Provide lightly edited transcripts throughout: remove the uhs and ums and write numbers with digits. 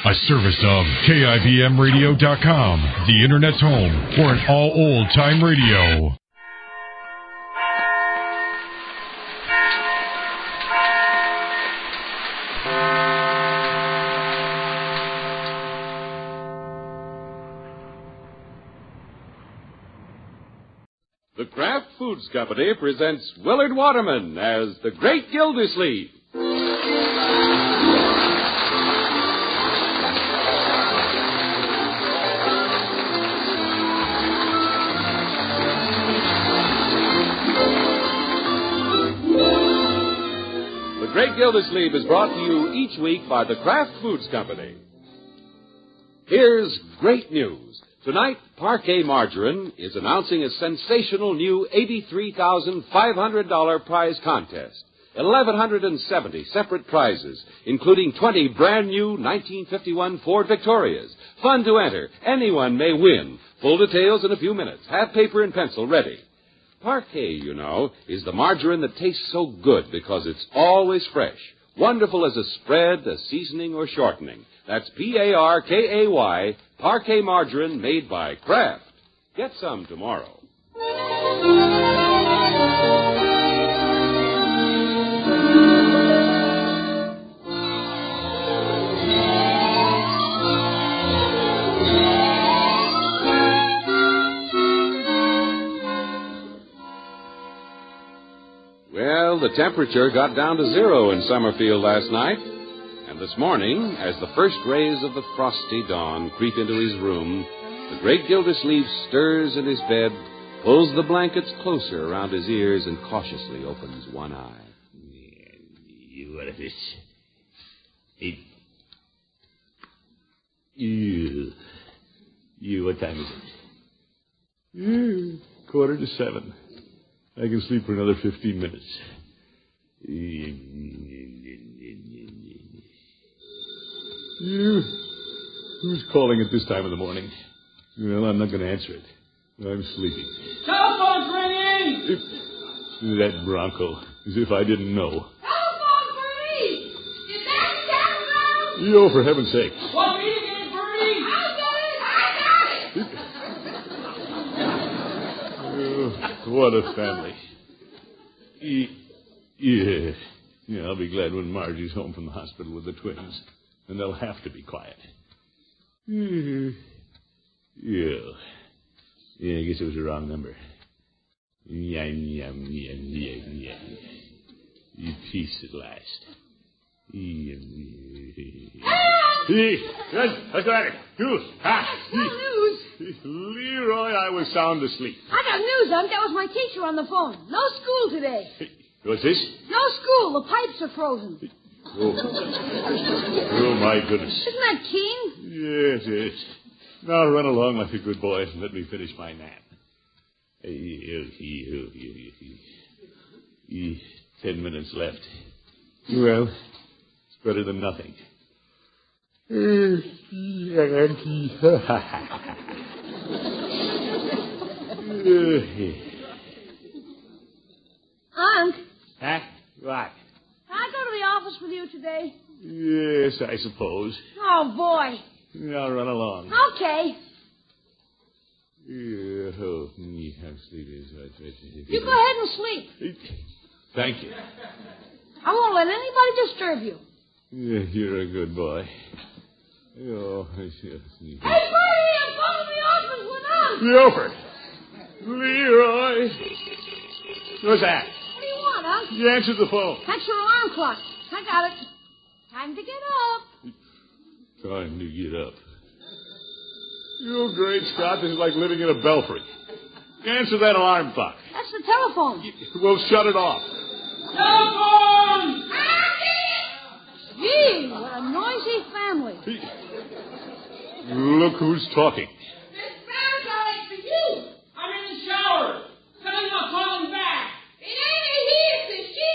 A service of KIBMradio.com, the Internet's home for an all old-time radio. The Kraft Foods Company presents Willard Waterman as the Great Gildersleeve. The Great Gildersleeve is brought to you each week by the Kraft Foods Company. Here's great news. Tonight, Parquet Margarine is announcing a sensational new $83,500 prize contest. 1,170 separate prizes, including 20 brand new 1951 Ford Victorias. Fun to enter. Anyone may win. Full details in a few minutes. Have paper and pencil ready. Parquet, you know, is the margarine that tastes so good because it's always fresh. Wonderful as a spread, a seasoning, or shortening. That's P-A-R-K-A-Y, Parquet Margarine made by Kraft. Get some tomorrow. Well, the temperature got down to 0 in Summerfield last night. And this morning, as the first rays of the frosty dawn creep into his room, the Great Gildersleeve stirs in his bed, pulls the blankets closer around his ears, and cautiously opens one eye. What is this? What time is it? 6:45. I can sleep for another 15 minutes. Who's calling at this time of the morning? Well, I'm not going to answer it. I'm sleeping. Telephone's ringing! That Bronco, as if I didn't know. Telephone, Bertie! Is that the Yo, for heaven's sake. Want me to get it, Bertie? I'll get it! I got it! Oh, what a family. Yeah, I'll be glad when Margie's home from the hospital with the twins. And they'll have to be quiet. Yeah, I guess it was the wrong number. You peace at last. I got it. That's no news. Leroy, I was sound asleep. I got news, Unc. That was my teacher on the phone. No school today. What's this? No school. The pipes are frozen. Oh, my goodness. Isn't that keen? Yes. Now run along like a good boy and let me finish my nap. 10 minutes left. Well, it's better than nothing. Unc. Huh? What? Can I go to the office with you today? Yes, I suppose. Oh, boy. Now run along. Okay. I'm sleepy. You go ahead and sleep. Thank you. I won't let anybody disturb you. You're a good boy. Hey, Bertie, I'm going to the office with Unc. Leopold! Leroy! What's that? What do you want, Unc? You answered the phone. That's your alarm clock. I got it. Time to get up. Time to get up. You great Scott, this is like living in a belfry. Answer that alarm clock. That's the telephone. Well, shut it off. Telephone! Gee, what a noisy family. Look who's talking. This sounds like for you. I'm in the shower. Tell him I'll call him back. It ain't a he, it's a she.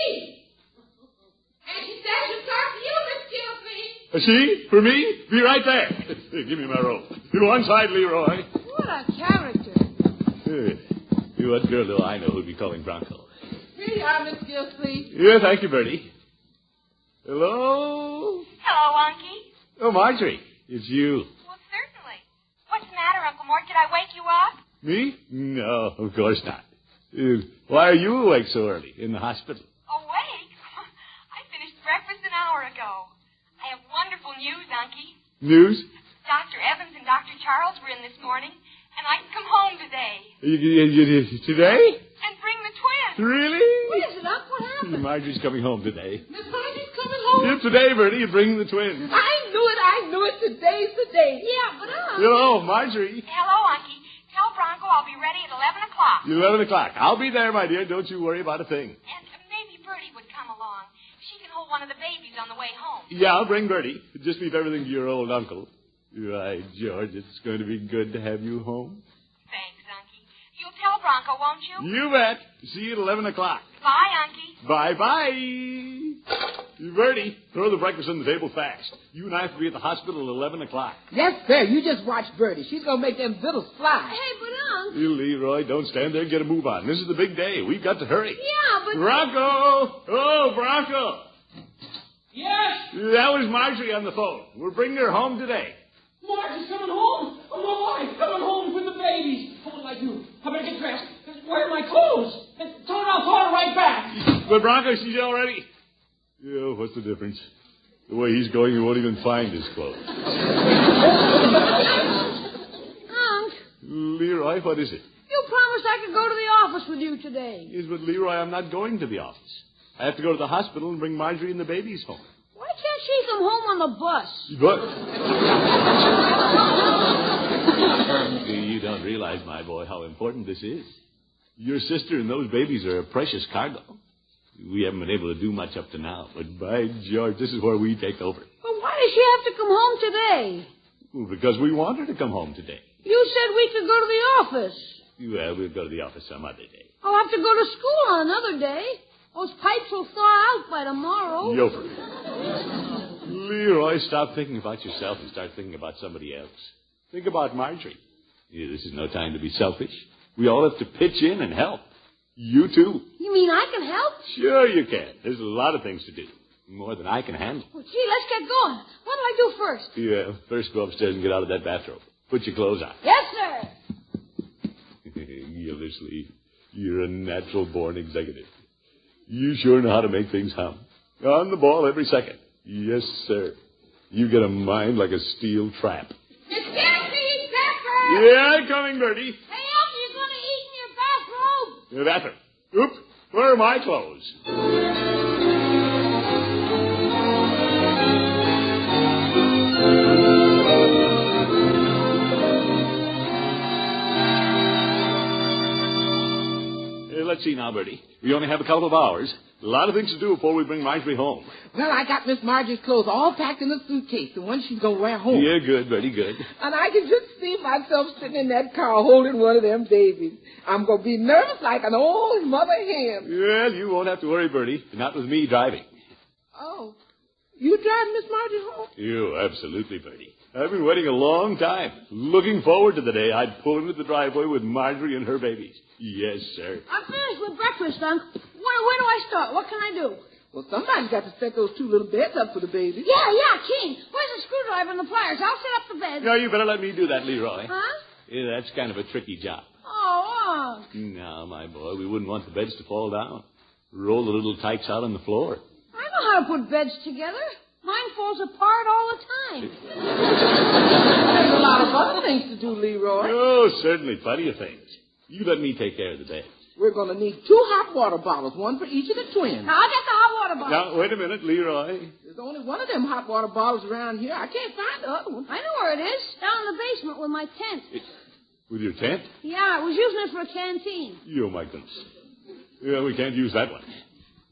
And she says she'll talk to you, Miss Gilsey. A she? For me? Be right there. Give me my rope. To one side, Leroy. What a character. What girl do I know who'd be calling Bronco? Here you are, Miss Gilsey. Yeah, thank you, Bertie. Hello? Hello, Unky. Oh, Marjorie. It's you. Well, certainly. What's the matter, Uncle Mort? Did I wake you up? Me? No, of course not. Why are you awake so early in the hospital? Awake? I finished breakfast an hour ago. I have wonderful news, Unky. News? Dr. Evans and Dr. Charles were in this morning, and I can come home today. Today? And bring the twins. Really? What is it, Unc? What happened? Marjorie's coming home today. Miss Marjorie's coming home? Yeah, today, Bertie, you bring the twins. I knew it. Today's the day. Yeah, but Hello, Marjorie. Hello, Unky. Tell Bronco I'll be ready at 11 o'clock. 11 o'clock. I'll be there, my dear. Don't you worry about a thing. And maybe Bertie would come along. She can hold one of the babies on the way home. Yeah, I'll bring Bertie. Just leave everything to your old uncle. Right, George, it's going to be good to have you home. Thanks, Unky. You'll tell Bronco, won't you? You bet. See you at 11 o'clock. Bye, Unky. Bye-bye. Bertie, throw the breakfast on the table fast. You and I have to be at the hospital at 11 o'clock. Yes, sir. You just watch Bertie. She's going to make them victuals fly. Hey, but Unc. You, Leroy, don't stand there. Get a move on. This is the big day. We've got to hurry. Yeah, but... Bronco! Oh, Bronco! Yes? That was Marjorie on the phone. We're bringing her home today. Marge is coming home. Oh, no, I'm coming home with the babies. What will I do? I better get dressed. Where are my clothes? Tell her I'll call her right back. But Bronco, she's all ready. Yeah, what's the difference? The way he's going, he won't even find his clothes. Unc, Leroy, what is it? you promised I could go to the office with you today. Yes, but Leroy, I'm not going to the office. I have to go to the hospital and bring Marjorie and the babies home. Why can't she come home on the bus? What? You don't realize, my boy, how important this is. Your sister and those babies are a precious cargo. We haven't been able to do much up to now, but by George, this is where we take over. But why does she have to come home today? Well, because we want her to come home today. You said we could go to the office. Well, we'll go to the office some other day. I'll have to go to school on another day. Those pipes will thaw out by tomorrow. Yofer. Leroy, stop thinking about yourself and start thinking about somebody else. Think about Marjorie. Yeah, this is no time to be selfish. We all have to pitch in and help. You too. You mean I can help? Sure you can. There's a lot of things to do. More than I can handle. Well, gee, let's get going. What'll I do first? Yeah, first go upstairs and get out of that bathrobe. Put your clothes on. Yes, sir. Gildersleeve, you're a natural-born executive. You sure know how to make things hum. On the ball every second. Yes, sir. You get a mind like a steel trap. Miss Jesse, Pepper! Yeah, coming, Bertie. Hey, Unc, you're going to eat in your bathrobe. Bathroom. Oop, where are my clothes? Let's see now, Bertie. We only have a couple of hours. A lot of things to do before we bring Marjorie home. Well, I got Miss Marjorie's clothes all packed in a suitcase, the one she's going to wear home. Yeah, good, Bertie, good. And I can just see myself sitting in that car holding one of them babies. I'm going to be nervous like an old mother hen. Well, you won't have to worry, Bertie. Not with me driving. Oh. You driving Miss Marjorie home? You, absolutely, Bertie. I've been waiting a long time, looking forward to the day I'd pull into the driveway with Marjorie and her babies. Yes, sir. I'm finished with breakfast, Unc. Where do I start? What can I do? Well, somebody's got to set those two little beds up for the babies. Yeah, King. Where's the screwdriver and the pliers? I'll set up the bed. No, you better let me do that, Leroy. Huh? Yeah, that's kind of a tricky job. Oh, Unc. No, my boy, we wouldn't want the beds to fall down. Roll the little tykes out on the floor. I know how to put beds together. Mine falls apart all the time. There's a lot of other things to do, Leroy. Oh, certainly, plenty of things. You let me take care of the beds. We're going to need 2 hot water bottles, one for each of the twins. Now, I'll get the hot water bottle. Now, wait a minute, Leroy. There's only one of them hot water bottles around here. I can't find the other one. I know where it is. Down in the basement with my tent. With your tent? Yeah, I was using it for a canteen. Oh, my goodness. Yeah, we can't use that one.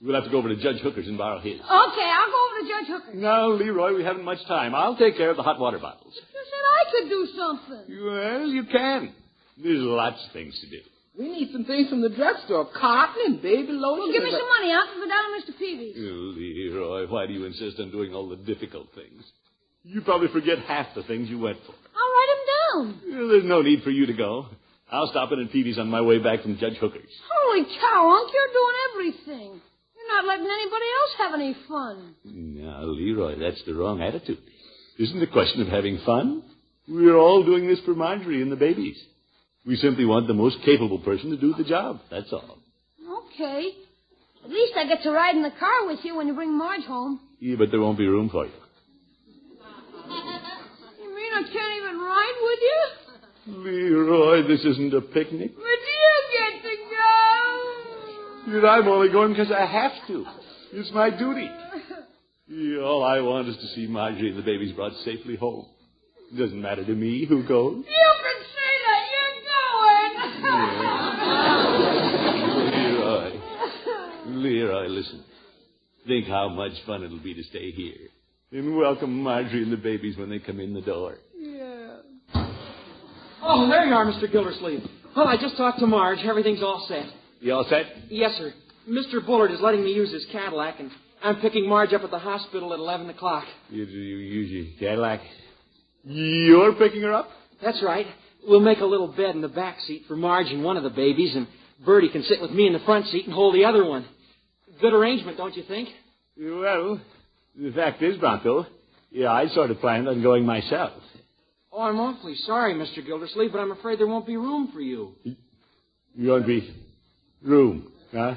We'll have to go over to Judge Hooker's and borrow his. Okay, I'll go over to Judge Hooker. No, Leroy, we haven't much time. I'll take care of the hot water bottles. You said I could do something. Well, you can. There's lots of things to do. We need some things from the drugstore. Cotton and baby lotion. Well, give me some money. I'll go down to Mr. Peavy's. Leroy, why do you insist on doing all the difficult things? You probably forget half the things you went for. I'll write them down. There's no need for you to go. I'll stop in at Peavy's on my way back from Judge Hooker's. Holy cow, Unc, you're doing everything. You're not letting anybody else have any fun. Now, Leroy, that's the wrong attitude. isn't a question of having fun. We're all doing this for Marjorie and the babies. We simply want the most capable person to do the job. That's all. Okay. At least I get to ride in the car with you when you bring Marge home. Yeah, but there won't be room for you. You mean I can't even ride with you? Leroy, this isn't a picnic. But you get to go. Yet I'm only going because I have to. It's my duty. Yeah, all I want is to see Marjorie and the babies brought safely home. It doesn't matter to me who goes. You can say that you're going. Leroy, listen. Think how much fun it'll be to stay here. And welcome Marjorie and the babies when they come in the door. Yeah. Oh, there you are, Mr. Gildersleeve. Well, I just talked to Marge. Everything's all set. You all set? Yes, sir. Mr. Bullard is letting me use his Cadillac, and I'm picking Marge up at the hospital at 11 o'clock. You use your Cadillac? You're picking her up? That's right. We'll make a little bed in the back seat for Marge and one of the babies, and Bertie can sit with me in the front seat and hold the other one. Good arrangement, don't you think? Well, the fact is, Bronco, I sort of planned on going myself. Oh, I'm awfully sorry, Mr. Gildersleeve, but I'm afraid there won't be room for you. You won't be room, huh?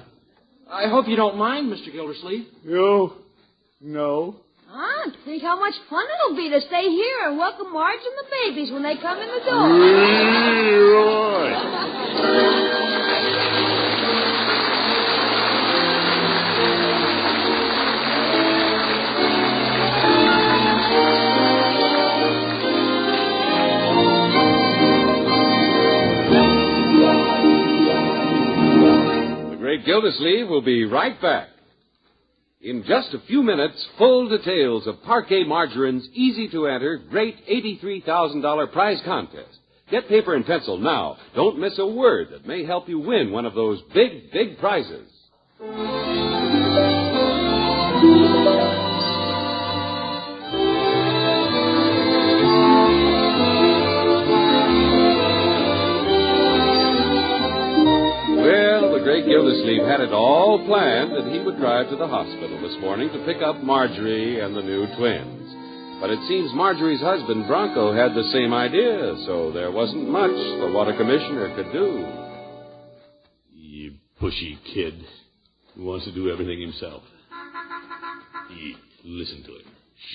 I hope you don't mind, Mr. Gildersleeve. No. Ah, think how much fun it'll be to stay here and welcome Marge and the babies when they come in the door. Leroy! The Great Gildersleeve will be right back. In just a few minutes, full details of Parquet Margarine's easy-to-enter, great $83,000 prize contest. Get paper and pencil now. Don't miss a word that may help you win one of those big, big prizes. Well, the Great Gildersleeve had it all planned that he would drive to the hospital this morning to pick up Marjorie and the new twins. But it seems Marjorie's husband, Bronco, had the same idea, so there wasn't much the water commissioner could do. You pushy kid who wants to do everything himself. Listen to him.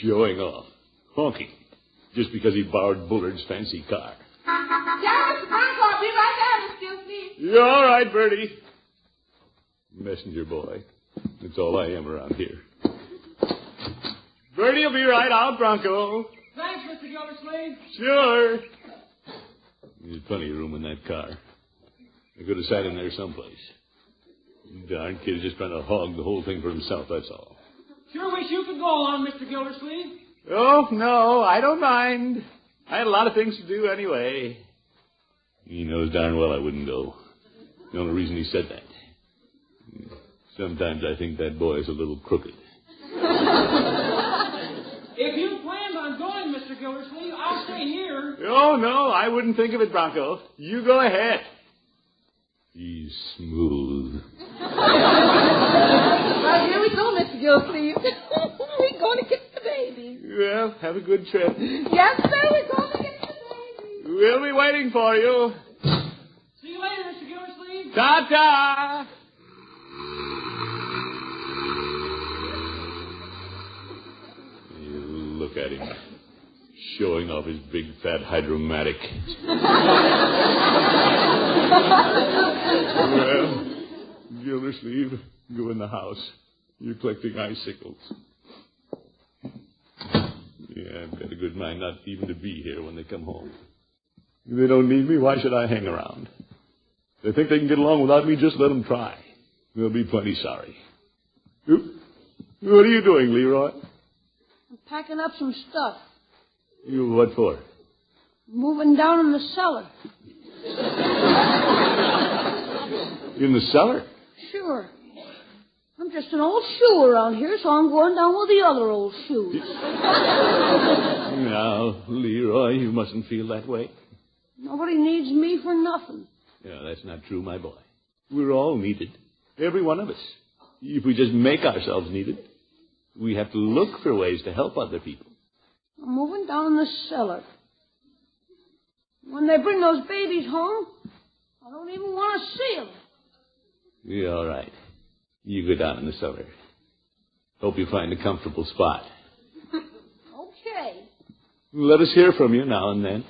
Showing off. Honking. Just because he borrowed Bullard's fancy car. Yeah, Mr. Bronco, I'll be right there, Mr. Gildersleeve. You're all right, Bertie. Messenger boy. That's all I am around here. Bertie will be right out, Bronco. Thanks, Mr. Gildersleeve. Sure. There's plenty of room in that car. I could have sat in there someplace. Darn kid's just trying to hog the whole thing for himself, that's all. Sure wish you could go along, Mr. Gildersleeve. Oh, no, I don't mind. I had a lot of things to do anyway. He knows darn well I wouldn't go. The only reason he said that. Sometimes I think that boy is a little crooked. If you planned on going, Mr. Gildersleeve, I'll stay here. Oh, no, I wouldn't think of it, Bronco. You go ahead. He's smooth. Well, here we go, Mr. Gildersleeve. We're going to get the baby. Well, have a good trip. Yes, sir, we're going to get the baby. We'll be waiting for you. See you later, Mr. Gildersleeve. Ta-ta! Look at him. Showing off his big, fat hydromatic. Well, Gildersleeve, go in the house. You're collecting icicles. Yeah, I've got a good mind not even to be here when they come home. If they don't need me, why should I hang around? They think they can get along without me, just let them try. They'll be plenty sorry. What are you doing, Leroy? I'm packing up some stuff. You what for? Moving down in the cellar. In the cellar? Sure. I'm just an old shoe around here, so I'm going down with the other old shoes. Now, Leroy, you mustn't feel that way. Nobody needs me for nothing. Yeah, that's not true, my boy. We're all needed. Every one of us. If we just make ourselves needed, we have to look for ways to help other people. I'm moving down in the cellar. When they bring those babies home, I don't even want to see them. Yeah, all right. You go down in the cellar. Hope you find a comfortable spot. Okay. Let us hear from you now and then.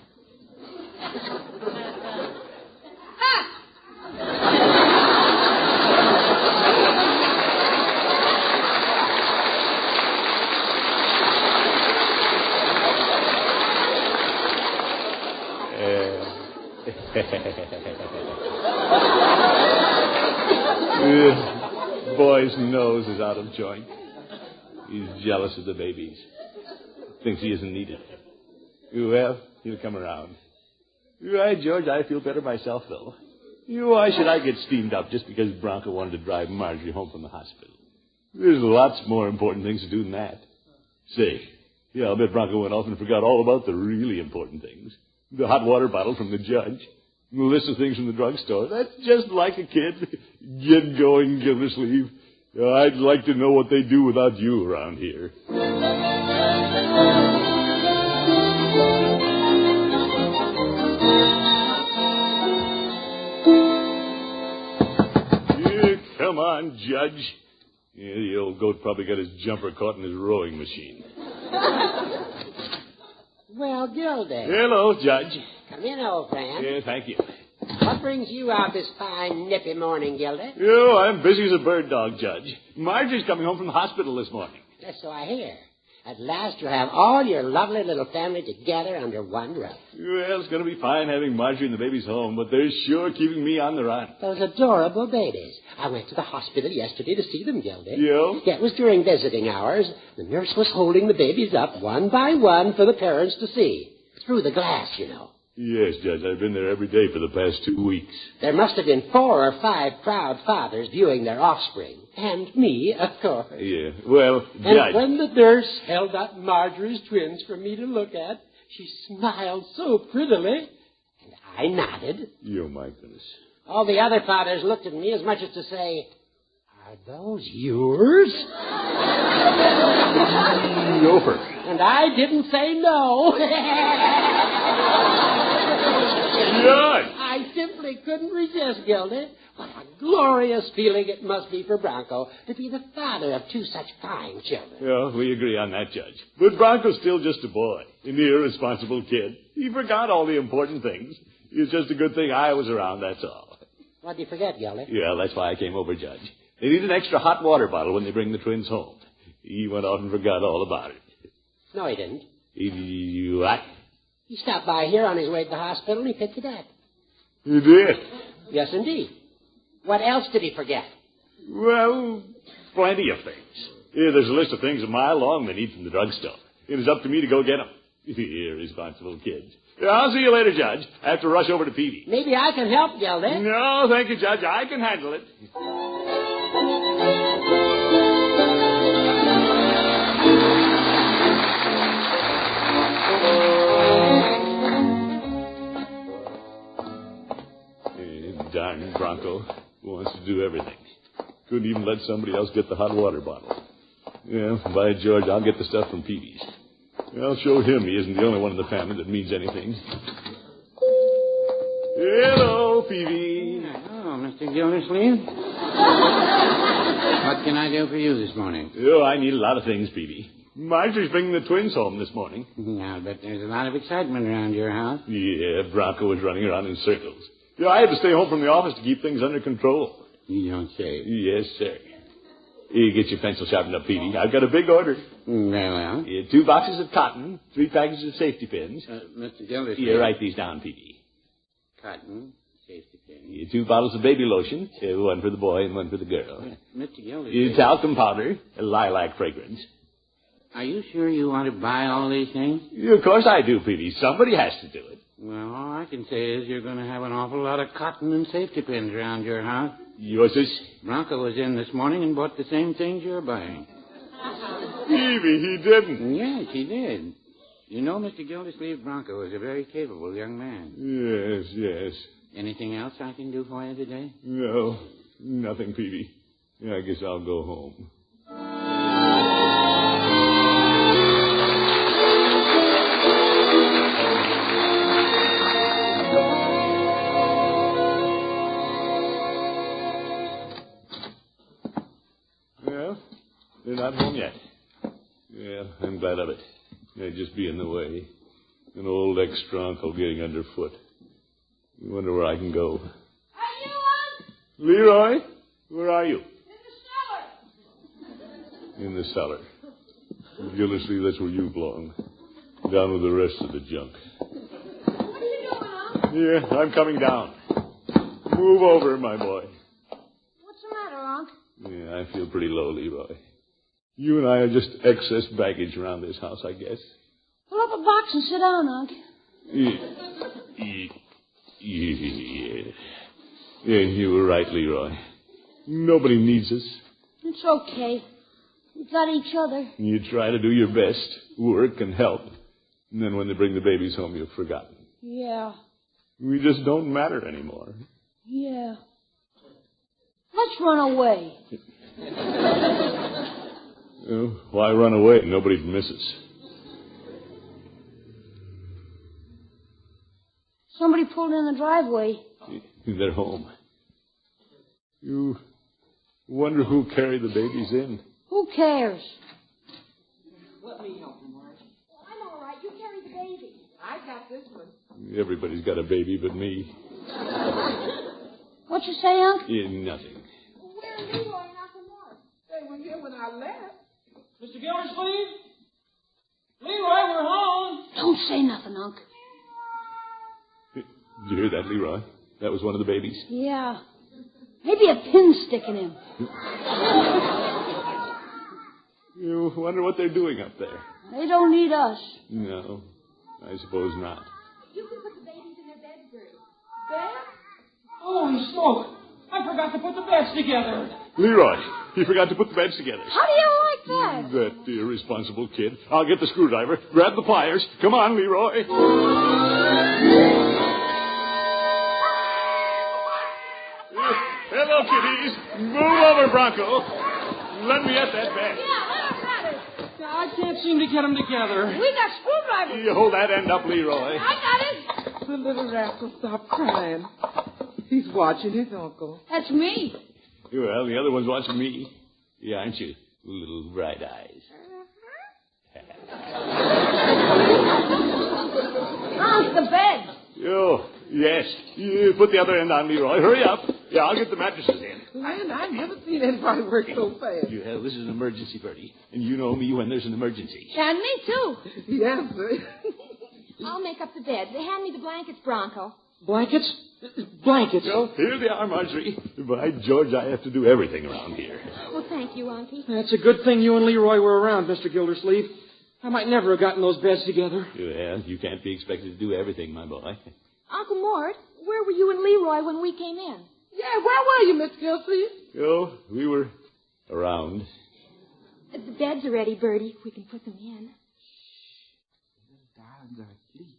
Boy's nose is out of joint. He's jealous of the babies. Thinks he isn't needed. Well, he'll come around. Right, George, I feel better myself, though. Why should I get steamed up just because Bronco wanted to drive Marjorie home from the hospital? There's lots more important things to do than that. Say, yeah, I'll bet Bronco went off and forgot all about the really important things. The hot water bottle from the judge. The list of things from the drugstore. That's just like a kid. Get going, Gildersleeve. I'd like to know what they do without you around here. Come on, Judge. Yeah, the old goat probably got his jumper caught in his rowing machine. Well, Gildy. Hello, Judge. Come in, old friend. Yeah, thank you. What brings you out this fine, nippy morning, Gildy? Oh, I'm busy as a bird dog, Judge. Marjorie's coming home from the hospital this morning. That's so I hear. At last you'll have all your lovely little family together under one roof. Well, it's going to be fine having Marjorie and the babies home, but they're sure keeping me on the run. Those adorable babies. I went to the hospital yesterday to see them, Gildy. Yeah? Yeah, it was during visiting hours. The nurse was holding the babies up one by one for the parents to see. Through the glass, you know. Yes, Judge. I've been there every day for the past 2 weeks. There must have been 4 or 5 proud fathers viewing their offspring. And me, of course. Yeah. Well, Judge. And when the nurse held up Marjorie's twins for me to look at, she smiled so prettily, and I nodded. Oh, my goodness. All the other fathers looked at me as much as to say, "Are those yours?" Gopher. And I didn't say no. Judge! I simply couldn't resist, Gildy. What a glorious feeling it must be for Bronco to be the father of 2 such fine children. Yeah, we agree on that, Judge. But Bronco's still just a boy, an irresponsible kid. He forgot all the important things. It's just a good thing I was around, that's all. What'd you forget, Gildy? Yeah, that's why I came over, Judge. They need an extra hot water bottle when they bring the twins home. He went off and forgot all about it. No, he didn't. What? He stopped by here on his way to the hospital and he picked it up. He did? Yes, indeed. What else did he forget? Well, plenty of things. Yeah, there's a list of things a mile long they need from the drugstore. It is up to me to go get them. Irresponsible kids. Yeah, I'll see you later, Judge. I have to rush over to Peavy. Maybe I can help, Gildy. No, thank you, Judge. I can handle it. Darn Bronco wants to do everything. Couldn't even let somebody else get the hot water bottle. Yeah, by George, I'll get the stuff from Peavy's. I'll show him he isn't the only one in the family that means anything. Hello, Peavy. Oh, Mr. Gildersleeve. What can I do for you this morning? Oh, I need a lot of things, Peavy. Marjorie's bringing the twins home this morning. I'll bet there's a lot of excitement around your house. Yeah, Bronco was running around in circles. Yeah, I had to stay home from the office to keep things under control. You don't say. Yes, sir. You get your pencil sharpened up, Petey. I've got a big order. Very well. 2 boxes of cotton, 3 packages of safety pins. Mr. Gildersleeve. You write these down, Petey. Cotton, safety pins. 2 bottles of baby lotion, 1 for the boy and 1 for the girl. Mr. Gildersleeve. Talcum powder, a lilac fragrance. Are you sure you want to buy all these things? Of course I do, Petey. Somebody has to do it. Well, all I can say is you're going to have an awful lot of cotton and safety pins around your house. Yours is? Bronco was in this morning and bought the same things you're buying. Peavy, he didn't. Yes, he did. You know, Mr. Gildersleeve, Bronco is a very capable young man. Yes. Anything else I can do for you today? No, nothing, Peavy. I guess I'll go home. not home yet. Yeah, I'm glad of it. They'd just be in the way. An old ex-Bronco getting underfoot. I wonder where I can go. Are you on? Leroy, where are you? In the cellar. In the cellar. Gildersleeve, that's where you belong. Down with the rest of the junk. What are you doing, Unc? Yeah, I'm coming down. Move over, my boy. What's the matter, Unc? Yeah, I feel pretty low, Leroy. You and I are just excess baggage around this house, I guess. Pull up a box and sit down, Unc. Yeah, you were right, Leroy. Nobody needs us. It's okay. We got each other. You try to do your best, work and help. And then when they bring the babies home, you've forgotten. Yeah. We just don't matter anymore. Yeah. Let's run away. Why run away? Nobody'd miss us. Somebody pulled in the driveway. They're home. You wonder who carried the babies in? Who cares? Let me help you, Marge. I'm all right. You carry the baby. I got this one. Everybody's got a baby but me. What you say, Unc? Yeah, nothing. Where are Leroy and Uncle Mort? They were here when I left. Mr. Gildersleeve? Leroy, we're home. Don't say nothing, Unc. Did you hear that, Leroy? That was one of the babies. Yeah. Maybe a pin sticking him. You wonder what they're doing up there. They don't need us. No, I suppose not. You can put the babies in their beds, Bertie. Beds? Holy smoke. I forgot to put the beds together. Leroy, you forgot to put the beds together. How do you like that? That irresponsible kid. I'll get the screwdriver. Grab the pliers. Come on, Leroy. Hello, kiddies. Move over, Bronco. Let me at that bed. I can't seem to get them together. We got screwdrivers. You hold that end up, Leroy. I got it. The little rascal stopped crying. He's watching his uncle. That's me. Well, the other one's watching me. Yeah, aren't you? Little bright eyes. Unc, the bed. Oh, yes. You put the other end on, Leroy. Hurry up. Yeah, I'll get the mattresses in. Man, I've never seen anybody work so fast. Yeah, this is an emergency, Bertie. And you know me when there's an emergency. And me, too. Yes, sir. I'll make up the bed. They hand me the blankets, Bronco. Blankets? Blankets. Well, here they are, Marjorie. By George, I have to do everything around here. Well, thank you, Unky. That's a good thing you and Leroy were around, Mr. Gildersleeve. I might never have gotten those beds together. Well, you can't be expected to do everything, my boy. Uncle Mort, where were you and Leroy when we came in? Yeah, where were you, Miss Gilsey? Oh, we were around. The beds are ready, Bertie. We can put them in. Darlings are asleep.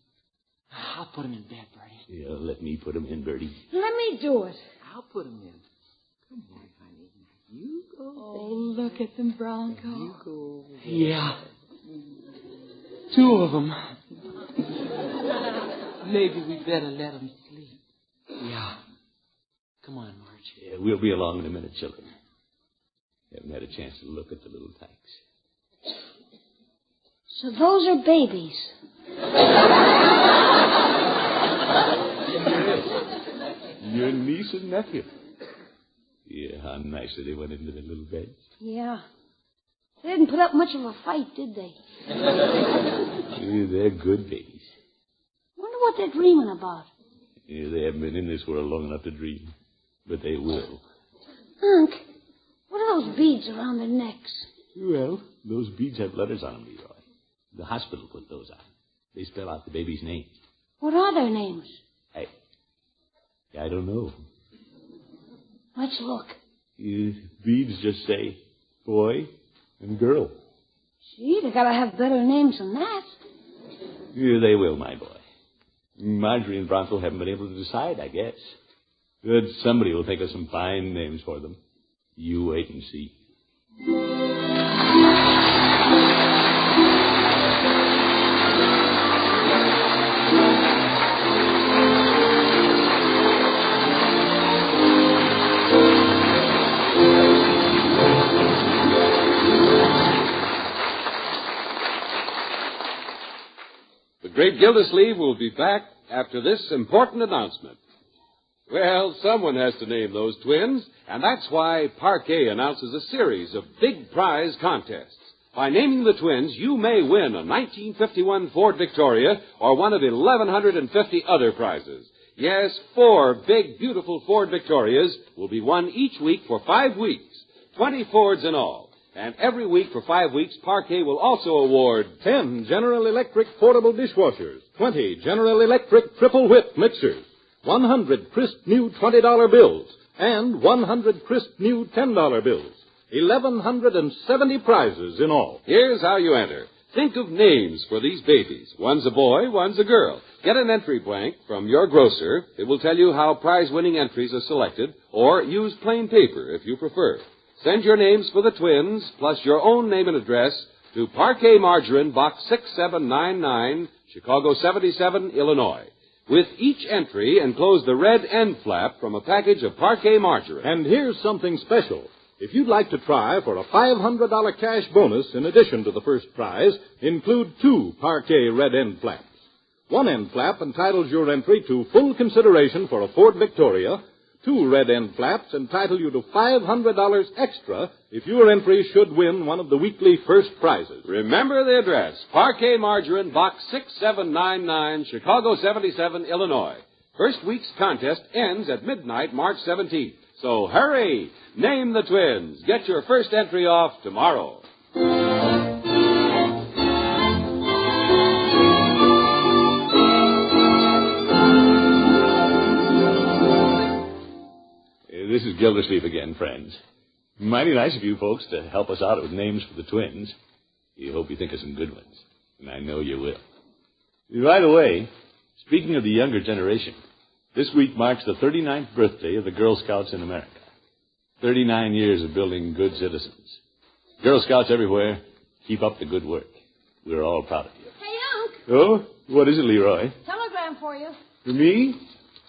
I'll put them in bed, Bertie. Yeah, let me put them in, Bertie. Let me do it. I'll put them in. Come on, honey. You go. Oh, look at them, Bronco. You go. Yeah. 2 of them. Maybe we better let them sleep. Yeah. Come on, Marge. Yeah, we'll be along in a minute, children. Haven't had a chance to look at the little tykes. So those are babies. Your niece and nephew. Yeah, how nicely they went into their little beds. Yeah. They didn't put up much of a fight, did they? Yeah, they're good babies. Wonder what they're dreaming about. Yeah, they haven't been in this world long enough to dream. But they will. Unc, what are those beads around their necks? Well, those beads have letters on them, Leroy. The hospital put those on. They spell out the baby's name. What are their names? I don't know. Let's look. Beads just say boy and girl. Gee, they gotta have better names than that. Yeah, they will, my boy. Marjorie and Bronco haven't been able to decide, I guess. But somebody will think of some fine names for them. You wait and see. Great Gildersleeve will be back after this important announcement. Well, someone has to name those twins, and that's why Parquet announces a series of big prize contests. By naming the twins, you may win a 1951 Ford Victoria or one of 1,150 other prizes. Yes, 4 big, beautiful Ford Victorias will be won each week for 5 weeks, 20 Fords in all. And every week for 5 weeks, Parquet will also award 10 General Electric portable dishwashers, 20 General Electric triple whip mixers, 100 crisp new $20 bills, and 100 crisp new $10 bills. 1,170 prizes in all. Here's how you enter. Think of names for these babies. One's a boy, one's a girl. Get an entry blank from your grocer. It will tell you how prize-winning entries are selected, or use plain paper if you prefer. Send your names for the twins, plus your own name and address, to Parquet Margarine, Box 6799, Chicago 77, Illinois. With each entry, enclose the red end flap from a package of Parquet Margarine. And here's something special. If you'd like to try for a $500 cash bonus in addition to the first prize, include 2 Parquet red end flaps. One end flap entitles your entry to full consideration for a Ford Victoria. 2 red end flaps entitle you to $500 extra if your entry should win one of the weekly first prizes. Remember the address, Parquet Margarine, Box 6799, Chicago 77, Illinois. First week's contest ends at midnight, March 17th. So hurry! Name the twins. Get your first entry off tomorrow. This is Gildersleeve again, friends. Mighty nice of you folks to help us out with names for the twins. I hope you think of some good ones, and I know you will. Right away, speaking of the younger generation, this week marks the 39th birthday of the Girl Scouts in America. 39 years of building good citizens. Girl Scouts everywhere, keep up the good work. We're all proud of you. Hey, Unc. Oh, what is it, Leroy? Telegram for you. For me?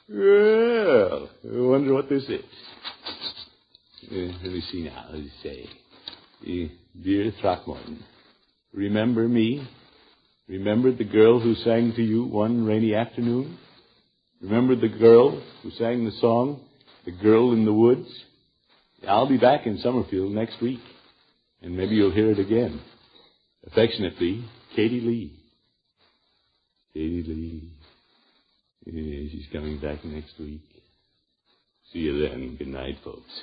Well, I wonder what this is. Let me see now. Let me say. Dear Throckmorton, remember me? Remember the girl who sang to you one rainy afternoon? Remember the girl who sang the song, The Girl in the Woods? I'll be back in Summerfield next week, and maybe you'll hear it again. Affectionately, Katie Lee. Katie Lee. Yeah, she's coming back next week. See you then. Good night, folks.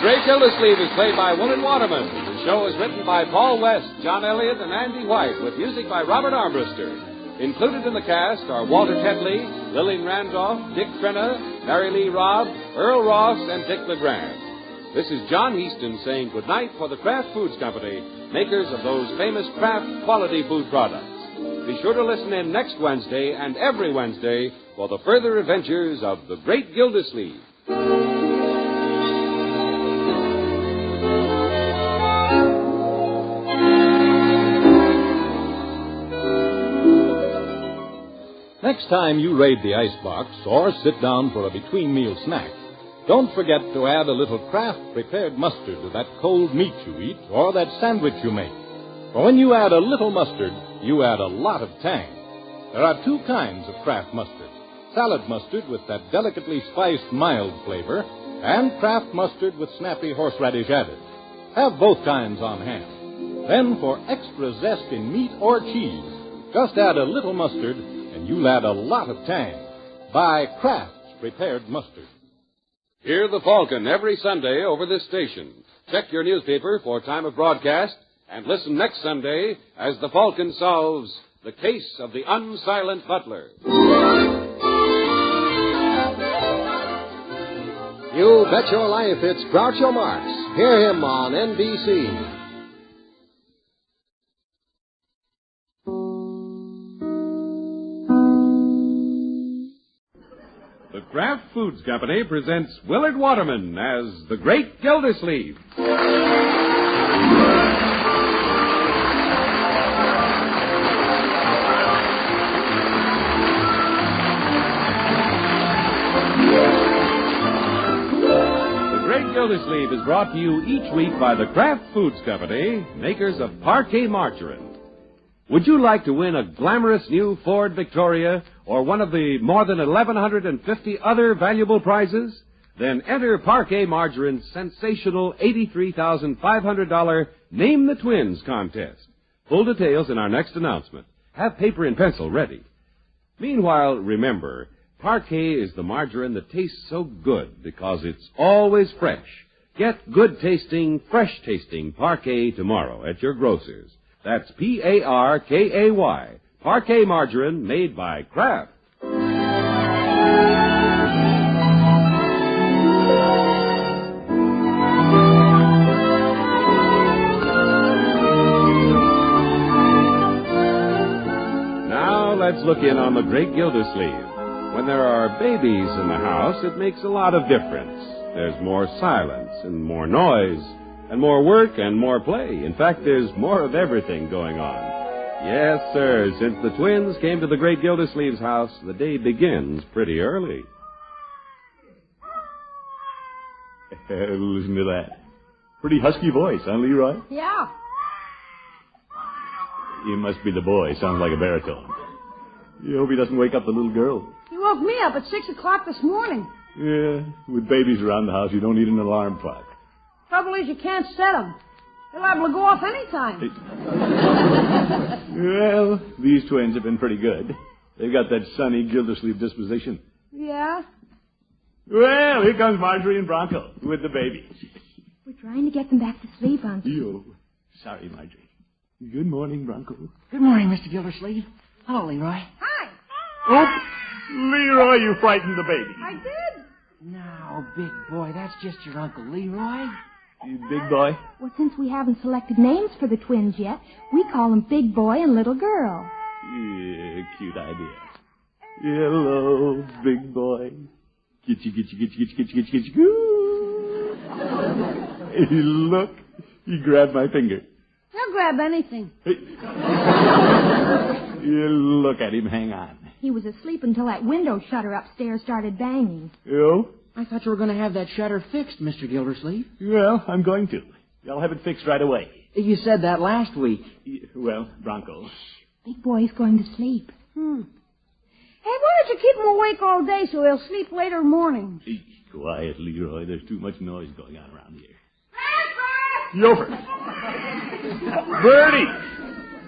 Great Gildersleeve is played by Woolen Waterman. The show is written by Paul West, John Elliott, and Andy White, with music by Robert Armbruster. Included in the cast are Walter Tetley, Lillian Randolph, Dick Crenna, Mary Lee Robb, Earl Ross, and Dick LeGrand. This is John Heaston saying goodnight for the Kraft Foods Company, makers of those famous Kraft quality food products. Be sure to listen in next Wednesday and every Wednesday for the further adventures of the Great Gildersleeve. Next time you raid the icebox or sit down for a between-meal snack, don't forget to add a little Kraft prepared mustard to that cold meat you eat or that sandwich you make. For when you add a little mustard, you add a lot of tang. There are 2 kinds of Kraft mustard: salad mustard with that delicately spiced mild flavor, and Kraft mustard with snappy horseradish added. Have both kinds on hand. Then for extra zest in meat or cheese, just add a little mustard and you'll add a lot of tang. Buy Kraft's prepared mustard. Hear the Falcon every Sunday over this station. Check your newspaper for time of broadcast and listen next Sunday as the Falcon solves the case of the unsilent butler. You bet your life it's Groucho Marx. Hear him on NBC. The Kraft Foods Company presents Willard Waterman as the Great Gildersleeve. Gildersleeve is brought to you each week by the Kraft Foods Company, makers of Parquet Margarine. Would you like to win a glamorous new Ford Victoria or one of the more than 1,150 other valuable prizes? Then enter Parquet Margarine's sensational $83,500 Name the Twins contest. Full details in our next announcement. Have paper and pencil ready. Meanwhile, remember, Parquet is the margarine that tastes so good because it's always fresh. Get good-tasting, fresh-tasting Parquet tomorrow at your grocer's. That's Parkay. Parquet margarine made by Kraft. Now let's look in on the Great Gildersleeve. When there are babies in the house, it makes a lot of difference. There's more silence and more noise and more work and more play. In fact, there's more of everything going on. Yes, sir, since the twins came to the Great Gildersleeve's house, the day begins pretty early. Listen to that. Pretty husky voice, huh, Leroy? Yeah. It must be the boy. Sounds like a baritone. You hope he doesn't wake up the little girl. He woke me up at 6 o'clock this morning. Yeah, with babies around the house, you don't need an alarm clock. Trouble is you can't set them. They're liable to go off any time. Well, these twins have been pretty good. They've got that sunny Gildersleeve disposition. Yeah? Well, here comes Marjorie and Bronco with the babies. We're trying to get them back to sleep, Auntie. Yo, sorry, Marjorie. Good morning, Bronco. Good morning, Mr. Gildersleeve. Hello, Leroy. Hi. Oh, Leroy, you frightened the baby. I did. Now, big boy, that's just your Uncle Leroy. You big boy? Well, since we haven't selected names for the twins yet, we call them Big Boy and Little Girl. Yeah, cute idea. Hello, big boy. Gitchy. Hey, look, he grabbed my finger. He'll grab anything. Hey. Look at him, hang on. He was asleep until that window shutter upstairs started banging. You? I thought you were going to have that shutter fixed, Mr. Gildersleeve. Well, I'm going to. I'll have it fixed right away. You said that last week. Well, Bronco. Big Boy's going to sleep. Hey, why don't you keep him awake all day so he'll sleep later morning? Quiet, Leroy. There's too much noise going on around here. Yover! Bertie!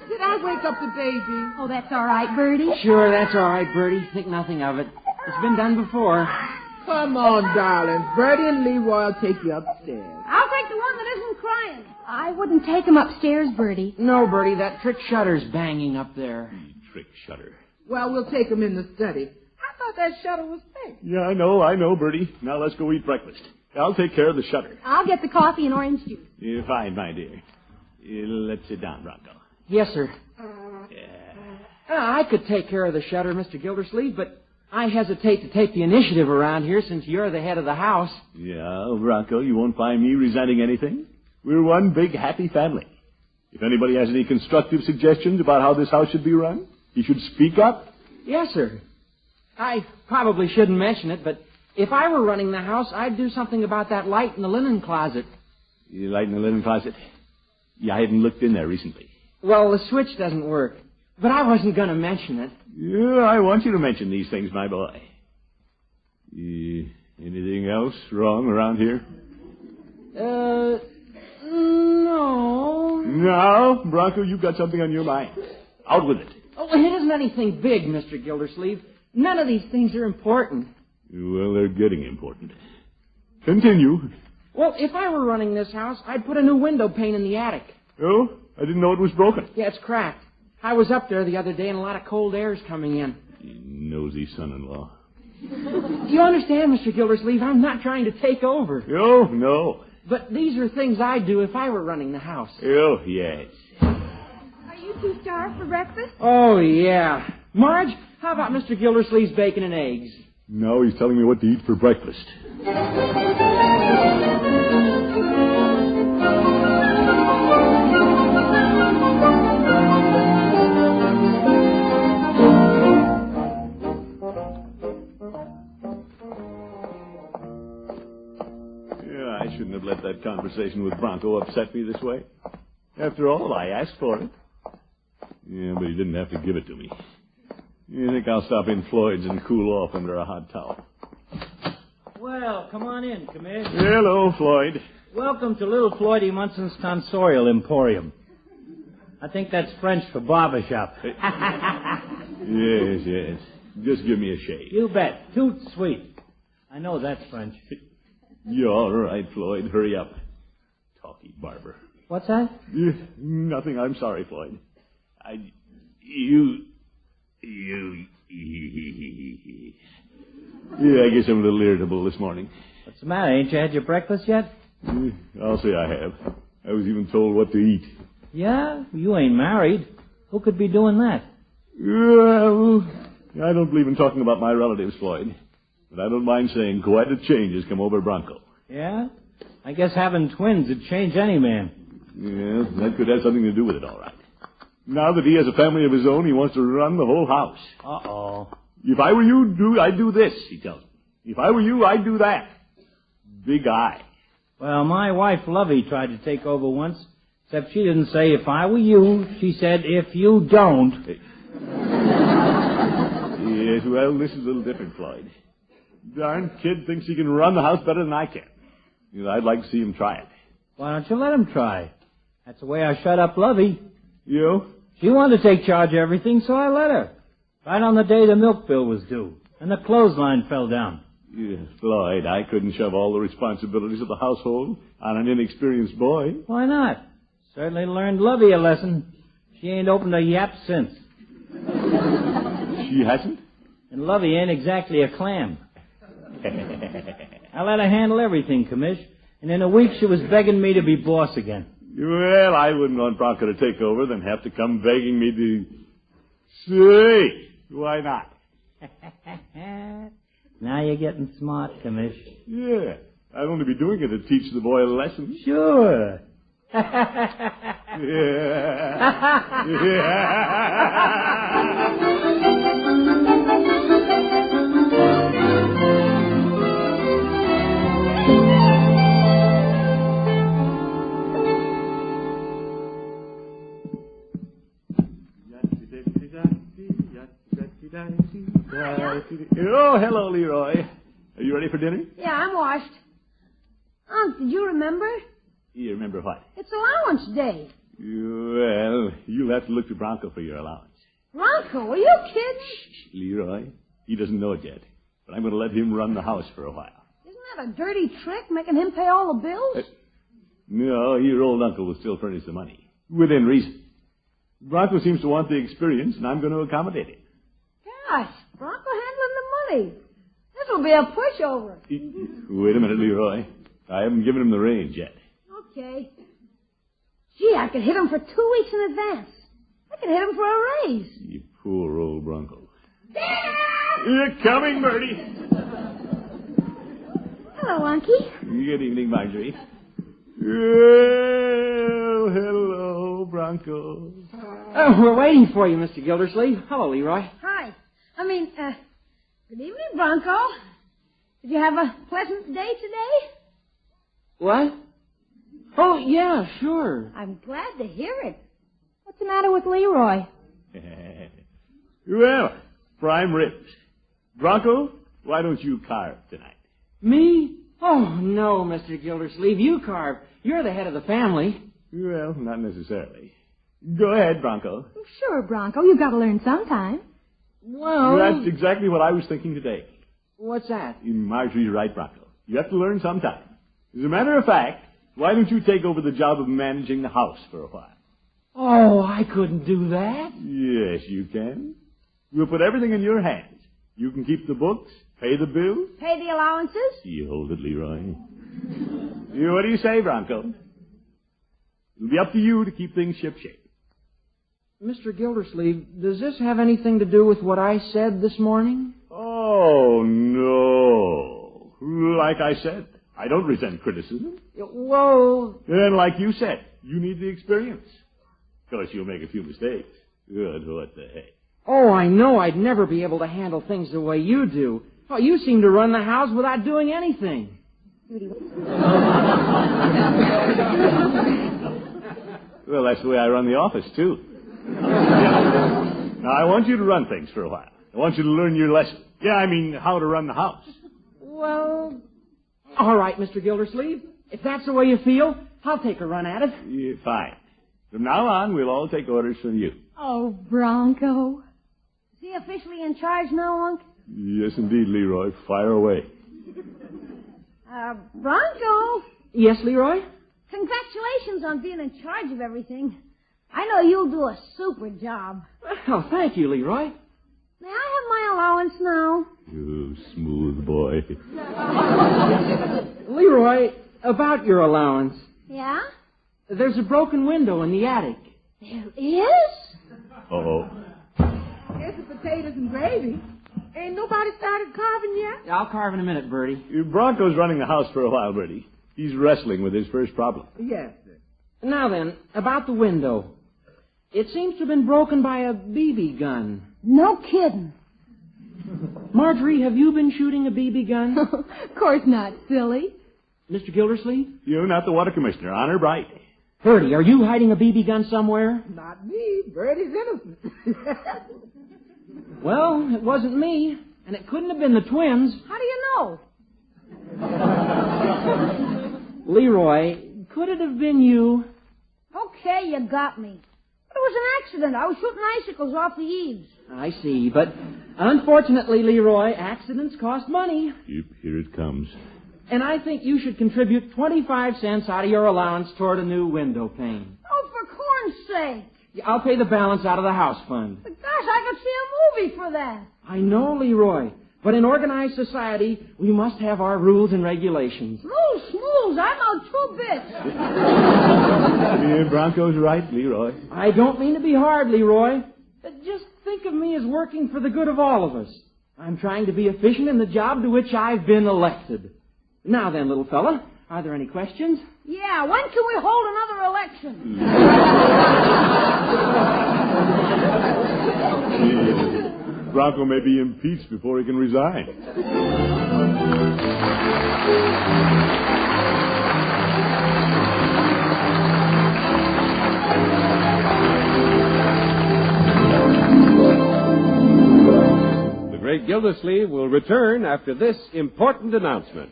Did I wake up the baby? Oh, that's all right, Bertie. Sure, that's all right, Bertie. Think nothing of it. It's been done before. Come on, darling. Bertie and Leroy will take you upstairs. I'll take the one that isn't crying. I wouldn't take him upstairs, Bertie. No, Bertie, that trick shutter's banging up there. Trick shutter. Well, we'll take him in the study. I thought that shutter was fixed. Yeah, I know, Bertie. Now let's go eat breakfast. I'll take care of the shutter. I'll get the coffee and orange juice. You're fine, my dear. Let's sit down, Bronco. Yes, sir. I could take care of the shutter, Mr. Gildersleeve, but I hesitate to take the initiative around here since you're the head of the house. Yeah, Bronco, you won't find me resenting anything. We're one big happy family. If anybody has any constructive suggestions about how this house should be run, he should speak up. Yes, sir. I probably shouldn't mention it, but if I were running the house, I'd do something about that light in the linen closet. You light in the linen closet? Yeah, I hadn't looked in there recently. Well, the switch doesn't work, but I wasn't going to mention it. Yeah, I want you to mention these things, my boy. Anything else wrong around here? No. No, Bronco, you've got something on your mind. Out with it. Oh, it isn't anything big, Mr. Gildersleeve. None of these things are important. Well, they're getting important. Continue. Well, if I were running this house, I'd put a new window pane in the attic. Oh? I didn't know it was broken. Yeah, it's cracked. I was up there the other day and a lot of cold air's coming in. You nosy son-in-law. Do you understand, Mr. Gildersleeve? I'm not trying to take over. Oh, no. But these are things I'd do if I were running the house. Oh, yes. Are you two starved for breakfast? Oh, yeah. Marge, how about Mr. Gildersleeve's bacon and eggs? Now he's telling me what to eat for breakfast. Yeah, I shouldn't have let that conversation with Bronco upset me this way. After all, I asked for it. Yeah, but he didn't have to give it to me. You think I'll stop in Floyd's and cool off under a hot towel? Well, come on in, Commish. Hello, Floyd. Welcome to Little Floydie Munson's Tonsorial Emporium. I think that's French for barbershop. Yes. Just give me a shave. You bet. Toot sweet. I know that's French. You're all right, Floyd. Hurry up. Talky barber. What's that? Nothing. I'm sorry, Floyd. Yeah, I guess I'm a little irritable this morning. What's the matter? Ain't you had your breakfast yet? I'll say I have. I was even told what to eat. Yeah? You ain't married. Who could be doing that? Well, I don't believe in talking about my relatives, Floyd. But I don't mind saying quite a change has come over Bronco. Yeah? I guess having twins would change any man. Yeah, that could have something to do with it, all right. Now that he has a family of his own, he wants to run the whole house. Uh-oh. If I were you, I'd do this, he tells me. If I were you, I'd do that. Big eye. Well, my wife, Lovey, tried to take over once, except she didn't say, if I were you. She said, if you don't. Yes, well, this is a little different, Floyd. Darn kid thinks he can run the house better than I can. You know, I'd like to see him try it. Why don't you let him try? That's the way I shut up Lovey. You? She wanted to take charge of everything, so I let her. Right on the day the milk bill was due. And the clothesline fell down. Yes, Floyd, I couldn't shove all the responsibilities of the household on an inexperienced boy. Why not? Certainly learned Lovey a lesson. She ain't opened a yap since. She hasn't? And Lovey ain't exactly a clam. I let her handle everything, Commish. And in a week she was begging me to be boss again. Well, I wouldn't want Bronco to take over, then have to come begging me to... Say, why not? Now you're getting smart, Commish. Yeah, I'd only be doing it to teach the boy a lesson. Sure. Oh, hello, Leroy. Are you ready for dinner? Yeah, I'm washed. Unc, did you remember? You remember what? It's allowance day. Well, you'll have to look to Bronco for your allowance. Bronco, are you kidding? Shh, Leroy. He doesn't know it yet, but I'm going to let him run the house for a while. Isn't that a dirty trick, making him pay all the bills? No, your old uncle will still furnish the money, within reason. Bronco seems to want the experience, and I'm going to accommodate him. Gosh, Bronco handling the money. This will be a pushover. Wait a minute, Leroy. I haven't given him the reins yet. Okay. Gee, I could hit him for 2 weeks in advance. I could hit him for a raise. You poor old Bronco. You're coming, Bertie. Hello, Unky. Good evening, Marjorie. Well, hello, Bronco. Oh, we're waiting for you, Mr. Gildersleeve. Hello, Leroy. Hi. Good evening, Bronco. Did you have a pleasant day today? What? Oh, yeah, sure. I'm glad to hear it. What's the matter with Leroy? Well, prime ribs. Bronco, why don't you carve tonight? Me? Oh, no, Mr. Gildersleeve. You carve. You're the head of the family. Well, not necessarily. Go ahead, Bronco. Sure, Bronco. You've got to learn sometime. Well... That's exactly what I was thinking today. What's that? Marjorie's right, Bronco. You have to learn sometime. As a matter of fact, why don't you take over the job of managing the house for a while? Oh, I couldn't do that. Yes, you can. We'll put everything in your hands. You can keep the books, pay the bills. Pay the allowances? You hold it, Leroy. What do you say, Bronco? It'll be up to you to keep things shipshape. Mr. Gildersleeve, does this have anything to do with what I said this morning? Oh, Oh, no. Like I said, I don't resent criticism. Well... And like you said, you need the experience. Of course, you'll make a few mistakes. Good, what the heck. Oh, I know I'd never be able to handle things the way you do. Oh, you seem to run the house without doing anything. Well, that's the way I run the office, too. Now, I want you to run things for a while. I want you to learn your lesson. Yeah, I mean, how to run the house. Well, all right, Mr. Gildersleeve. If that's the way you feel, I'll take a run at it. Yeah, fine. From now on, we'll all take orders from you. Oh, Bronco. Is he officially in charge now, Unc? Yes, indeed, Leroy. Fire away. Bronco. Yes, Leroy? Congratulations on being in charge of everything. I know you'll do a super job. Oh, thank you, Leroy. May I have my allowance now? You smooth boy. Leroy, about your allowance. Yeah? There's a broken window in the attic. There is? Uh-oh. Here's the potatoes and gravy. Ain't nobody started carving yet? Yeah, I'll carve in a minute, Bertie. Bronco's running the house for a while, Bertie. He's wrestling with his first problem. Yes, sir. Now then, about the window. It seems to have been broken by a BB gun. No kidding. Marjorie, have you been shooting a BB gun? Of course not, silly. Mr. Gildersleeve? You, not the water commissioner. Honor bright. Bertie, are you hiding a BB gun somewhere? Not me. Bertie's innocent. Well, it wasn't me, and it couldn't have been the twins. How do you know? Leroy, could it have been you? Okay, you got me. It was an accident. I was shooting icicles off the eaves. I see, but unfortunately, Leroy, accidents cost money. Yep, here it comes. And I think you should contribute 25 cents out of your allowance toward a new window pane. Oh, for corn's sake. I'll pay the balance out of the house fund. But gosh, I could see a movie for that. I know, Leroy, but in organized society, we must have our rules and regulations. Rules, schmools, I'm out 2 bits. Yeah, Bronco's right, Leroy. I don't mean to be hard, Leroy. Just think of me as working for the good of all of us. I'm trying to be efficient in the job to which I've been elected. Now then, little fella, are there any questions? Yeah, when can we hold another election? Bronco may be impeached before he can resign. The Great Gildersleeve will return after this important announcement.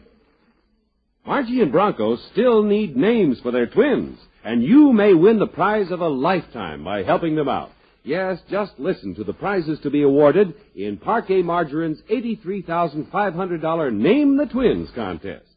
Margie and Bronco still need names for their twins, and you may win the prize of a lifetime by helping them out. Yes, just listen to the prizes to be awarded in Parquet Margarine's $83,500 Name the Twins contest.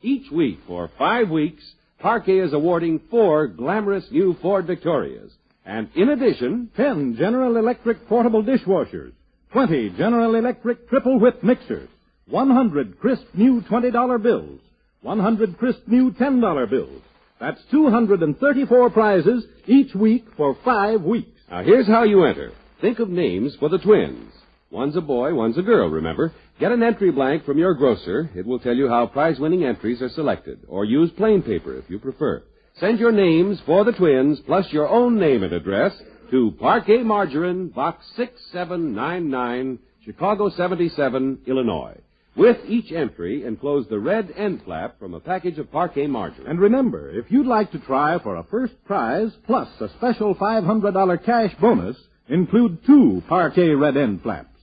Each week for 5 weeks, Parquet is awarding 4 glamorous new Ford Victorias. And in addition, 10 General Electric portable dishwashers, 20 General Electric triple whip mixers, 100 crisp new $20 bills, 100 crisp new $10 bills. That's 234 prizes each week for 5 weeks. Now, here's how you enter. Think of names for the twins. One's a boy, one's a girl, remember. Get an entry blank from your grocer. It will tell you how prize-winning entries are selected. Or use plain paper if you prefer. Send your names for the twins, plus your own name and address, to Parquet Margarine, Box 6799, Chicago 77, Illinois. With each entry, enclose the red end flap from a package of Parquet Margarine. And remember, if you'd like to try for a first prize plus a special $500 cash bonus, include 2 Parquet red end flaps.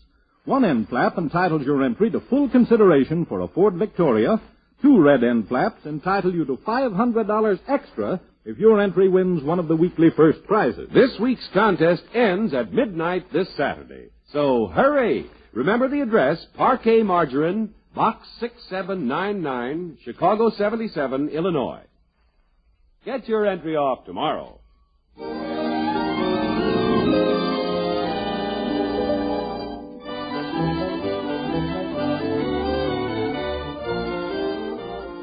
One end flap entitles your entry to full consideration for a Ford Victoria. 2 red end flaps entitle you to $500 extra if your entry wins one of the weekly first prizes. This week's contest ends at midnight this Saturday. So hurry! Remember the address, Parquet Margarine, Box 6799, Chicago 77, Illinois. Get your entry off tomorrow.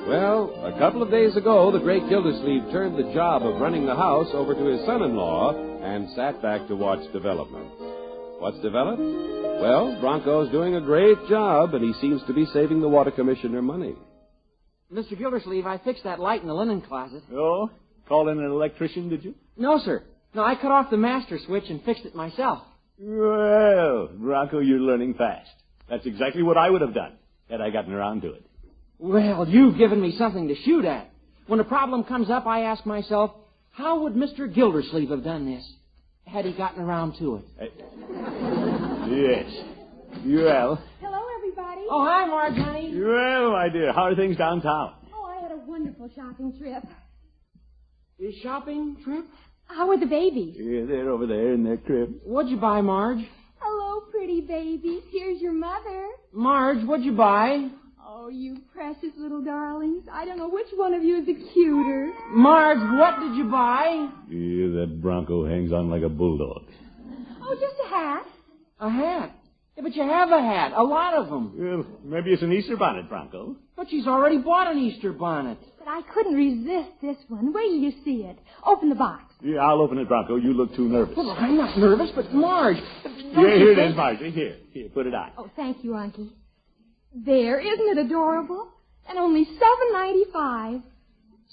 Well, a couple of days ago, the great Gildersleeve turned the job of running the house over to his son-in-law and sat back to watch development. What's developed? Well, Bronco's doing a great job, and he seems to be saving the water commissioner money. Mr. Gildersleeve, I fixed that light in the linen closet. Oh? Called in an electrician, did you? No, sir. No, I cut off the master switch and fixed it myself. Well, Bronco, you're learning fast. That's exactly what I would have done had I gotten around to it. Well, you've given me something to shoot at. When a problem comes up, I ask myself, how would Mr. Gildersleeve have done this had he gotten around to it? Yes. Well. Hello, everybody. Oh, hi, Marge, honey. Well, my dear, how are things downtown? Oh, I had a wonderful shopping trip. Your shopping trip? How are the babies? Yeah, they're over there in their crib. What'd you buy, Marge? Hello, pretty babies. Here's your mother. Marge, what'd you buy? Oh, you precious little darlings. I don't know which one of you is the cuter. Marge, what did you buy? Yeah, that Bronco hangs on like a bulldog. Oh, just a hat. A hat? Yeah, but you have a hat. A lot of them. Well, maybe it's an Easter bonnet, Bronco. But she's already bought an Easter bonnet. But I couldn't resist this one. Wait till you see it. Open the box. Yeah, I'll open it, Bronco. You look too nervous. Well, I'm not nervous, but Marge... Yeah, here it is, Marjorie. Here, put it on. Oh, thank you, Unky. There, isn't it adorable? And only $7.95.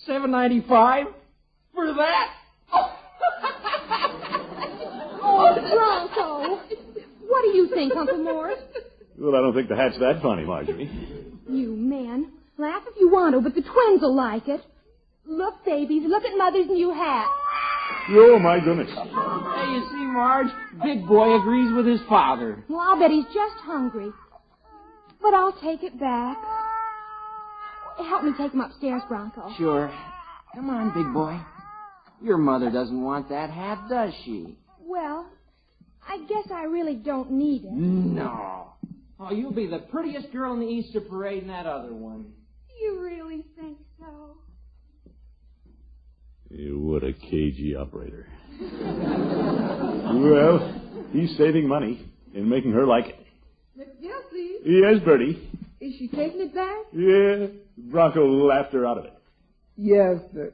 $7.95? For that? Oh, Bronco. What do you think, Uncle Morris? Well, I don't think the hat's that funny, Marjorie. You men. Laugh if you want to, but the twins will like it. Look, babies, look at Mother's new hat. Oh, my goodness. Hey, you see, Marge, Big Boy agrees with his father. Well, I'll bet he's just hungry. But I'll take it back. Help me take him upstairs, Bronco. Sure. Come on, Big Boy. Your mother doesn't want that hat, does she? Well, I guess I really don't need it. No. Oh, you'll be the prettiest girl in the Easter parade in that other one. You really think so? What a cagey operator. Well, he's saving money and making her like it. Miss Gilsey? Yes, Bertie. Is she taking it back? Yeah. Bronco laughed her out of it. Yes, sir.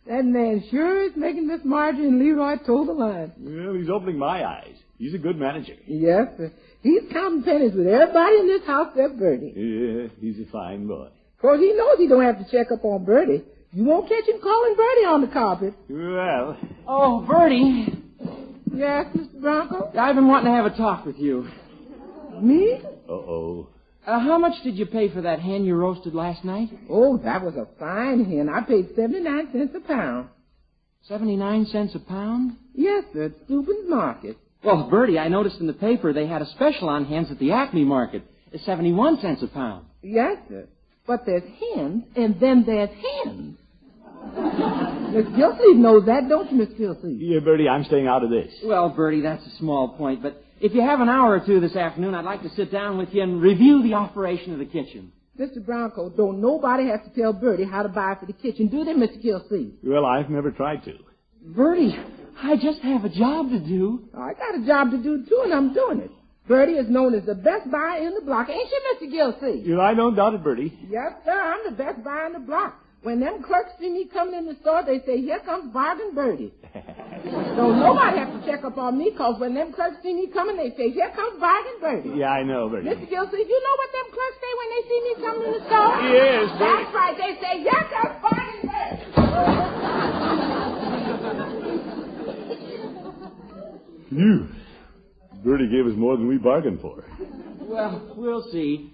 That man sure is making Miss Marjorie and Leroy toe the line. Well, he's opening my eyes. He's a good manager. Yes, sir. He's counting pennies with everybody in this house except Bertie. Yeah, he's a fine boy. Of course, he knows he don't have to check up on Bertie. You won't catch him calling Bertie on the carpet. Well. Oh, Bertie. Yes, Mr. Bronco? I've been wanting to have a talk with you. Me? Uh-oh. How much did you pay for that hen you roasted last night? Oh, that was a fine hen. I paid 79 cents a pound. 79 cents a pound? Yes, sir, at Steuben's Market. Well, Bertie, I noticed in the paper they had a special on hens at the Acme Market. It's 71 cents a pound. Yes, sir. But there's hens, and then there's hens. Miss Gilsleeve knows that, don't you, Miss Gilsleeve? Yeah, Bertie, I'm staying out of this. Well, Bertie, that's a small point, but if you have an hour or two this afternoon, I'd like to sit down with you and review the operation of the kitchen. Mr. Bronco, don't nobody have to tell Bertie how to buy for the kitchen, do they, Mr. Gilsleeve? Well, I've never tried to. Bertie, I just have a job to do. I got a job to do, too, and I'm doing it. Bertie is known as the best buyer in the block. Ain't she, Mr. Gilsleeve? Yeah, I don't doubt it, Bertie. Yes, sir. I'm the best buyer in the block. When them clerks see me coming in the store, they say, here comes Bargain Bertie. So nobody have to check up on me, because when them clerks see me coming, they say, here comes Bargain Bertie. Yeah, I know, Bertie. Mr. Gilsleeve, you know what them clerks say when they see me coming in the store? Yes, Bertie. That's right. They say, here comes Bargain Bertie. Phew. Bertie gave us more than we bargained for. Well, we'll see.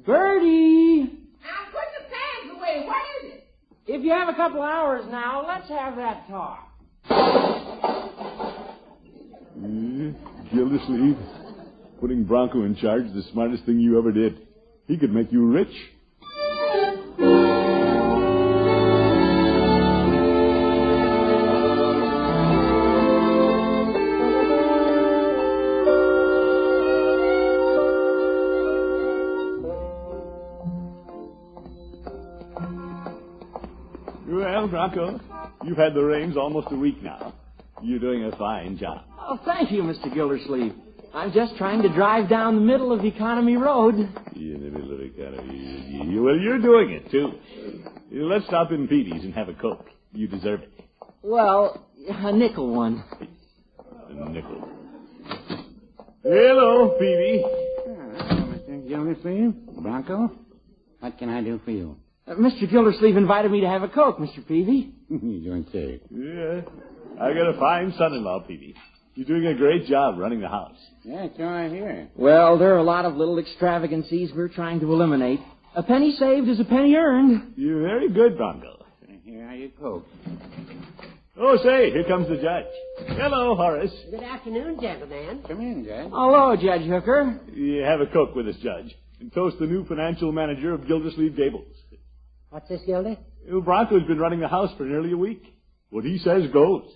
Bertie! Now, put the pans away. What is it? If you have a couple hours now, let's have that talk. Gildersleeve, putting Bronco in charge is the smartest thing you ever did. He could make you rich. Well, Bronco, you've had the reins almost a week now. You're doing a fine job. Oh, thank you, Mr. Gildersleeve. I'm just trying to drive down the middle of Economy Road. In the middle of Economy. Well, you're doing it, too. Let's stop in Petey's and have a Coke. You deserve it. Well, a nickel one. A nickel. Hello, Peavy. Hello, Mr. Gildersleeve. Bronco, what can I do for you? Mr. Gildersleeve invited me to have a Coke, Mr. Peavy. You don't say. Yeah, I got a fine son-in-law, Peavy. You're doing a great job running the house. Yeah, so I hear. Well, there are a lot of little extravagancies we're trying to eliminate. A penny saved is a penny earned. You're very good, Bronco. Here are your Coke. Oh, say, here comes the judge. Hello, Horace. Good afternoon, gentlemen. Come in, Judge. Hello, Judge Hooker. You have a Coke with us, Judge. And toast the new financial manager of Gildersleeve Gables. What's this, Gildy? Bronco's been running the house for nearly a week. What he says goes.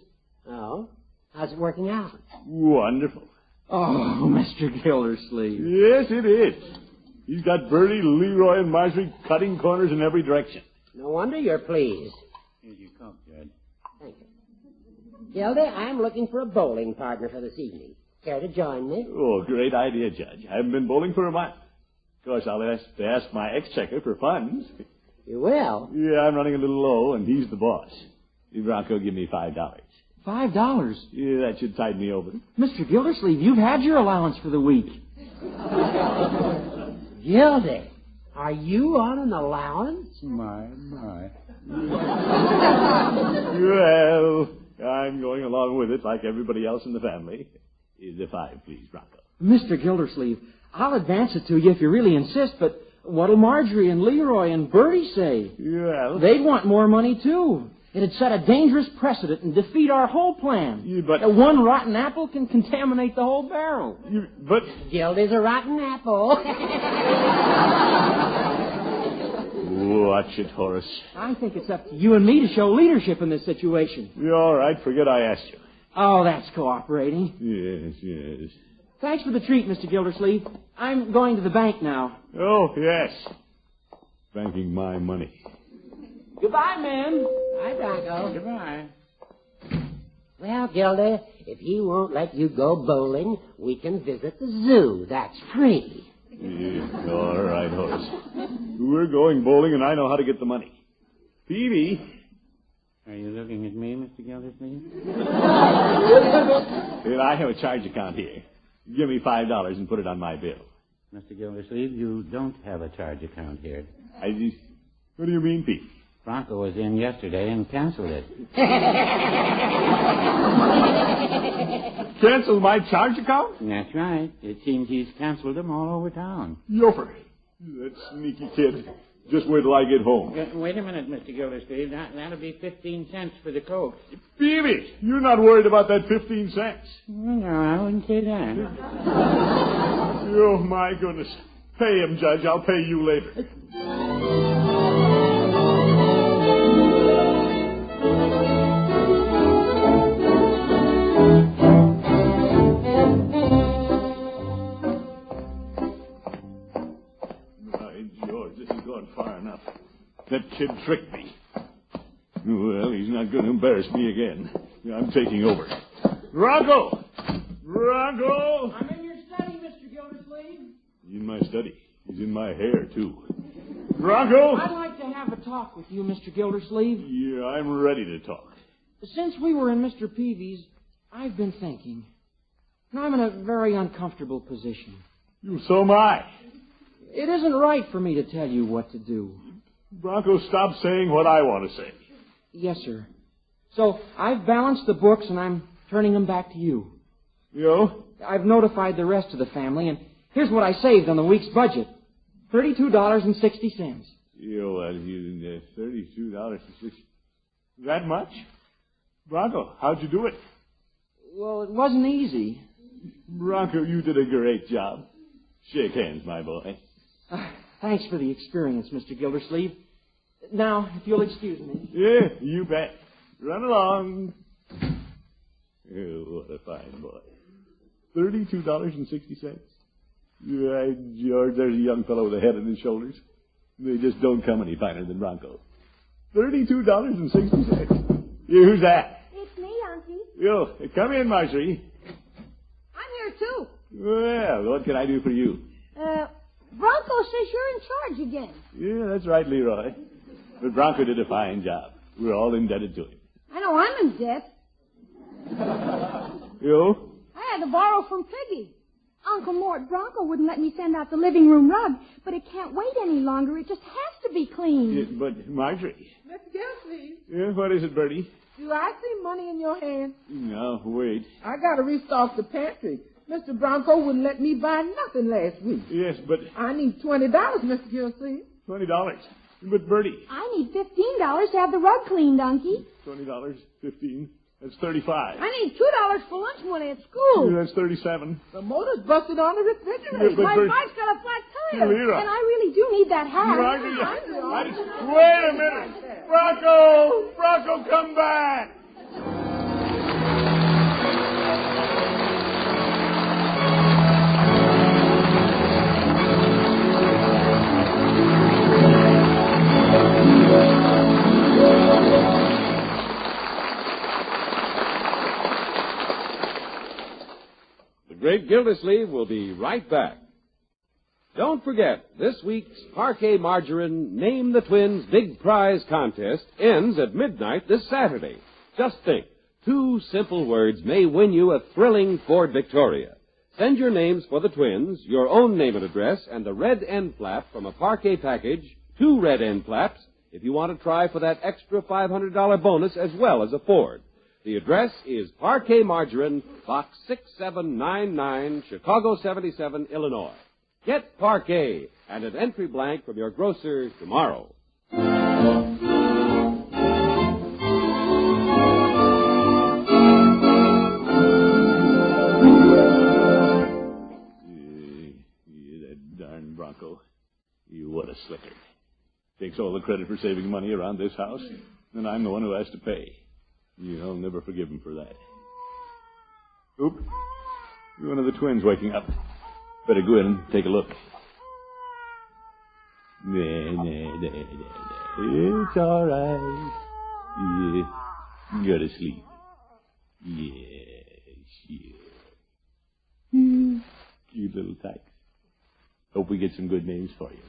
Oh? How's it working out? Wonderful. Oh, Mr. Gildersleeve. Yes, it is. He's got Bertie, Leroy, and Marjorie cutting corners in every direction. No wonder you're pleased. Here's your Coke, Judge. Thank you. Gildy, I'm looking for a bowling partner for this evening. Care to join me? Oh, great idea, Judge. I haven't been bowling for a month. Of course, I'll have to ask my exchequer for funds. You will? Yeah, I'm running a little low, and he's the boss. Bronco, give me $5. $5? Yeah, that should tide me over. Mr. Gildersleeve, you've had your allowance for the week. Gildy, are you on an allowance? My. Well, I'm going along with it like everybody else in the family. The 5, please, Bronco. Mr. Gildersleeve, I'll advance it to you if you really insist, but what'll Marjorie and Leroy and Bertie say? Well, they'd want more money, too. It'd set a dangerous precedent and defeat our whole plan. Yeah, but one rotten apple can contaminate the whole barrel. But Gildy's a rotten apple. Watch it, Horace. I think it's up to you and me to show leadership in this situation. You're all right. Forget I asked you. Oh, that's cooperating. Yes. Thanks for the treat, Mr. Gildersleeve. I'm going to the bank now. Oh, yes. Banking my money. Goodbye, man. Bye, Bronco. Goodbye. Well, Gildy, if he won't let you go bowling, we can visit the zoo. That's free. Yeah, all right, Horace. We're going bowling, and I know how to get the money. Peavy. Are you looking at me, Mr. Gildersleeve? I have a charge account here. Give me $5 and put it on my bill. Mr. Gildersleeve, you don't have a charge account here. What do you mean, Pete? Bronco was in yesterday and canceled it. Canceled my charge account? That's right. It seems he's canceled them all over town. Yofer. That sneaky kid. Just wait till I get home. Wait a minute, Mr. Gildersleeve. That'll be 15 cents for the Coke. Peavy, you're not worried about that 15 cents. No, I wouldn't say that. Oh, my goodness. Pay him, Judge. I'll pay you later. That kid tricked me. Well, he's not going to embarrass me again. I'm taking over. Bronco! Bronco! I'm in your study, Mr. Gildersleeve. He's in my study. He's in my hair, too. Bronco! I'd like to have a talk with you, Mr. Gildersleeve. Yeah, I'm ready to talk. Since we were in Mr. Peavy's, I've been thinking. And I'm in a very uncomfortable position. So am I. It isn't right for me to tell you what to do. Bronco, stop saying what I want to say. Yes, sir. So I've balanced the books, and I'm turning them back to you. You? I've notified the rest of the family, and here's what I saved on the week's budget. $32.60. $32.60. That much? Bronco, how'd you do it? Well, it wasn't easy. Bronco, you did a great job. Shake hands, my boy. Thanks for the experience, Mr. Gildersleeve. Now, if you'll excuse me. Yeah, you bet. Run along. Oh, what a fine boy. $32.60. Right, George, there's a young fellow with a head on his shoulders. They just don't come any finer than Bronco. $32.60. Who's that? It's me, Auntie. Yo, come in, Marjorie. I'm here, too. Well, what can I do for you? Bronco says you're in charge again. Yeah, that's right, Leroy. But Bronco did a fine job. We're all indebted to him. I know I'm in debt. You? I had to borrow from Piggy. Uncle Mort, Bronco wouldn't let me send out the living room rug, but it can't wait any longer. It just has to be cleaned. But, Marjorie. Miss Gilsey, Yeah, what is it, Bertie? do I see money in your hand? No, wait. I got to restock the pantry. Mr. Bronco wouldn't let me buy nothing last week. Yes, but... I need $20, Miss Gilsey. $20. But, Bertie. I need $15 to have the rug cleaned, Unky. $20, 15. That's 35. I need $2 for lunch money at school. Yeah, that's 37. The motor's busted on the refrigerator. Yeah, My bike's got a flat tire. Lyra. And I really do need that hat. Wait a minute. Bronco! Bronco, come back! The Great Gildersleeve will be right back. Don't forget, this week's Parquet Margarine Name the Twins Big Prize Contest ends at midnight this Saturday. Just think, 2 simple words may win you a thrilling Ford Victoria. Send your names for the twins, your own name and address, and the red end flap from a Parquet package, 2 red end flaps, if you want to try for that extra $500 bonus as well as a Ford. The address is Parquet Margarine, Box 6799, Chicago 77, Illinois. Get Parquet and an entry blank from your grocer tomorrow. That darn Bronco. What a slicker. Takes all the credit for saving money around this house, and I'm the one who has to pay. I'll never forgive him for that. Oop. One of the twins waking up. Better go in and take a look. It's all right. Yeah. Go to sleep. Yeah, sure. Cute little tykes. Hope we get some good names for you.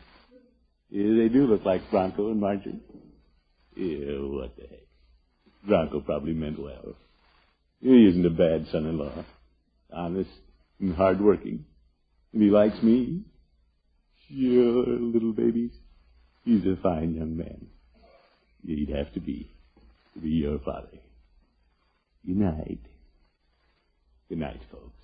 Yeah, they do look like Bronco and Marjorie. Yeah, what the heck. Bronco probably meant well. He isn't a bad son-in-law. Honest and hard-working. And he likes me. Sure, little babies. He's a fine young man. He'd have to be your father. Good night. Good night, folks.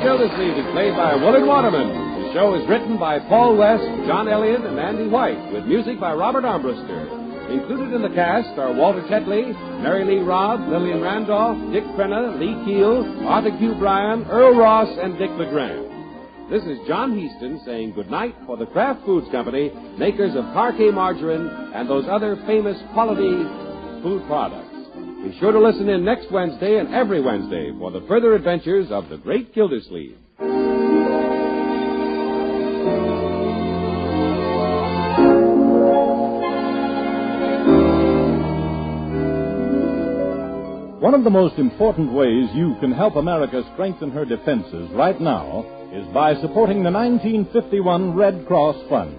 Gildersleeve is played by Willard Waterman. The show is written by Paul West, John Elliott, and Andy White, with music by Robert Armbruster. Included in the cast are Walter Tetley, Mary Lee Robb, Lillian Randolph, Dick Crenna, Lee Keel, Arthur Q. Bryan, Earl Ross, and Dick LeGrand. This is John Heaston saying goodnight for the Kraft Foods Company, makers of Parquet Margarine and those other famous quality food products. Be sure to listen in next Wednesday and every Wednesday for the further adventures of the Great Gildersleeve. One of the most important ways you can help America strengthen her defenses right now is by supporting the 1951 Red Cross Fund.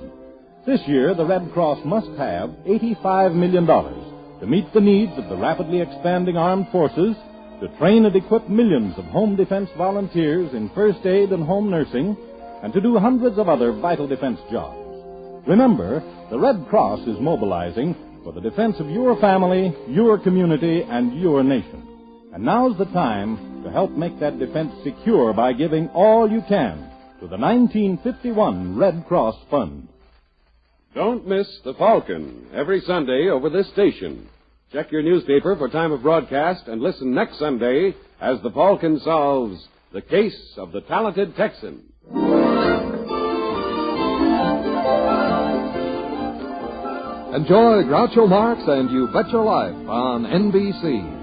This year, the Red Cross must have $85 million to meet the needs of the rapidly expanding armed forces, to train and equip millions of home defense volunteers in first aid and home nursing, and to do hundreds of other vital defense jobs. Remember, the Red Cross is mobilizing for the defense of your family, your community, and your nation. And now's the time to help make that defense secure by giving all you can to the 1951 Red Cross Fund. Don't miss The Falcon every Sunday over this station. Check your newspaper for time of broadcast and listen next Sunday as The Falcon solves the case of the talented Texan. Enjoy Groucho Marx and You Bet Your Life on NBC.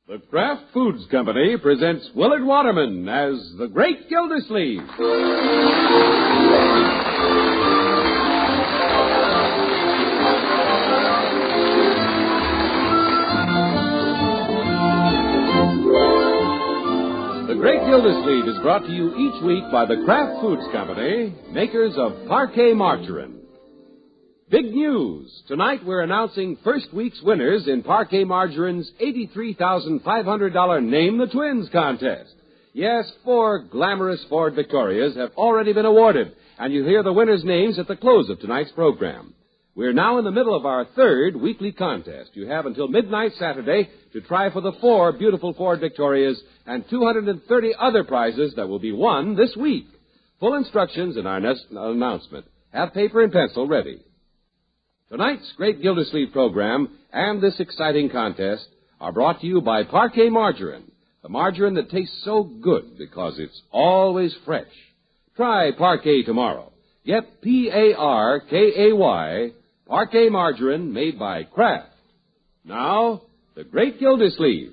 The Kraft Foods Company presents Willard Waterman as the Great Gildersleeve. The Great Gildersleeve is brought to you each week by the Kraft Foods Company, makers of Parquet Margarine. Big news! Tonight we're announcing first week's winners in Parquet Margarine's $83,500 Name the Twins contest. Yes, 4 glamorous Ford Victorias have already been awarded, and you'll hear the winners' names at the close of tonight's program. We're now in the middle of our 3rd weekly contest. You have until midnight Saturday to try for the 4 beautiful Ford Victorias and 230 other prizes that will be won this week. Full instructions in our next announcement. Have paper and pencil ready. Tonight's Great Gildersleeve program and this exciting contest are brought to you by Parquet Margarine, the margarine that tastes so good because it's always fresh. Try Parquet tomorrow. Get Parkay, Parquet Margarine made by Kraft. Now, the Great Gildersleeve.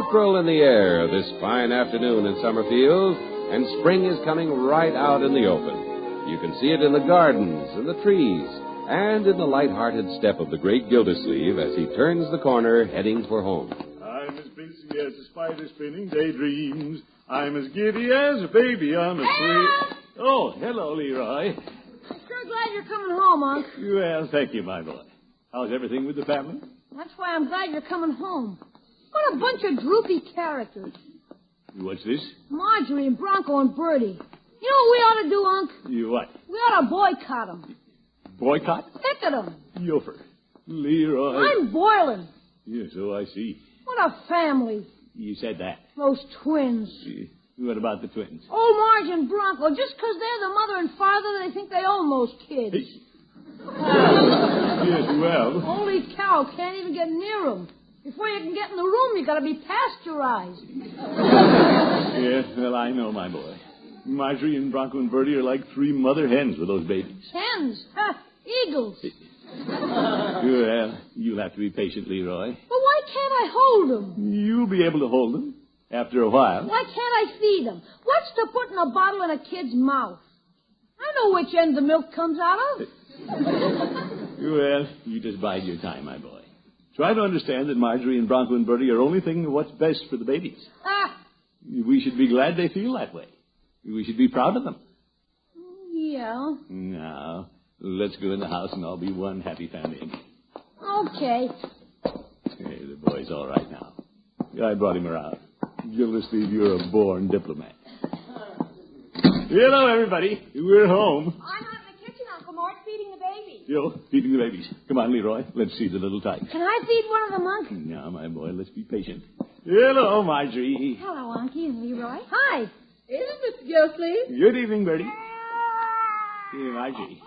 April in the air this fine afternoon in Summerfield, and spring is coming right out in the open. You can see it in the gardens, in the trees, and in the light-hearted step of the Great Gildersleeve as he turns the corner heading for home. I'm as busy as a spider spinning daydreams. I'm as giddy as a baby on a tree. Oh, hello, Leroy. I'm sure glad you're coming home, Unc. Well, thank you, my boy. How's everything with the family? That's why I'm glad you're coming home. What a bunch of droopy characters. What's this? Marjorie and Bronco and Bertie. You know what we ought to do, Unc? You what? We ought to boycott them. Boycott? Picket them. Yofer. Leroy. I'm boiling. Yeah, so I see. What a family. You said that. Those twins. What about the twins? Old Marge and Bronco, just because they're the mother and father, they think they own those kids. Yes, well. Holy cow, can't even get near them. Before you can get in the room, you got to be pasteurized. Yeah, well, I know, my boy. Marjorie and Bronco and Bertie are like 3 mother hens with those babies. Hens? Ha! Eagles. Well, you'll have to be patient, Leroy. But why can't I hold them? You'll be able to hold them after a while. Why can't I feed them? What's to put in a bottle in a kid's mouth? I know which end the milk comes out of. Well, you just bide your time, my boy. Try to understand that Marjorie and Bronco and Bertie are only thinking of what's best for the babies. Ah! We should be glad they feel that way. We should be proud of them. Yeah. Now, let's go in the house and I'll be one happy family again. Okay. Hey, the boy's all right now. I brought him around. Gildersleeve, you're a born diplomat. Hello, everybody. We're home. I'm out in the kitchen, Uncle Mort, feeding the baby. Yo, feeding the babies. Come on, Leroy. Let's see the little tykes. Can I feed one of them, Unc? Now, my boy, let's be patient. Hello, Marjorie. Hello, Unky and Leroy. Hi. Evening, Mr. Gildersleeve. Good evening, Bertie. Here, Marjorie.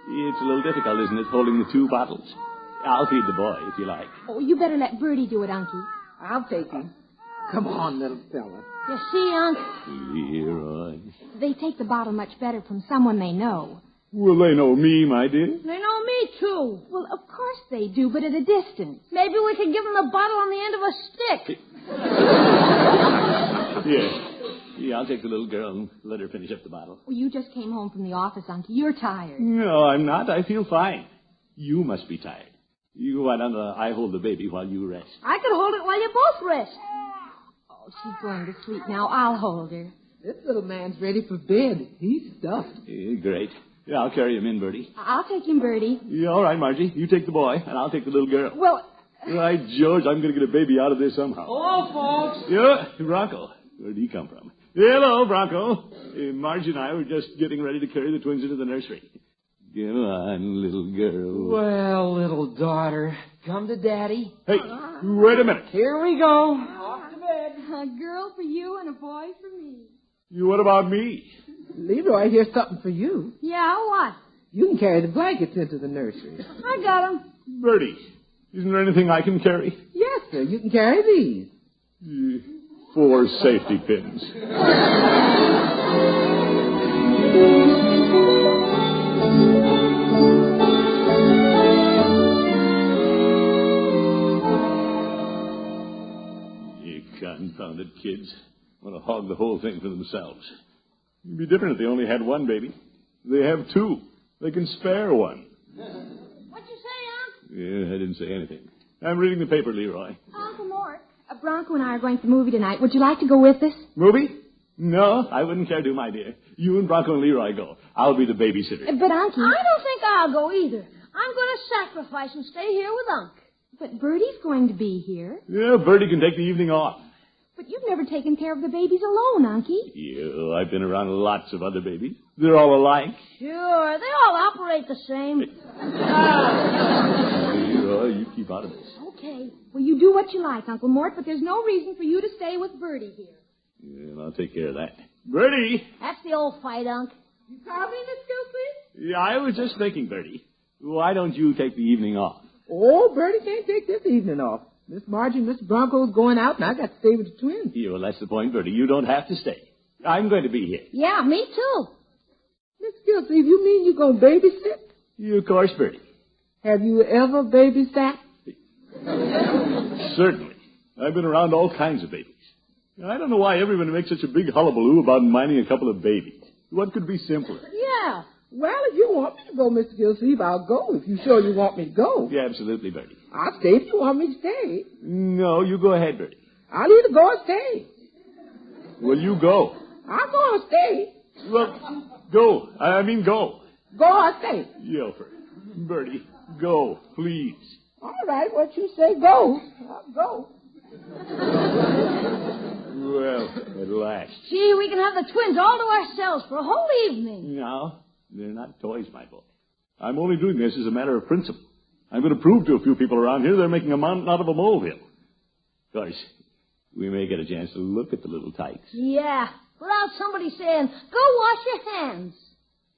It's a little difficult, isn't it, holding the 2 bottles? I'll feed the boy, if you like. Oh, you better let Bertie do it, Unky. I'll take him. Come on, little fella. You see, Unc? Leroy. They take the bottle much better from someone they know. Well, they know me, my dear. They know me, too. Well, of course they do, but at a distance. Maybe we could give them the bottle on the end of a stick. Yeah. Yeah, I'll take the little girl and let her finish up the bottle. Well, you just came home from the office, Unky. You're tired. No, I'm not. I feel fine. You must be tired. You, why don't I hold the baby while you rest? I could hold it while you both rest. Oh, she's going to sleep now. I'll hold her. This little man's ready for bed. He's stuffed. Great. Yeah, I'll carry him in, Bertie. I'll take him, Bertie. Yeah, all right, Margie. You take the boy, and I'll take the little girl. Well... Right, George, I'm going to get a baby out of this somehow. Hello, folks. Yeah, Bronco. Where'd he come from? Hello, Bronco. Margie and I were just getting ready to carry the twins into the nursery. Come on, little girl. Well, little daughter, come to Daddy. Hey, wait a minute. Here we go. Off to bed. A girl for you and a boy for me. What about me? Leroy, here's something for you. Yeah, what? You can carry the blankets into the nursery. I got them. Bertie, isn't there anything I can carry? Yes, sir. You can carry these. 4 safety pins. You confounded kids. Want to hog the whole thing for themselves. It'd be different if they only had one baby. They have 2. They can spare one. What'd you say, Unc? Yeah, I didn't say anything. I'm reading the paper, Leroy. Uncle Mort, Bronco and I are going to the movie tonight. Would you like to go with us? Movie? No, I wouldn't care to, my dear. You and Bronco and Leroy go. I'll be the babysitter. But, Uncle... I don't think I'll go either. I'm going to sacrifice and stay here with Unc. But Bertie's going to be here. Yeah, Bertie can take the evening off. But you've never taken care of the babies alone, Unky. Yeah, I've been around lots of other babies. They're all alike. Sure, they all operate the same. Leroy, you keep out of this. Okay. Well, you do what you like, Uncle Mort, but there's no reason for you to stay with Bertie here. Yeah, and I'll take care of that. Bertie! That's the old fight, Unc. You call me, Miss Gilsey? Yeah, I was just thinking, Bertie. Why don't you take the evening off? Oh, Bertie can't take this evening off. Miss Margie and Mr. Bronco's going out, and I got to stay with the twins. Yeah, well, that's the point, Bertie. You don't have to stay. I'm going to be here. Yeah, me too. Miss Gilsey, you mean you're going to babysit? Yeah, of course, Bertie. Have you ever babysat? Certainly. I've been around all kinds of babies. I don't know why everyone makes such a big hullabaloo about minding a couple of babies. What could be simpler? Yeah. Well, if you want me to go, Mr. Gilsey, I'll go. If you sure you want me to go. Yeah, absolutely, Bertie. I'll stay if you want me to stay. No, you go ahead, Bertie. I'll either go or stay. Well, you go. I'll go or stay. Well, go. I mean, go. Go or stay. Yelfer. Bertie, go, please. All right, what you say, go. I'll go. Well, at last. Gee, we can have the twins all to ourselves for a whole evening. No, they're not toys, my boy. I'm only doing this as a matter of principle. I'm going to prove to a few people around here they're making a mountain out of a molehill. Of course, we may get a chance to look at the little tykes. Yeah, without somebody saying, go wash your hands.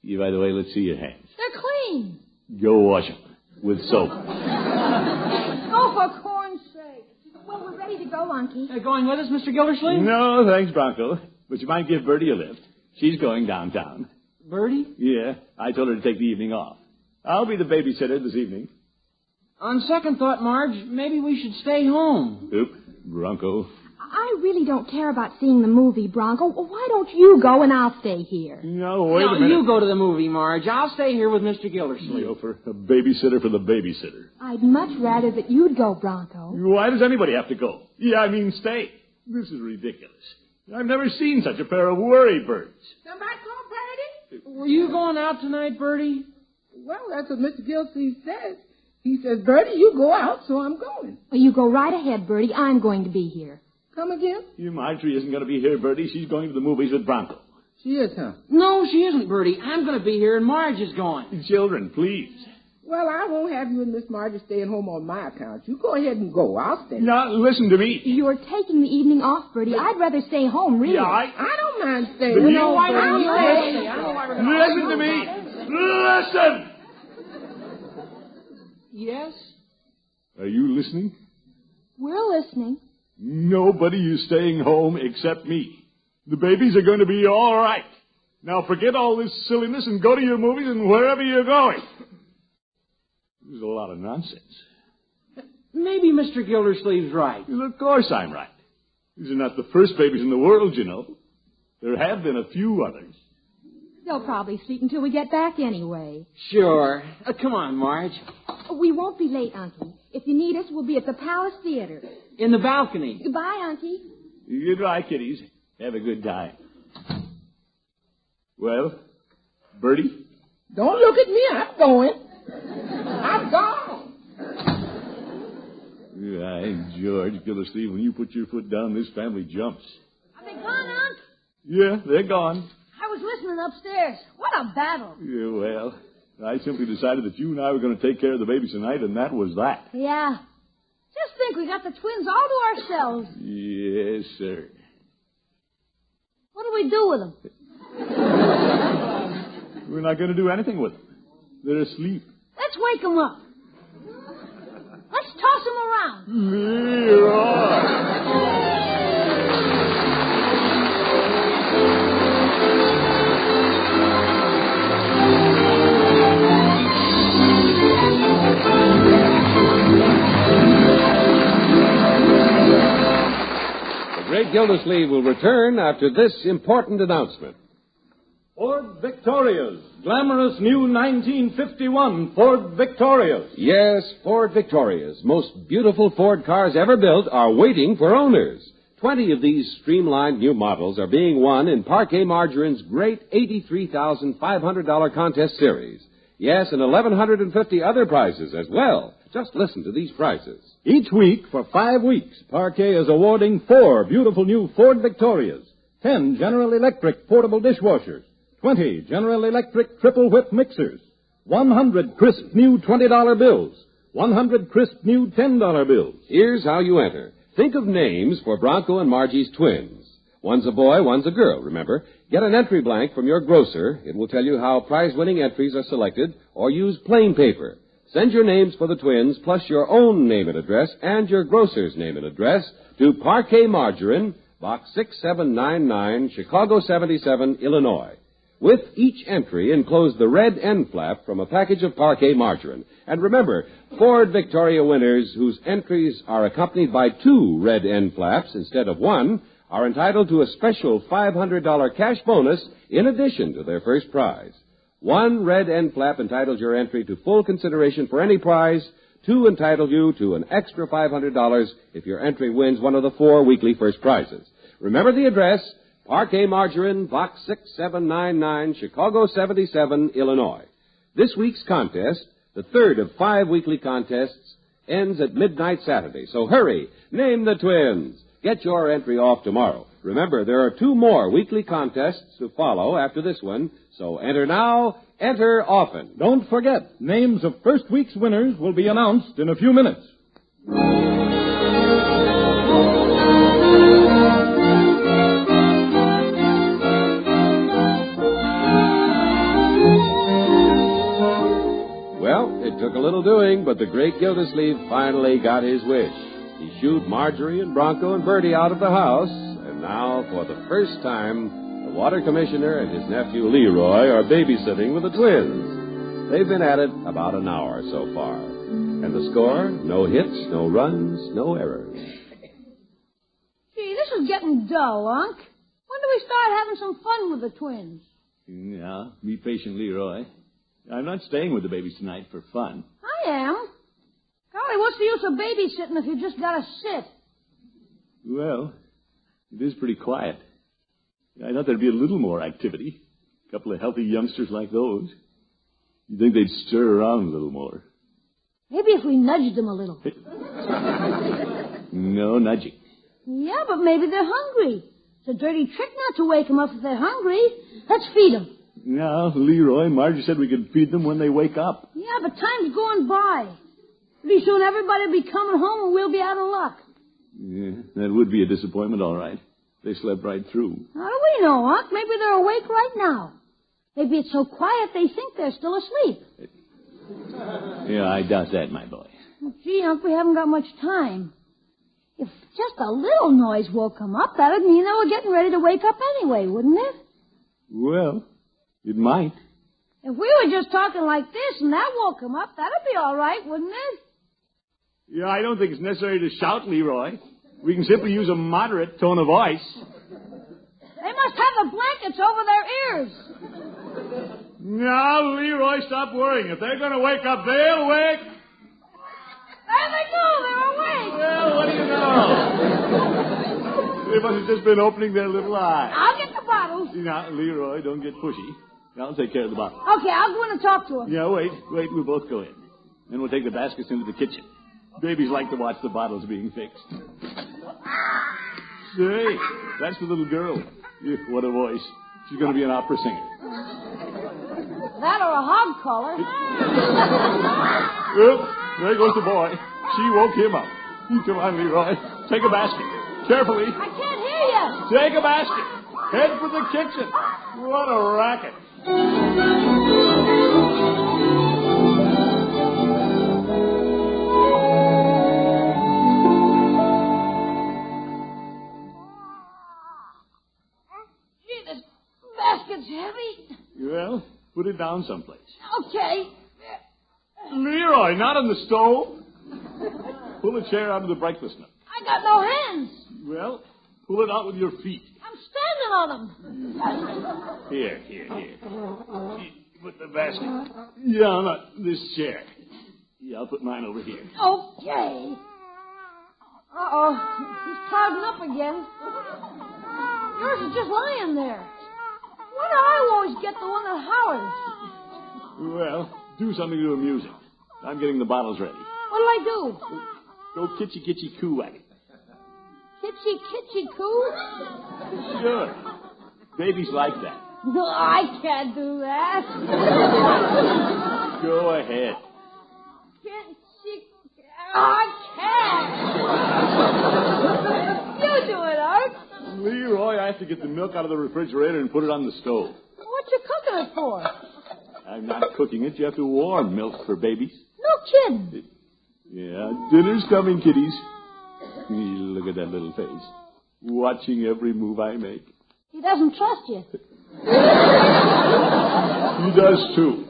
Yeah, by the way, let's see your hands. They're clean. Go wash them with soap. Oh, for corn's sake. Well, we're ready to go, Unky. Going with us, Mr. Gildersleeve? No, thanks, Bronco. But you might give Bertie a lift. She's going downtown. Bertie? Yeah, I told her to take the evening off. I'll be the babysitter this evening. On second thought, Marge, maybe we should stay home. Oop, Bronco. I really don't care about seeing the movie, Bronco. Well, why don't you go and I'll stay here? No, wait a minute. You go to the movie, Marge. I'll stay here with Mr. Gildersleeve. Go for a babysitter for the babysitter. I'd much rather that you'd go, Bronco. Why does anybody have to go? Yeah, I mean stay. This is ridiculous. I've never seen such a pair of worry birds. Somebody call Bertie? Were you going out tonight, Bertie? Well, that's what Mr. Gilsey says. He says, Bertie, you go out, so I'm going. Well, you go right ahead, Bertie. I'm going to be here. Come again? Your Marjorie isn't going to be here, Bertie. She's going to the movies with Bronco. She is, huh? No, she isn't, Bertie. I'm going to be here, and Marge is going. Children, please. Well, I won't have you and Miss Margie staying home on my account. You go ahead and go. I'll stay. Now, listen to me. You're taking the evening off, Bertie. I'd rather stay home, really. Yeah, I don't mind staying. But No, why don't you I'll stay? stay. I don't know why we're gonna... Listen to me. Listen! Yes? Are you listening? We're listening. Nobody is staying home except me. The babies are going to be all right. Now forget all this silliness and go to your movies and wherever you're going. There's a lot of nonsense. Maybe Mr. Gildersleeve's right. Well, of course I'm right. These are not the first babies in the world, you know. There have been a few others. They'll probably sleep until we get back anyway. Sure. Come on, Marge. We won't be late, Unky. If you need us, we'll be at the Palace Theater. In the balcony. Goodbye, Unky. Goodbye, kiddies. Have a good time. Well, Bertie? Don't look at me. I'm going. I'm gone. Hey, George Gildersleeve, when you put your foot down, this family jumps. Are they gone, Unc? Yeah, they're gone. I was listening upstairs. What a battle. Yeah, well, I simply decided that you and I were going to take care of the babies tonight, and that was that. Yeah. Just think, we got the twins all to ourselves. Yes, sir. What do we do with them? We're not going to do anything with them. They're asleep. Let's wake them up. Let's toss them around. Leroy! Great Gildersleeve will return after this important announcement. Ford Victorias. Glamorous new 1951 Ford Victorias. Yes, Ford Victorias. Most beautiful Ford cars ever built are waiting for owners. 20 of these streamlined new models are being won in Parquet Margarine's great $83,500 contest series. Yes, and 1,150 other prizes as well. Just listen to these prizes. Each week for 5 weeks, Parquet is awarding 4 beautiful new Ford Victorias, 10 General Electric portable dishwashers, 20 General Electric triple whip mixers, 100 crisp new $20 bills, 100 crisp new $10 bills. Here's how you enter. Think of names for Bronco and Margie's twins. One's a boy, one's a girl, remember. Get an entry blank from your grocer. It will tell you how prize-winning entries are selected, or use plain paper. Send your names for the twins, plus your own name and address, and your grocer's name and address, to Parquet Margarine, Box 6799, Chicago 77, Illinois. With each entry, enclose the red end flap from a package of Parquet Margarine. And remember, Ford Victoria winners whose entries are accompanied by 2 red end flaps instead of 1 are entitled to a special $500 cash bonus in addition to their first prize. 1 red end flap entitles your entry to full consideration for any prize. 2 entitle you to an extra $500 if your entry wins one of the 4 weekly first prizes. Remember the address, Parquet Margarine, Box 6799, Chicago 77, Illinois. This week's contest, the third of 5 weekly contests, ends at midnight Saturday. So hurry, name the twins. Get your entry off tomorrow. Remember, there are 2 more weekly contests to follow after this one, so enter now, enter often. Don't forget, names of first week's winners will be announced in a few minutes. Well, it took a little doing, but the great Gildersleeve finally got his wish. He shooed Marjorie and Bronco and Bertie out of the house, and now, for the first time, the water commissioner and his nephew Leroy are babysitting with the twins. They've been at it about an hour so far. And the score? No hits, no runs, no errors. Gee, this is getting dull, Unc. When do we start having some fun with the twins? Yeah, be patient, Leroy. I'm not staying with the babies tonight for fun. I am. Golly, what's the use of babysitting if you just gotta sit? Well, it is pretty quiet. I thought there'd be a little more activity. A couple of healthy youngsters like those. You'd think they'd stir around a little more. Maybe if we nudged them a little. No nudging. Yeah, but maybe they're hungry. It's a dirty trick not to wake them up if they're hungry. Let's feed them. No, Leroy, Margie said we could feed them when they wake up. Yeah, but time's going by. Pretty soon everybody will be coming home and we'll be out of luck. Yeah, that would be a disappointment, all right. They slept right through. How do we know, Unc? Maybe they're awake right now. Maybe it's so quiet they think they're still asleep. Yeah, I doubt that, my boy. Well, gee, Unc, we haven't got much time. If just a little noise woke them up, that'd mean they were getting ready to wake up anyway, wouldn't it? Well, it might. If we were just talking like this and that woke them up, that'd be all right, wouldn't it? Yeah, I don't think it's necessary to shout, Leroy. We can simply use a moderate tone of voice. They must have the blankets over their ears. Now, Leroy, stop worrying. If they're going to wake up, they'll wake. There they go. They're awake. Well, what do you know? They must have just been opening their little eyes. I'll get the bottles. Now, Leroy, don't get pushy. I'll take care of the bottles. Okay, I'll go in and talk to them. Yeah, wait. We'll both go in. Then we'll take the baskets into the kitchen. Babies like to watch the bottles being fixed. Say, that's the little girl. What a voice. She's going to be an opera singer. That or a hog caller. Well, there goes the boy. She woke him up. Come on, Leroy. Take a basket. Carefully. I can't hear you. Take a basket. Head for the kitchen. What a racket. Basket's heavy. Well, put it down someplace. Okay. Leroy, not on the stove. Pull a chair out of the breakfast nook. I got no hands. Well, Pull it out with your feet. I'm standing on them. Here. Put the basket down this chair. Yeah, I'll put mine over here. Okay. Uh-oh. He's clouding up again. Yours is just lying there. Why do I always get the one that hollers? Well, do something to amuse him. I'm getting the bottles ready. What do I do? Go kitchy coo at it. Kitchy coo? Sure. Babies like that. No, I can't do that. Go ahead. I can't. You do it, Art. Leroy, I have to get the milk out of the refrigerator and put it on the stove. What you cooking it for? I'm not cooking it. You have to warm milk for babies. No kidding. Yeah, dinner's coming, kiddies. Look at that little face. Watching every move I make. He doesn't trust you. He does, too.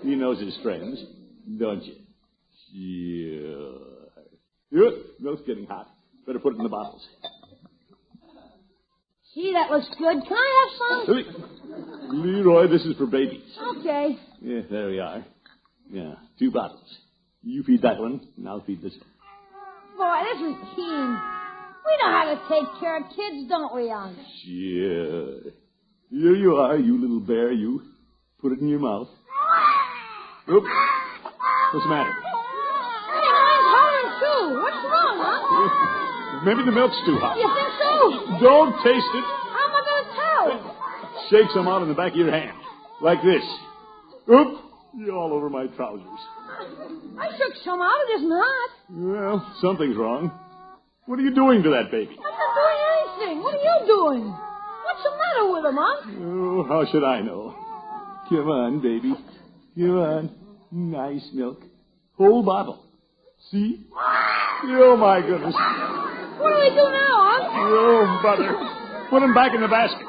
He knows his friends, don't you? Sure. Milk's getting hot. Better put it in the bottles. Gee, that looks good. Can I have some? Leroy, this is for babies. Okay. Yeah, there we are. Yeah, 2 bottles. You feed that one, and I'll feed this one. Boy, this is keen. We know how to take care of kids, don't we, Unc? Sure. Here you are, you little bear, you. Put it in your mouth. Oop. What's the matter? Hey, mine's howling too. What's wrong, Unc? Maybe the milk's too hot. You think so? Don't taste it. How am I going to tell? Shake some out in the back of your hand. Like this. Oop. You're all over my trousers. I shook some out. It isn't hot. Well, something's wrong. What are you doing to that baby? I'm not doing anything. What are you doing? What's the matter with him, Unc? Oh, how should I know? Come on, baby. Come on. Nice milk. Whole bottle. See? Oh, my goodness. What do we do now, Unc? Oh, brother. Put him back in the basket.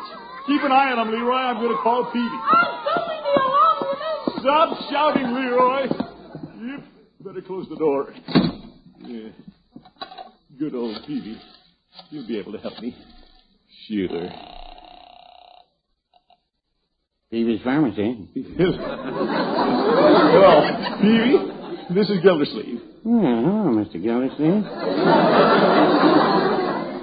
Keep an eye on him, Leroy. I'm going to call Peavy. Unc, don't leave me alone with him. Stop shouting, Leroy. Yep. Better close the door. Yeah. Good old Peavy. You'll be able to help me. Sure. Peavy's Pharmacy. Well, Peavy, this is Gildersleeve. Hello, Mr. Gildersleeve.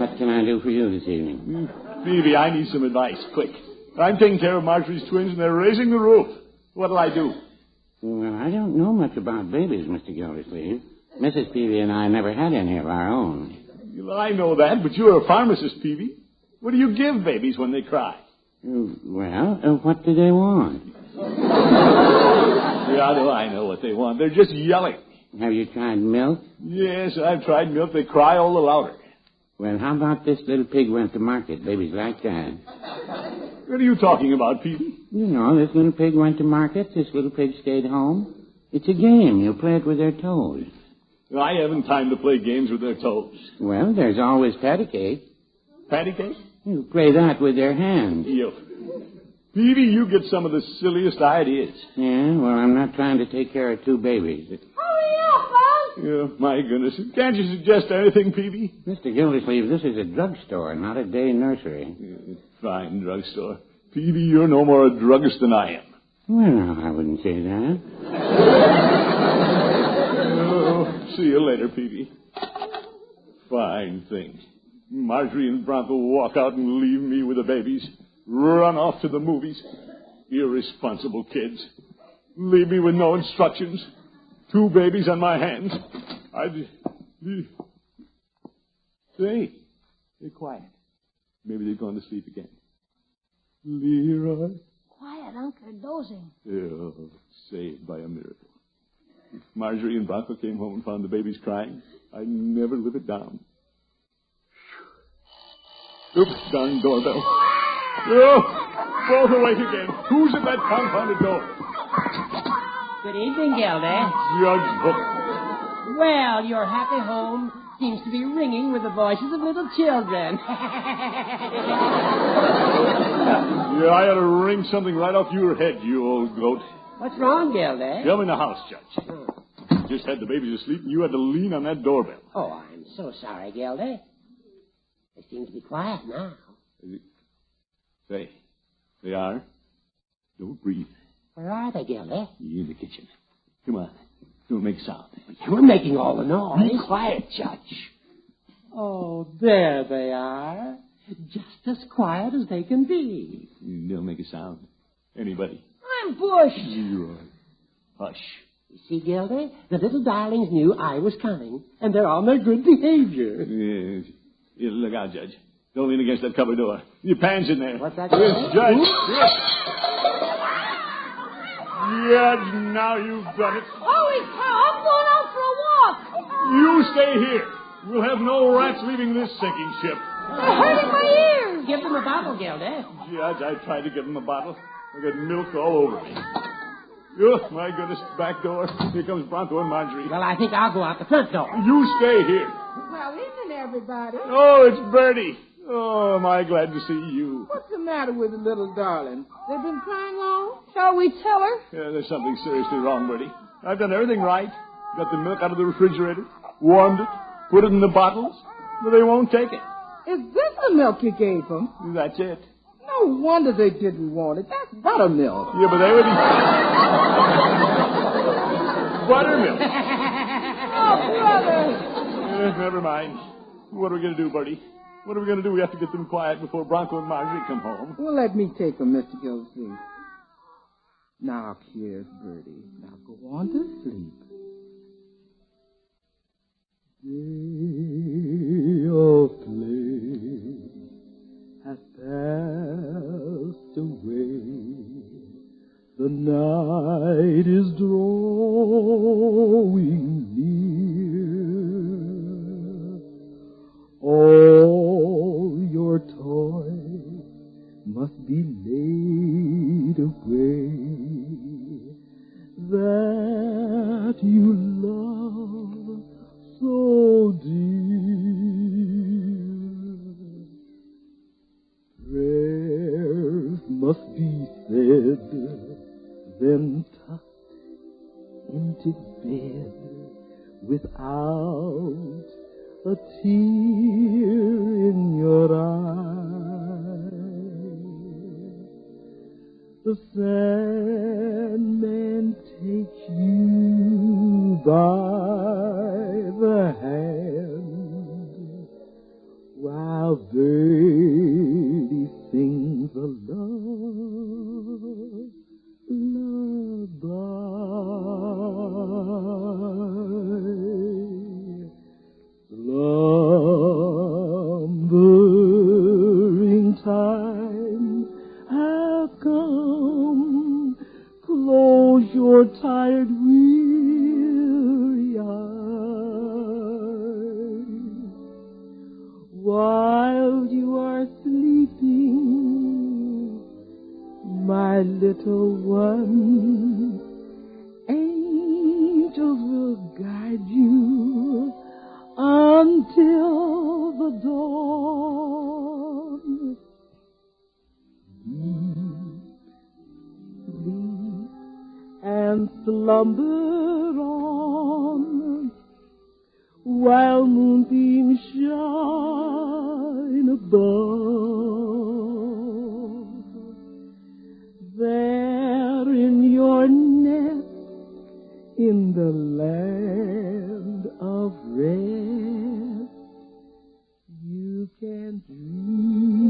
What can I do for you this evening? Peavy, I need some advice, quick. I'm taking care of Marjorie's twins, and they're raising the roof. What'll I do? Well, I don't know much about babies, Mr. Gildersleeve. Mrs. Peavy and I never had any of our own. Well, I know that, but you're a pharmacist, Peavy. What do you give babies when they cry? Well, what do they want? Yeah, I know what they want. They're just yelling. Have you tried milk? Yes, I've tried milk. They cry all the louder. Well, how about this little pig went to market? Babies like that. What are you talking about, Peavy? You know, this little pig went to market. This little pig stayed home. It's a game. You play it with their toes. I haven't time to play games with their toes. Well, there's always patty cake. Patty cake? You play that with their hands. Peavy, you get some of the silliest ideas. Yeah, well, I'm not trying to take care of 2 babies. Hurry up, Unc! Oh, my goodness. Can't you suggest anything, Peavy? Mr. Gildersleeve, this is a drugstore, not a day nursery. Fine, drugstore. Peavy, you're no more a druggist than I am. Well, I wouldn't say that. See you later, Peavy. Fine thing. Marjorie and Bronco walk out and leave me with the babies. Run off to the movies. Irresponsible kids. Leave me with no instructions. 2 babies on my hands. Say, they're quiet. Maybe they're going to sleep again. Leroy. Quiet, Unc. They're dozing. Oh, saved by a miracle. If Marjorie and Bronco came home and found the babies crying, I'd never live it down. Oops, darn doorbell. Oh, both awake again. Who's at that confounded door? Good evening, Gilda. Judge Hook. Well, your happy home seems to be ringing with the voices of little children. Yeah, I ought to wring something right off your head, you old goat. What's wrong, Gilda? Come in the house, Judge. Just had the babies asleep, and you had to lean on that doorbell. Oh, I'm so sorry, Gilda. They seem to be quiet now. Say, they are. Don't breathe. Where are they, Gildy? In the kitchen. Come on. Don't make a sound. You're making all the noise. Be quiet, Judge. Oh, there they are. Just as quiet as they can be. They'll make a sound. Anybody. I'm Bush. You're right. Hush. You see, Gildy, the little darlings knew I was coming, and they're on their good behavior. Yes. Yeah, look out, Judge. Don't lean against that cupboard door. Your pan's in there. What's that? Yes, Judge. Yes. Judge, now you've done it. Holy cow, I'm going out for a walk. You stay here. We'll have no rats leaving this sinking ship. They're hurting my ears. Give them a bottle, Gildy. Judge, I tried to give him a bottle. I got milk all over me. Oh, my goodness, back door. Here comes Bronco and Marjorie. Well, I think I'll go out the front door. You stay here. Well, evening, everybody. Oh, it's Bertie. Oh, am I glad to see you. What's the matter with the little darling? They've been crying long? Shall we tell her? Yeah, there's something seriously wrong, Bertie. I've done everything right. Got the milk out of the refrigerator, warmed it, put it in the bottles, but they won't take it. Is this the milk you gave them? That's it. No wonder they didn't want it. That's buttermilk. Yeah, but they would eat buttermilk. Oh, brother. Never mind. What are we going to do, Bertie? What are we going to do? We have to get them quiet before Bronco and Marjorie come home. Well, let me take them, Mr. Gildersleeve. Now, here's Bertie. Now, go on to sleep. Day of play has passed away. The night is drawing near. All your toys must be laid away that you love so dear. Prayers must be said, then tucked into bed without a tear in your eye. The Sandman takes you by the hand while Birdie sings a lullaby. Slumbering time has come. Close your tired, weary eyes while you are sleeping, my little one. Angels will guide you until the dawn. Sleep and slumber on while moonbeams shine above. There in your nest in the land of rest, you can dream